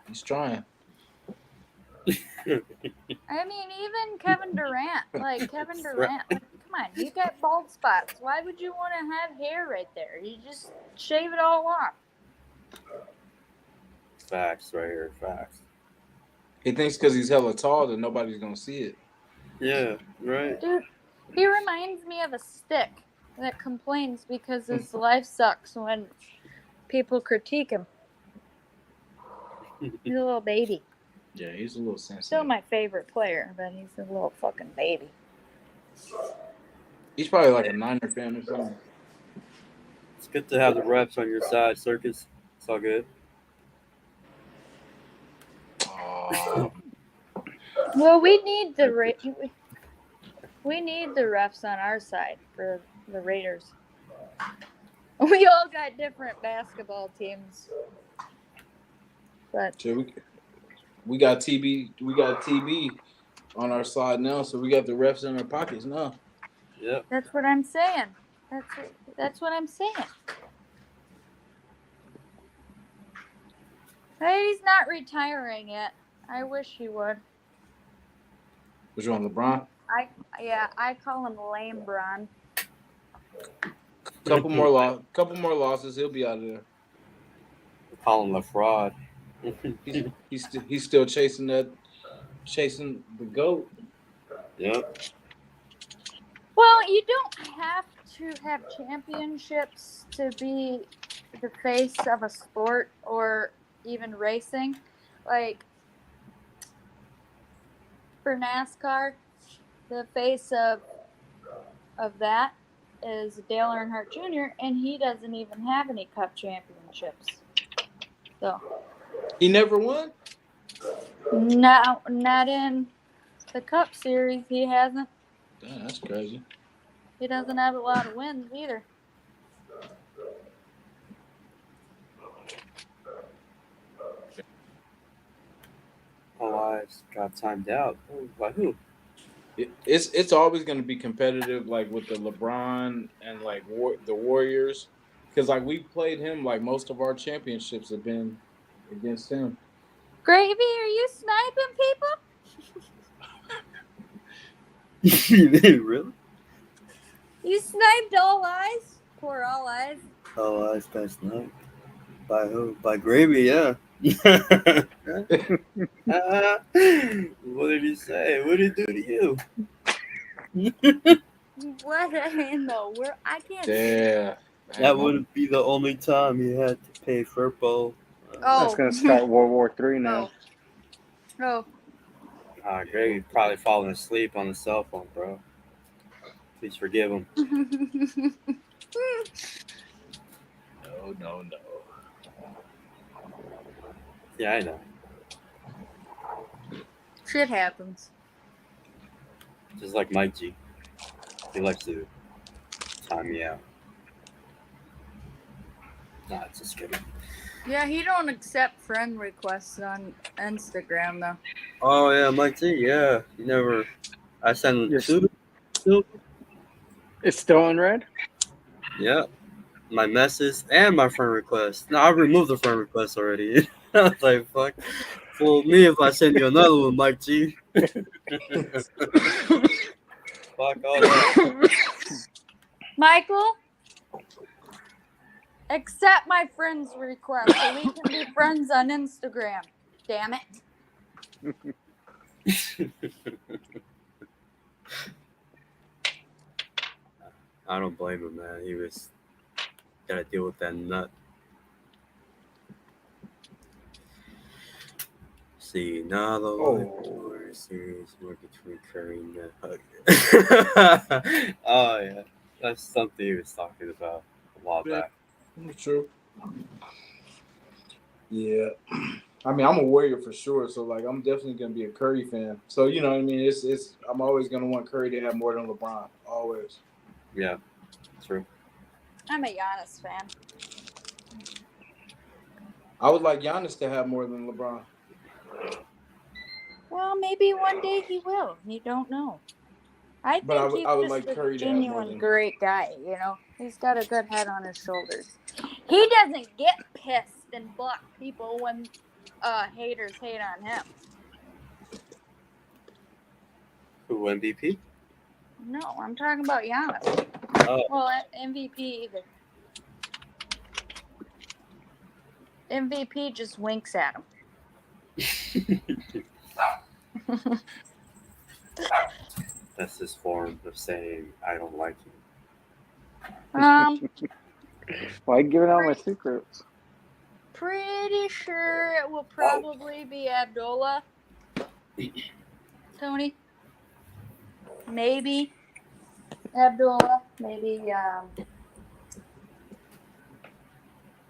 He's trying. I mean, even Kevin Durant. Like, Kevin Durant. Like, come on, you got bald spots. Why would you want to have hair right there? You just shave it all off. Facts right here, facts. He thinks because he's hella tall that nobody's gonna see it. Yeah, right. Dude, he reminds me of a stick that complains because his life sucks when people critique him. He's a little baby. Yeah, he's a little sensitive. Still my favorite player, but he's a little fucking baby. He's probably like a Niner fan or something. It's good to have the reps on your side, Circus. It's all good. Oh, Well, we need the we need the refs on our side for the Raiders. We all got different basketball teams, but so we got TB on our side now, so we got the refs in our pockets now. Yep. that's what I'm saying. That's what I'm saying. Hey, he's not retiring yet. I wish he would. Which one, LeBron? I call him Lame Bron. Couple more losses, he'll be out of there. Call him a fraud. He's still chasing the GOAT. Yep. Well, you don't have to have championships to be the face of a sport or even racing. Like for NASCAR, the face of that is Dale Earnhardt Jr., and he doesn't even have any Cup championships. So He never won? not in the Cup Series. He hasn't. Damn, that's crazy. He doesn't have a lot of wins either. Elias got timed out. Oh, by who? It's always going to be competitive, like with the LeBron and like the Warriors, because like we played him. Like most of our championships have been against him. Gravy, are you sniping people? Really? You sniped All Eyes? Poor All Eyes. Elias got sniped. By who? By Gravy, yeah. What did he say? What did he do to you? What in the world? I can't. Yeah, That would be the only time he had to pay Furpo. That's gonna start World War III now. Oh. Gravy probably falling asleep on the cell phone, bro. Please forgive him. No. Yeah, I know. Shit happens. Just like Mike G. He likes to time me out. Nah, it's just kidding. Yeah, he don't accept friend requests on Instagram though. Oh yeah, Mike G. Yeah, you never. I sent Yes. two. It's still in red? Yeah, my message and my friend request. No, I removed the friend request already. I was like, fuck. Fool me if I send you another one, Mike G. Fuck all that. Michael, accept my friend's request so we can be friends on Instagram. Damn it. I don't blame him, man. He was gotta deal with that nut. See, now the Warriors series were between Curry and Ned Hugger. Oh yeah, that's something he was talking about a while back. True. Yeah, I mean I'm a Warrior for sure, so like I'm definitely gonna be a Curry fan. So you know what I mean. It's I'm always gonna want Curry to have more than LeBron. Always. Yeah, true. I'm a Giannis fan. I would like Giannis to have more than LeBron. Well, maybe one day he will. You don't know. I think But I would he's like just Curry a to have more genuine than- great guy, you know? He's got a good head on his shoulders. He doesn't get pissed and block people when haters hate on him. Who MVP? No, I'm talking about Giannis. Oh, Well, MVP either. MVP just winks at him. that's his form of saying I don't like you. Why giving out my secrets? Pretty sure it will probably be Abdullah. Tony? Maybe Abdullah. Maybe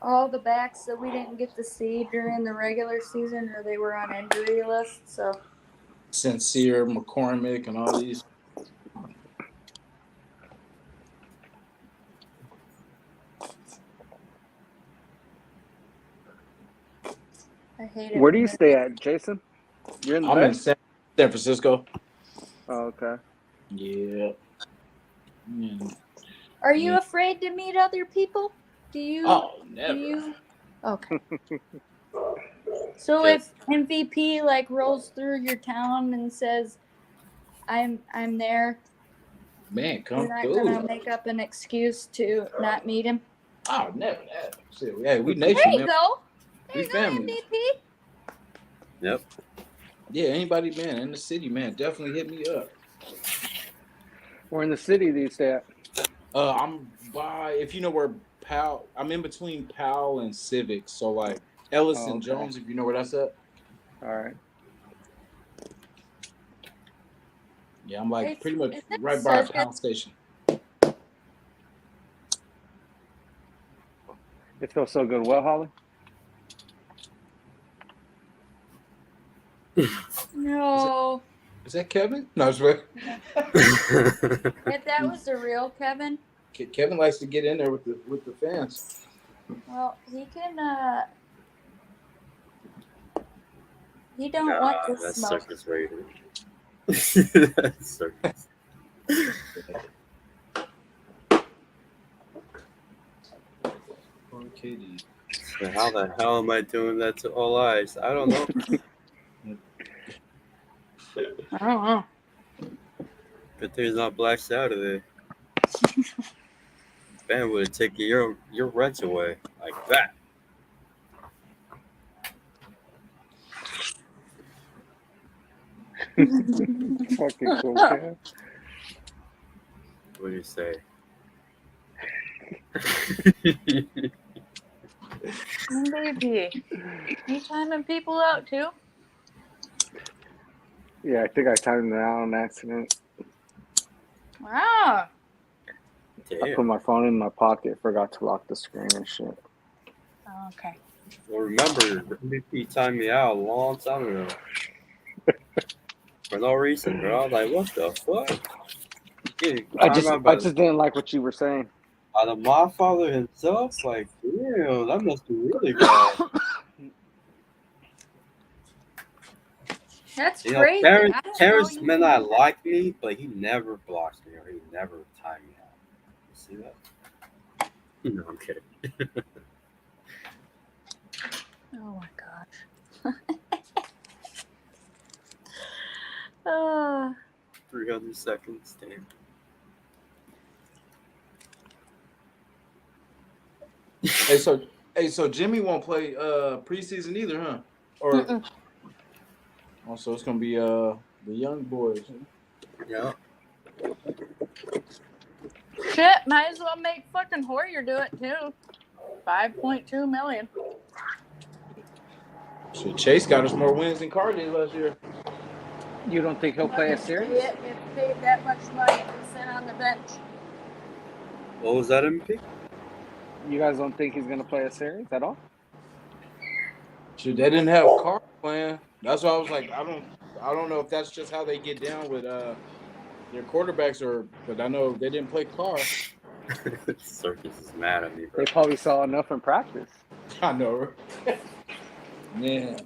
all the backs that we didn't get to see during the regular season or they were on injury list. So Sincere, McCormick, and all these. I hate it. Where do you stay at, Jason? You're in the I'm in Bay? San Francisco. Oh, okay. Yeah. Mm. Are you afraid to meet other people? Do you? Oh, Do never. you? Okay. So Yes. if MVP like rolls through your town and says, "I'm there," Man, come you're not through. gonna make up an excuse to not meet him. Oh, never. Shit, hey, we nation, There you man. go. There We you go, family. MVP. Yep. Yeah, anybody, man, in the city, man, definitely hit me up. We're in the city these days. I'm by, if you know where Powell. I'm in between Powell and Civic. So like Ellis and okay. Jones, if you know where that's at. All right. Yeah, I'm like Hey, pretty much is it right by a Circus? pound station. It feels so good. Well, Holly? No. Is that Kevin? No, it's right. If that was the real Kevin, Kevin likes to get in there with the fans. well, he can. He don't want this That's smoke. Circus Raider. That's Circus. KD. So how the hell am I doing that to all eyes? I don't know. I don't know. Good thing it's not Black Saturday. Ben would have taken your rent away like that. Fucking cool, man. What do you say? MVP. You timing people out too? Yeah, I think I timed it out on accident. Wow. I put Damn. my phone in my pocket, forgot to lock the screen and shit. Oh, okay. Well, remember, MVP timed me out a long time ago. For no reason, bro. I was like, what the fuck? Dude, I time out just didn't like what you were saying. by the my father himself? Like, damn, that must be really bad. That's You know, crazy. Terrence, I didn't Terrence know you may could not do that. like me, but he never blocks me or he never timed me out. You see that? No, I'm kidding. Oh my gosh. 300 seconds, damn. Hey, so Jimmy won't play preseason either, huh? Or Mm-mm. also it's gonna be the young boys. Yeah. Shit, might as well make fucking Hoyer do it too. 5.2 million. Shit, Chase got us more wins than Carr did last year. You don't think he'll play a series? If paid that much money to sit on the bench. What was that, MP? You guys don't think he's gonna play a series at all? Shit, they didn't have Carr playing. That's why I was like, I don't know if that's just how they get down with their quarterbacks, or but I know they didn't play Carr. Circus is mad at me, bro. They probably saw enough in practice. I know. Man.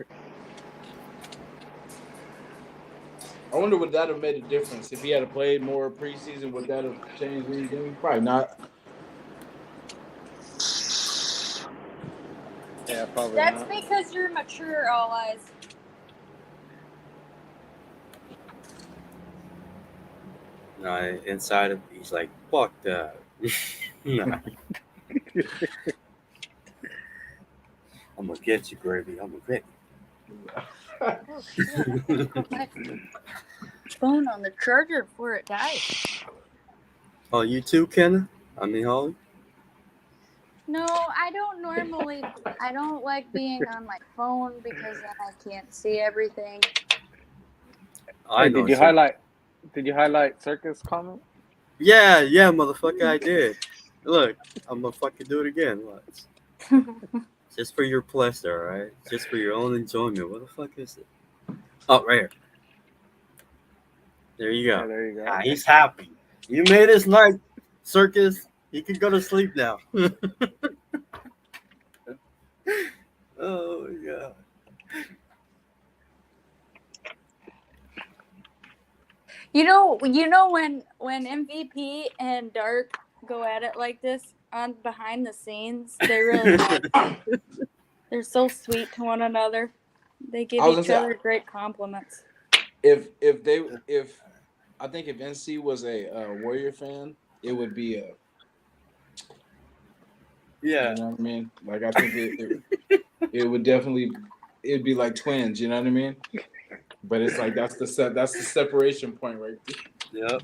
I wonder would that have made a difference if he had played more preseason. Would that have changed anything? Probably not. Yeah, probably That's not. because you're mature, all eyes. No, inside of he's like, fuck that. Nah. I'm gonna get you, Gravy. I'm gonna get Oh, shit. I gotta put my phone on the charger before it dies. Oh, you too, Kenna? I mean, Holly? No, I don't normally. I don't like being on my phone because then I can't see everything. I Hey, know. did you some- highlight Circus comment? Yeah, motherfucker, I did. Look, I'm gonna fucking do it again. What? Just for your pleasure, alright? Just for your own enjoyment. What the fuck is it? Oh, right here. There you Yeah, go. there you go. Ah, he's happy. You made his night, Circus. He can go to sleep now. Oh my god. You know when MVP and Dark go at it like this on behind the scenes, they really they're so sweet to one another. They give I was each gonna say- other great compliments. If I think if NC was a Warrior fan, it would be a. Yeah. You know what I mean? Like I think it would definitely it'd be like twins. You know what I mean? But it's like that's the separation point right there. Yep.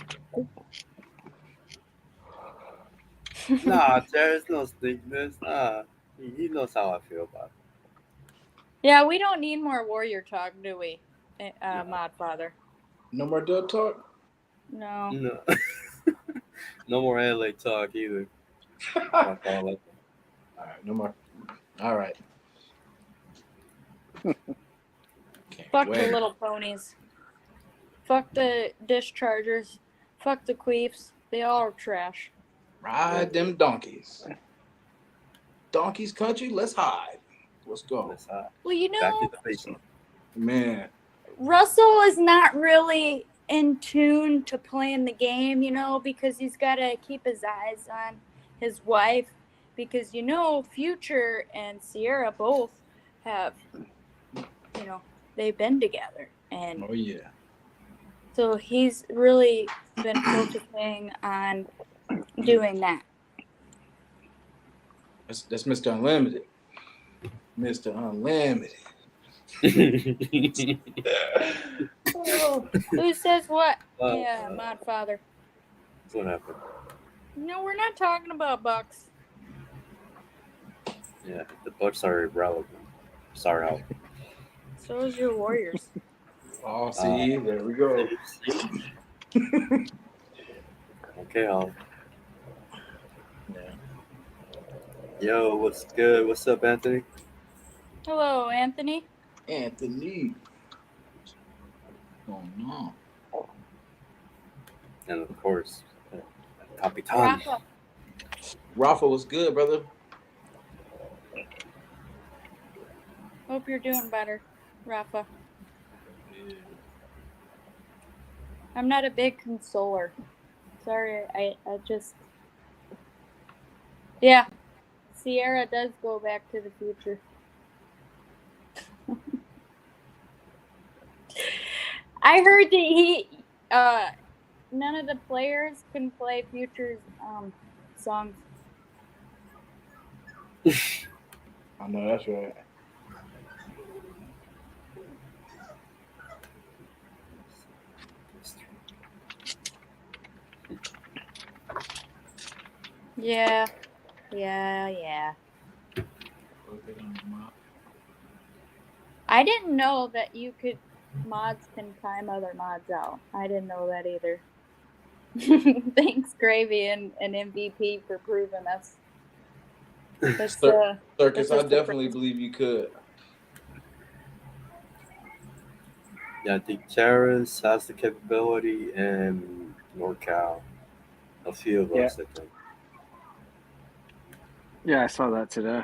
Nah, there's no sneakness. Nah, he knows how I feel about Yeah, we don't need more warrior talk, do we, No. Mod Father? No more Dub talk. No. it. No, no more LA talk either. All Fuck all that. right, no more. All right. Can't Fuck the wait. little ponies. Fuck the dischargers. Fuck the queefs. They all are trash. Ride them donkeys. Donkeys country, let's hide. Let's go. Let's, Well, you back to know, the basics. Man. Russell is not really in tune to playing the game, you know, because he's got to keep his eyes on his wife. Because, you know, Future and Sierra both have, you know, they've been together. And Oh yeah. so he's really been focusing on doing that. That's Mr. Unlimited. Mr. Unlimited. Oh, who says what? Uh, Yeah, Mod Father. What happened? No, we're not talking about Bucks. Yeah, the Bucks are irrelevant. Sorry, Al. So is your Warriors. Oh, see, there we go. Okay, Al. Yeah. Yo, what's good? What's up, Anthony? Hello, Anthony. Anthony. Oh no. And of course, Capitan. Rafa. Rafa was good, brother. Hope you're doing better, Rafa. I'm not a big consoler. Sorry, I just. Yeah. Sierra does go back to the future. I heard that none of the players can play Future's songs. I know that's right. Yeah. I didn't know that mods can time other mods out. I didn't know that either. Thanks, Gravy and MVP, for proving us. That's, Circus, that's I just definitely different. believe you could. Yeah, I think Terrace has the capability, and NorCal. A few of us, I think. Yeah, I saw that today.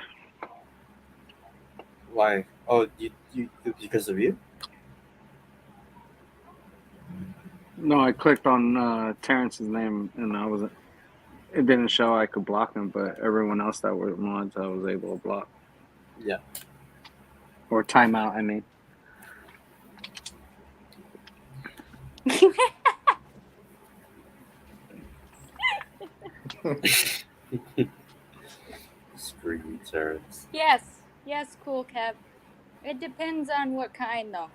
Why? Oh, you because of you? No, I clicked on Terrence's name and it didn't show I could block him, but everyone else that were mods I was able to block. Yeah. Or timeout, I mean. Screw you, Terrace. Yes, cool, Kev. It depends on what kind, though.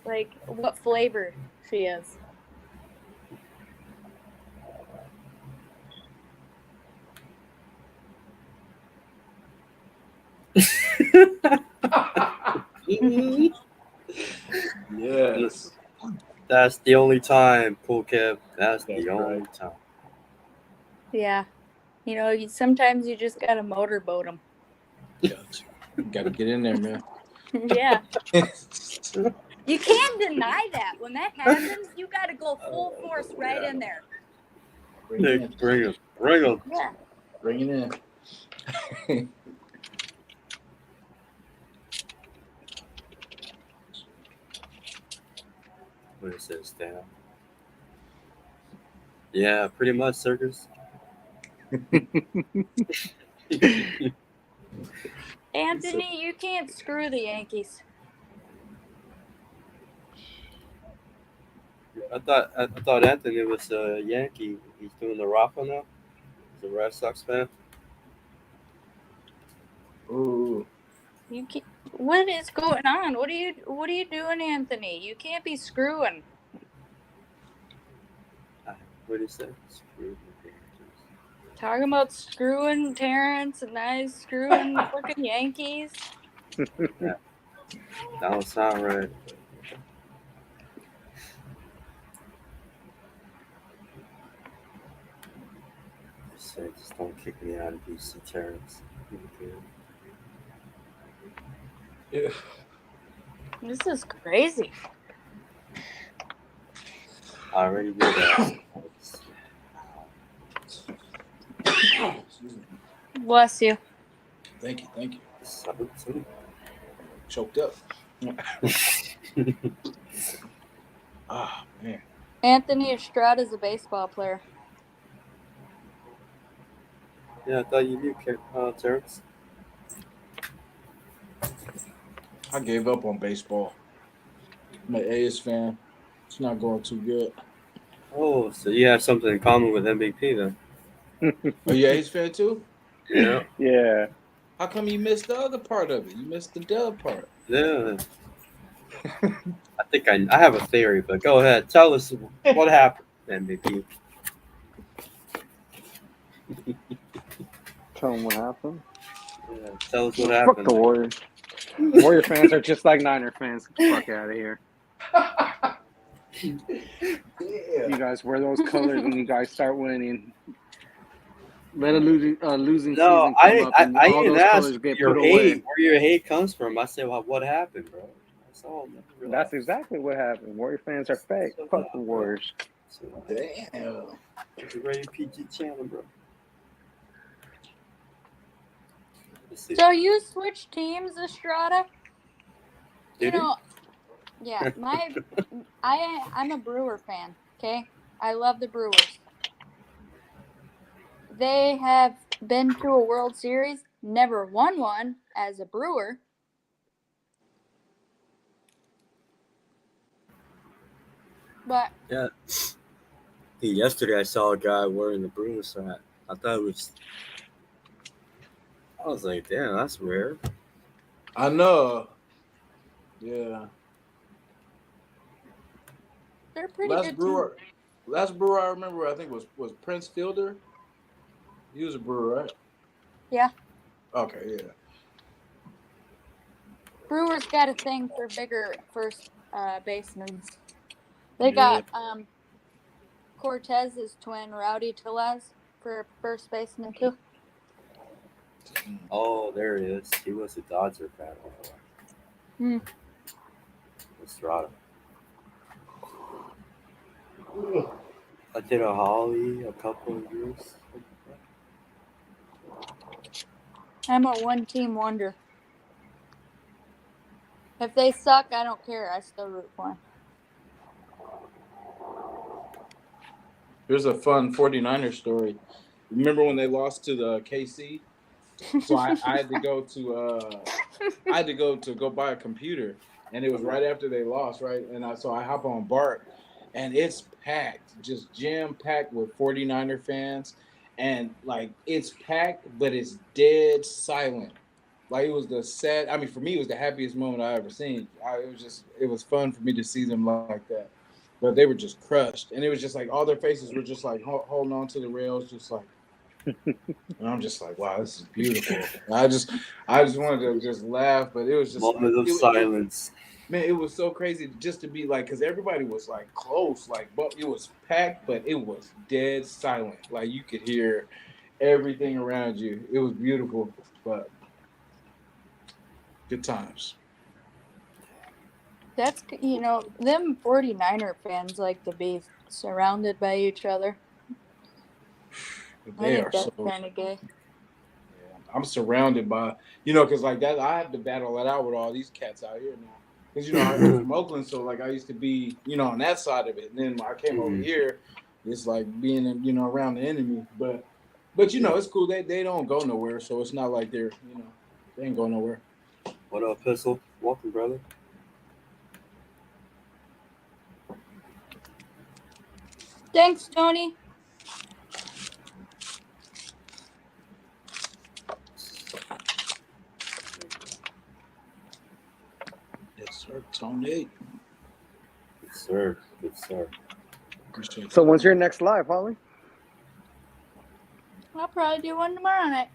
Like, what flavor she is. Yes. That's the only time, Cool Kev. That's That's the only right. time. Yeah. You know, sometimes you just gotta motorboat them. Got to get in there, man. Yeah. You can't deny that. When that happens, you gotta go full force right in there. Bring it in. Bring him. Bring him. Yeah. Bring it in. What is this, Dan? Yeah, pretty much, Circus. Anthony, you can't screw the Yankees. I thought Anthony was a Yankee. He's doing the Rafa now. He's a Red Sox fan. Ooh. You can't, what is going on? What are you doing, Anthony? You can't be screwing. What did he say? Screw the Yankees. Talking about screwing Terrence and now he's screwing the fucking Yankees. That don't sound right. Just don't kick me out of DC Terrence. Yeah. This is crazy. I already did that. Excuse me. Bless you. Thank you. Thank you. Salute. Choked up. Ah, man. Anthony Estrada's a baseball player. Yeah, I thought you knew Terrence. I gave up on baseball. I'm an A's fan. It's not going too good. Oh, so you have something in common with MVP then? Are you an A's fan too? Yeah. Yeah. How come you missed the other part of it? You missed the dub part. Yeah. I think I have a theory, but go ahead. Tell us what happened, MVP. Tell them what happened. Yeah, tell us what Fuck happened. the Warriors. Warrior fans are just like Niner fans. Get the fuck out of here. You guys wear those colors when you guys start winning. Let a losing No, season come up and I all didn't those ask colors get your put hate, away. where your hate comes from. I said, well, what happened, bro? That's all. That's exactly what happened. Warrior fans are fake. Fuck the Warriors. Damn. It's a rated PG channel, bro. Let's see. So you switched teams, Estrada? Did You know, yeah, I'm a Brewer fan, okay? I love the Brewers. They have been to a World Series, never won one as a Brewer. But Yeah. Yesterday I saw a guy wearing the Brewers hat. I thought it was. I was like, damn, that's rare. I know. Yeah. they're pretty Last good brewer I remember I think was Prince Fielder. He was a Brewer, right? Yeah. Okay, yeah. Brewers got a thing for bigger first basemen. They got Cortez's twin, Rowdy Tellez, for first baseman too. Oh, there he is. He was a Dodger fan before. Hmm. Estrada. I did a Holly a couple of years. I'm a one-team wonder. If they suck, I don't care. I still root for them. Here's a fun 49er story. Remember when they lost to the KC? So I had to go to go buy a computer, and it was right after they lost, right? And I hop on BART, and it's packed, just jam packed with 49er fans, and like it's packed, but it's dead silent. Like it was for me, it was the happiest moment I ever seen. It was fun for me to see them like that. But they were just crushed, and it was just like all their faces were just like holding on to the rails, just like. And I'm just like, wow, this is beautiful. I just wanted to just laugh, but it was just Moment of silence. Man, it was so crazy just to be like, because everybody was like close, like, but it was packed, but it was dead silent. Like you could hear everything around you. It was beautiful, but good times. That's, them 49er fans like to be surrounded by each other. I They think are that's so. kind of gay. Yeah, I'm surrounded by, because like that, I have to battle it out with all these cats out here now. Because I'm from Oakland, so like I used to be, on that side of it. And then when I came over here, it's like being, around the enemy. But it's cool. They don't go nowhere, so it's not like they're, they ain't going nowhere. What up, Pistol? Welcome, brother. Thanks, Tony. Yes, sir. Tony. Good sir. Good sir. Appreciate So that. when's your next live, Holly? I'll probably do one tomorrow night.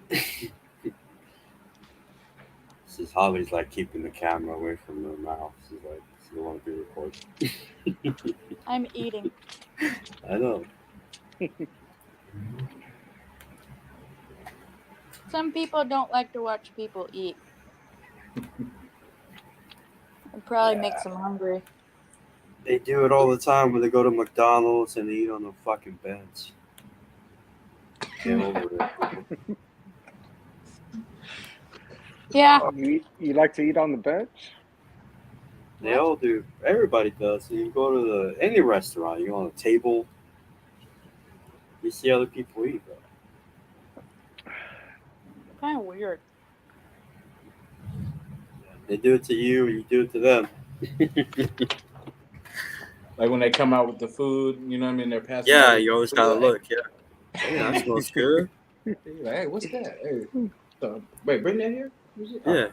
This is Holly's like keeping the camera away from her mouth. She's like, she don't want to be recorded. I'm eating. I know. Some people don't like to watch people eat. It probably makes them hungry. They do it all the time when they go to McDonald's and eat on the fucking bench. Get over it. Yeah. You like to eat on the bench? They all do. Everybody does. You go to any restaurant, you're on a table, you see other people eat. Bro. Kind of weird. They do it to you, you do it to them. Like when they come out with the food, you know what I mean? They're passing. Yeah, out you always food, gotta like, look. Yeah, yeah, that smells good. You're like, hey, what's that? Hey, wait, bring that here. What's it? Yeah.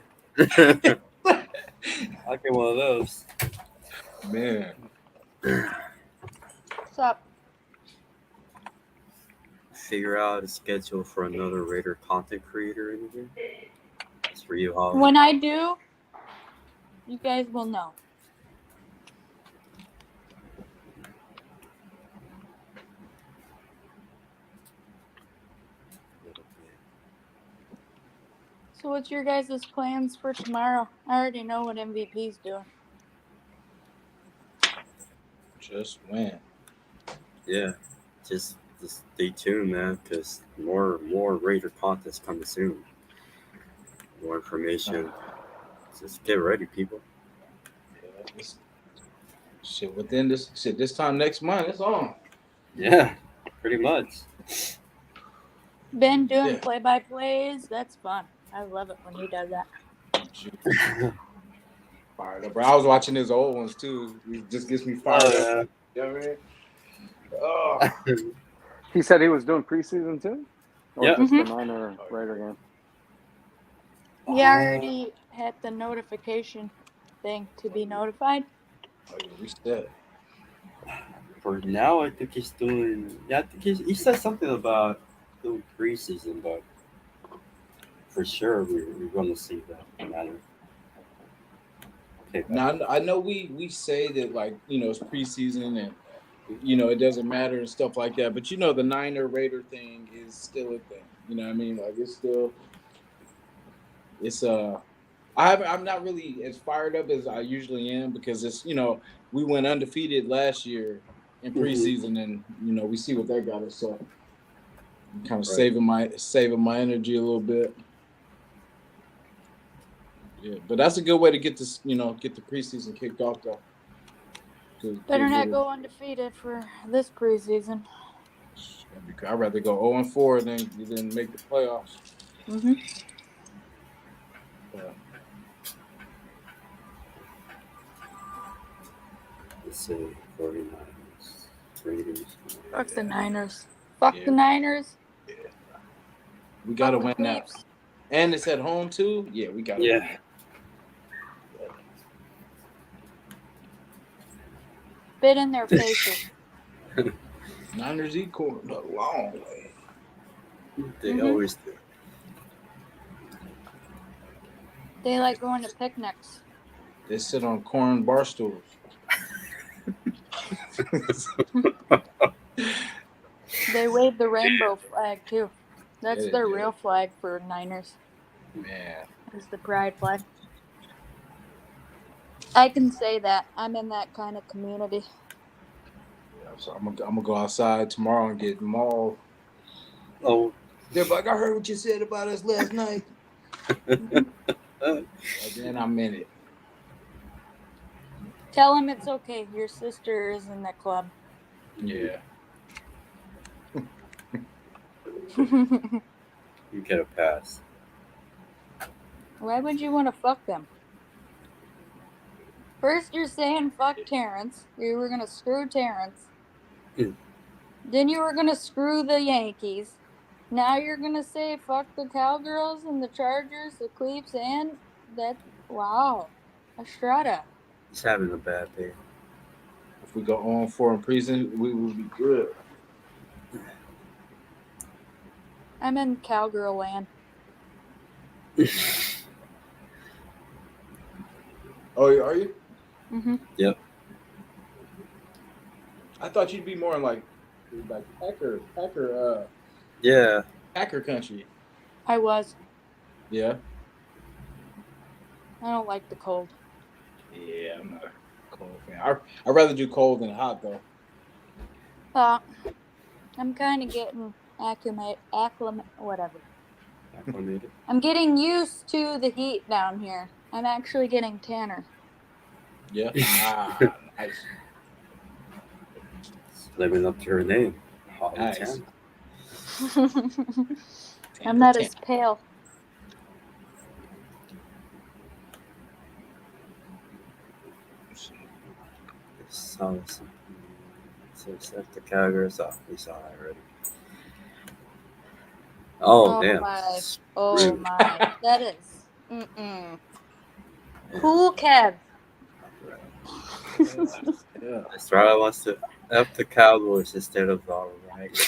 I'll get one of those. Oh, man. What's up? Figure out a schedule for another Raider content creator in here. It's for you, Holly. When I do, you guys will know. So what's your guys' plans for tomorrow? I already know what MVP's doing. Just win. Yeah, just stay tuned, man, because more Raider content's coming soon. More information. Just get ready, people. Yeah, shit, within this time next month, it's on. Yeah, pretty much. Ben doing Yeah. play-by-plays. That's fun. I love it when he does that. Fired up, bro. I was watching his old ones too. It just gets me fired up. Oh, You know what I mean? Oh. yeah. He said he was doing preseason too? Or Yeah. just the Niner Raider game? He already had the notification thing to be notified. Oh, yeah, we set. For now, I think he's doing. Yeah, I think he said something about doing preseason, but for sure we're going to see that matter. Okay, Now I know we say that, like, you know, it's preseason and, you know, it doesn't matter and stuff like that, but you know the Niner Raider thing is still a thing. You know what I mean? Like I'm not really as fired up as I usually am because it's, you know, we went undefeated last year in preseason and, you know, we see what that got us, so I'm kind of saving my energy a little bit. Yeah, but that's a good way to get this, you know, get the preseason kicked off though. Better not go undefeated for this preseason. I'd rather go 0-4 than make the playoffs. Mm-hmm. Yeah. let's see, 49ers, Raiders. Fuck the Niners. Fuck Yeah. the Niners. We gotta Fuck win the that. Creeps. And it's at home too. Yeah, we gotta win Yeah. that. Spit in their faces. Niners eat corn a long way. They Mhm. always do. They like going to picnics. They sit on corn bar stools. They wave the rainbow flag too. That's Yeah, they their do. real flag for Niners. Man. Is the pride flag. I can say that. I'm in that kind of community. Yeah, so I'm gonna go outside tomorrow and get mauled. Oh, They're like, I heard what you said about us last night. And then I'm in it. Tell him it's okay. Your sister is in that club. Yeah. you get a pass. Why would you want to fuck them? First, you're saying fuck Terrence. You were gonna screw Terrence. Then you were gonna screw the Yankees. Now you're gonna say fuck the Cowgirls and the Chargers, the Cleeps, and that. Wow, Estrada. He's having a bad day. If we go 0-4 in preseason, we will be good. I'm in cowgirl land. Oh, are you? Mm-hmm. I thought you'd be more in like Yeah. Packer country. I was. Yeah. I don't like the cold. Yeah, I'm not a cold fan. I'd rather do cold than hot though. I'm kind of getting whatever. Acclimated. I'm getting used to the heat down here. I'm actually getting tanner. Yeah. Nice. Living up to her name. Holly Nice. Tan. I'm not as pale. So set the Cowgirls off. We saw that already. Oh, damn. my. Oh Rude. my. That is. Cool, Kev. Yeah. Estrada wants to F the Cowboys instead of all right.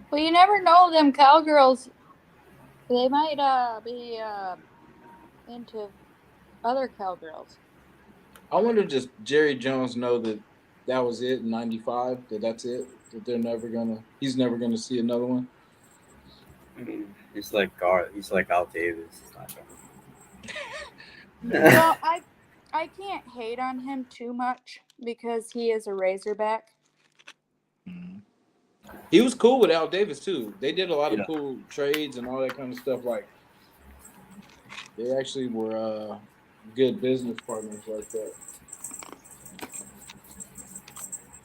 Well, you never know them cowgirls. They might be into other cowgirls. I wonder, does Jerry Jones know that was it in '95? That's it. That he's never gonna see another one. He's like Gar. He's like Al Davis. He's not Well, I can't hate on him too much because he is a Razorback. He was cool with Al Davis too. They did a lot Yeah. of cool trades and all that kind of stuff. Like they actually were good business partners like that.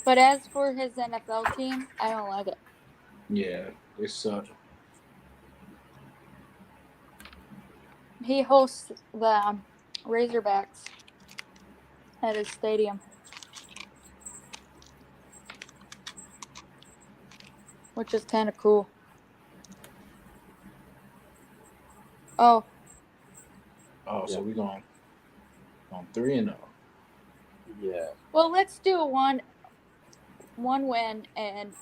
But as for his NFL team, I don't like it. Yeah, they suck. He hosts the Razorbacks at his stadium, which is kind of cool. Oh, So we going on 3-0. Yeah. well, let's do one win, and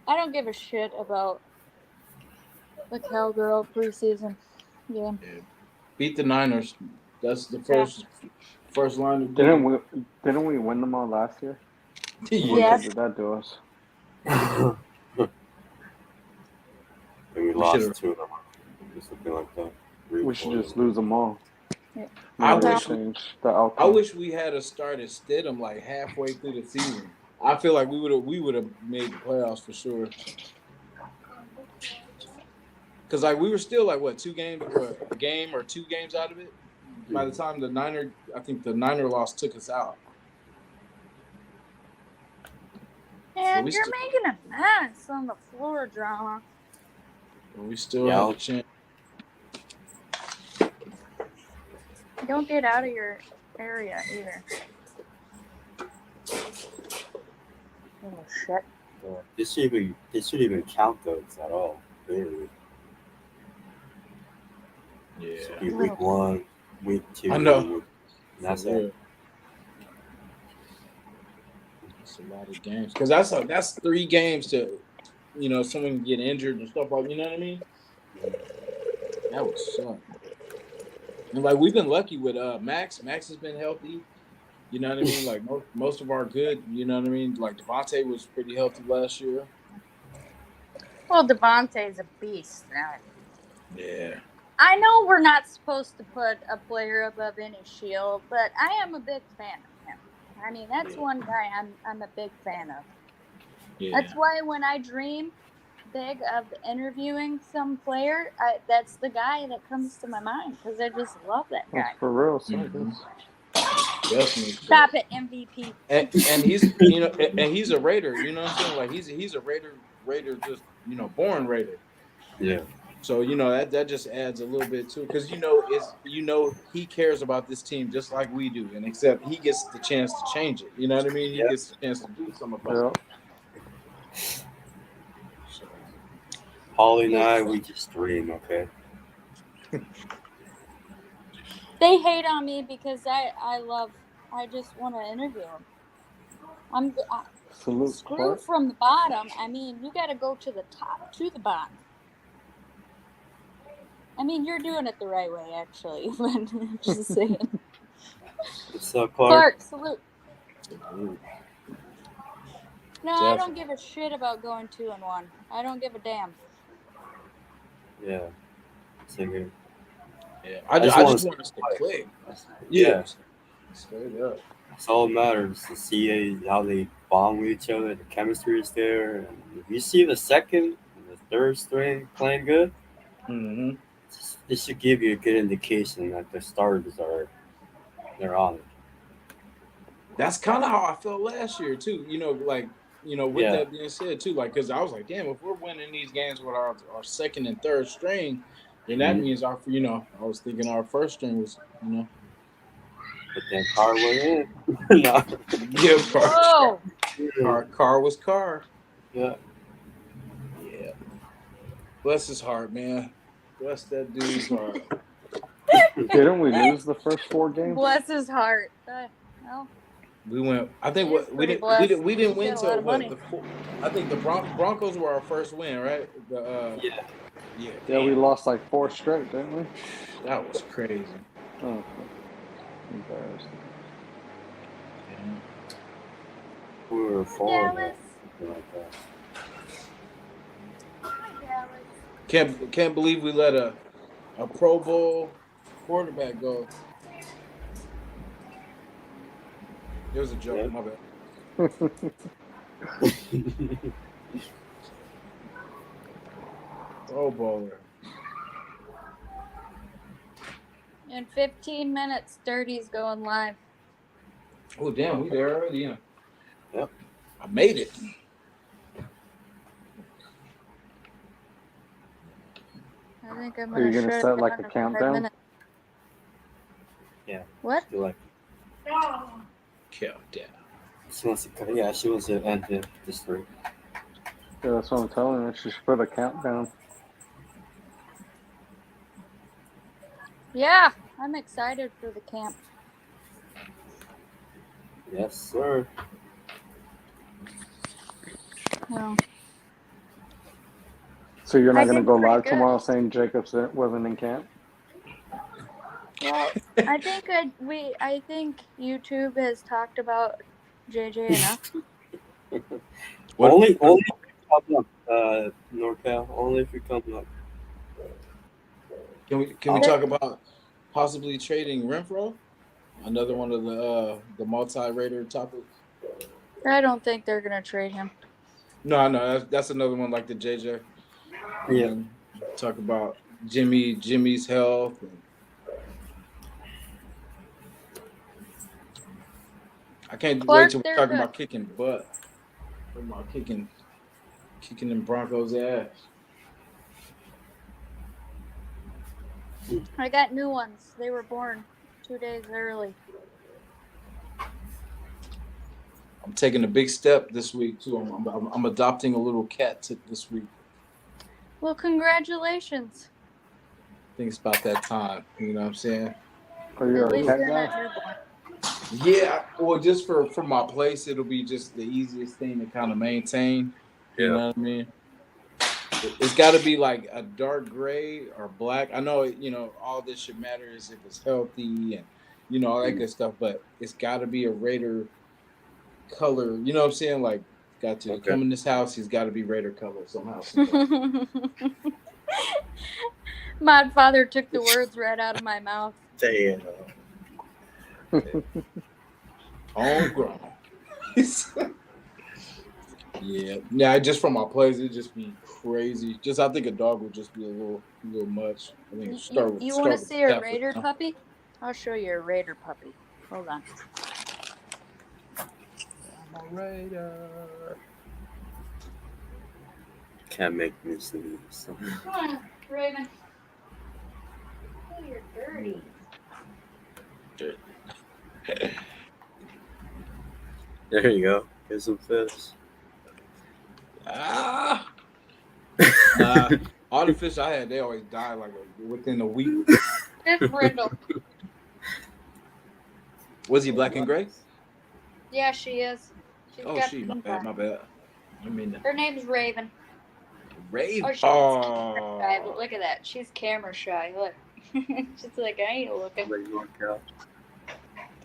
I don't give a shit about the Cowgirl preseason game. Yeah. Beat the Niners. That's the first line of Didn't duty. we win them all last year? Yes. What did that do us? And we lost should've- 2 of them. Or something like that. We should just lose them all. Yeah. I Maybe wish- change the outcome. I wish we had started Stidham like halfway through the season. I feel like we would have made the playoffs for sure. Because like we were still like what, a game or 2 games out of it. By the time the Niner loss took us out. And we you're still- making a mess on the floor, drama. But we still Yeah. have a chance. Don't get out of your area either. Oh shit. This should even count those at all. Literally. Yeah. Should be week 1, week 2. I know. And that's For real. it. That's a lot of games. Because that's 3 games to, someone can get injured and stuff like, you know what I mean? That would suck. And like we've been lucky with Max. Max has been healthy. You know what I mean? Like most of our good, you know what I mean? Like Devontae was pretty healthy last year. Well, Devontae's a beast. Yeah. I know we're not supposed to put a player above any shield, but I am a big fan of him. I mean, that's one guy I'm a big fan of. Yeah. That's why when I dream big of interviewing some player, that's the guy that comes to my mind because I just love that guy. That's for real. Mhm. Definitely. Stop it, MVP. And he's and he's a Raider, you know what I'm saying? Like he's a Raider just born Raider. Yeah. So that just adds a little bit to it because he cares about this team just like we do, and except he gets the chance to change it. You know what I mean? He gets the chance to do some about it. Holly and I, we just dream, okay? They hate on me because I just want to interview him. Salute Screw Clark. from the bottom. I mean, you got to go to the top to the bottom. I mean, you're doing it the right way, actually. But I'm just saying. What's up, Clark? Clark, salute. Ooh, No, I don't give a shit about going 2-1. I don't give a damn. yeah. Singing. Yeah, I I just just wanna want us to click. Yeah. Straight up. That's all that matters to see how they bond with each other. The chemistry is there. And if you see the second and the third string playing good, Mm-hmm. it should give you a good indication that the starters they're on it. That's kind of how I felt last year too. With Yeah. that being said too, like, because I was like, damn, if we're winning these games with our second and third string, then that Mhm. means I was thinking our first string was, But then Carr went in. No. yeah, Whoa! Car was Car. Yeah. Yeah. Bless his heart, man. Bless that dude's heart. Didn't we lose the first 4 games? Bless his heart. Well, We went. I think He what is we pretty didn't. blessed. We didn't He win got a lot till of what? money. I think the Broncos were our first win, right? Yeah. Yeah. Yeah, we damn. lost like 4 straight, didn't we? That was crazy. Oh, okay. Embarrassing. Yeah. We were 4 Dallas. something like that. Hi, Dallas. Can't believe we let a Pro Bowl quarterback go. It was a joke. Yeah. My bad. Pro Bowler. In 15 minutes, Dirty's going live. Oh damn, we there already. Yeah. Yep. I made it. I think I'm Are you gonna gonna shut set it like down a in 5 countdown? minutes. Yeah. What? Feel like Countdown. she wants to end this streak. Yeah, that's what I'm telling her. She should put a countdown. Yeah, I'm excited for the camp. Yes, sir. Well, So you're I not gonna did go pretty live good. tomorrow saying Jacobs wasn't in camp? Well, I think YouTube has talked about JJ enough. What- Only if we come up, NorCal. Only if we come up. Can we talk about possibly trading Renfro? Another one of the multi-rater topics. I don't think they're gonna trade him. No, that's another one like the JJ. Yeah. Talk about Jimmy's health. I can't Clark, wait till we're they're talking good. about kicking butt. Talking about kicking them Broncos' ass. I got new ones. They were born 2 days early. I'm taking a big step this week too. I'm adopting a little cat this week. Well, congratulations. I think it's about that time. You know what I'm saying? Or you're At a least cat they're guy? not newborn. Yeah. Well, just for my place, it'll be just the easiest thing to kind of maintain. You know what I mean? It's got to be like a dark gray or black. I know, all this should matter is if it's healthy and, all that good stuff, but it's got to be a Raider color. You know what I'm saying? Like, got to come in this house, he's got to be Raider color somehow. My father took the words right out of my mouth. Damn. Homegrown. Yeah. Just from my place, it'd just be crazy. I think a dog would just be a little much. I think You want to see a Raider puppy? I'll show you a Raider puppy. Hold on. I'm a Raider. Can't make me sneeze. Come on, Raven. Oh, you're dirty. There you go. Get some fish. All the fish I had, they always die like within a week. It's Brindle. Was he black and gray? Yeah, she is. She's Oh, got she, pink my eye. bad. I mean, Her name's Raven. Raven. Oh, she's camera shy. But look at that. She's camera shy. Look. She's like, I ain't looking.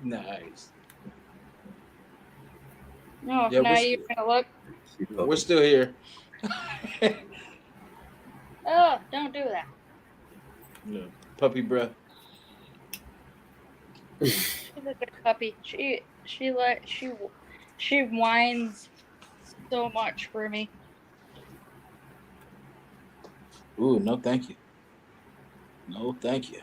Nice. No, Yeah, now we're you're gonna look. We're still here. Oh, don't do that. Yeah. Puppy breath. She's a good puppy. She whines so much for me. Ooh, no, thank you. No, thank you.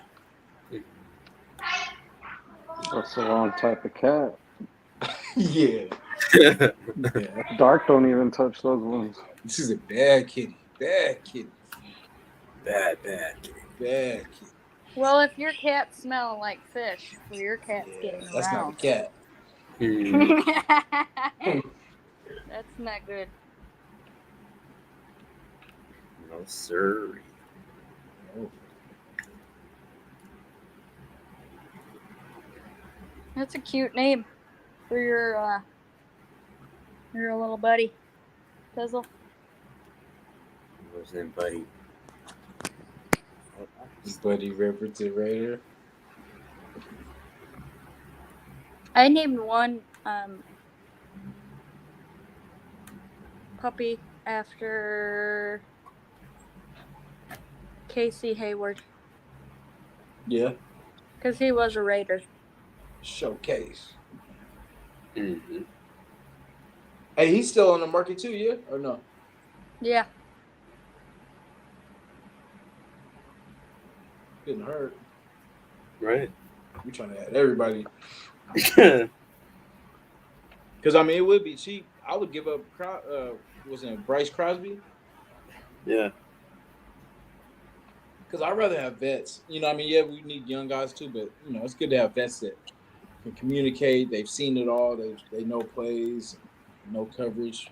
That's the wrong type of cat. Yeah. Dark don't even touch those ones. This is a bad kitty. Bad kitty. Bad. Bad kitty. Well, if your cat's smelling like fish, well, your cat's Yeah, getting that's not a around. cat. That's not good. No, sir. Oh. That's a cute name for your little buddy, Fizzle. What's in, buddy? Buddy Refrigerator. I named one puppy after Casey Hayward Yeah. because he was a Raider. Showcase. Mm-hmm. Hey, he's still on the market too, yeah? Or no? Yeah. Didn't hurt. Right. We trying to add everybody. Because, I mean, it would be cheap. I would give up, wasn't it Bryce Crosby? Yeah. Because I'd rather have vets. You know, I mean, yeah, we need young guys too, but, you know, it's good to have vets that can communicate. They've seen it all. They know plays, no coverage.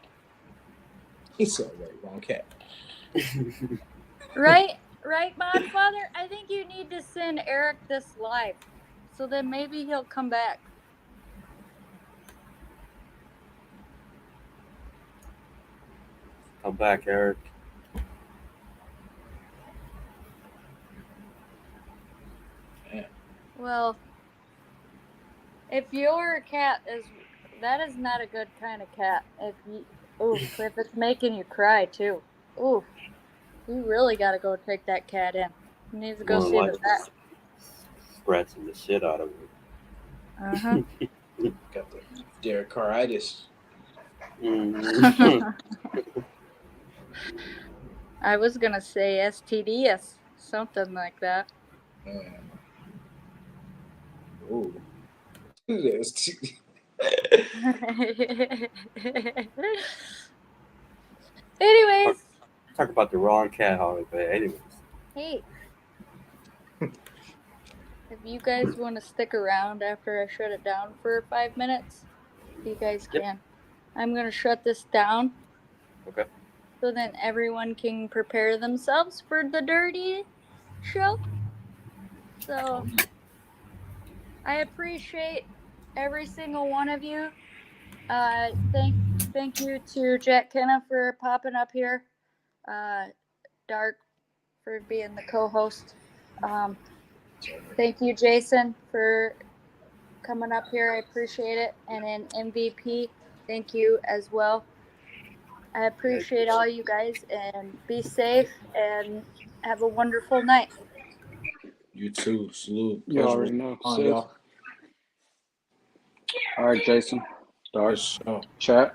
He's so right, wrong cat. Right, Godfather? I think you need to send Eric this live. So then maybe he'll come back. Come back, Eric. Well, if your cat that is not a good kind of cat. If it's making you cry too. Ooh, you really got to go take that cat in. You need to go see the vet. Scratching the shit out of it. Uh-huh. Got the Derek Carritis. Mm-hmm. I was gonna say STDs, something like that. Oh. Yes. Anyways, Talk about the wrong cat, Holly, but anyways. hey, if you guys want to stick around after I shut it down for 5 minutes, you guys can. Yep. I'm gonna shut this down. Okay. So then everyone can prepare themselves for the dirty show. So I appreciate every single one of you. Thank you to Jack Kenna for popping up here. Dark for being the co-host. Thank you, Jason, for coming up here. I appreciate it. And then MVP, thank you as well. I appreciate all you guys, and be safe and have a wonderful night. You too. Salute. You already know. On, Sis. y'all. All right, Jason. Dark. Yes, oh. Chat.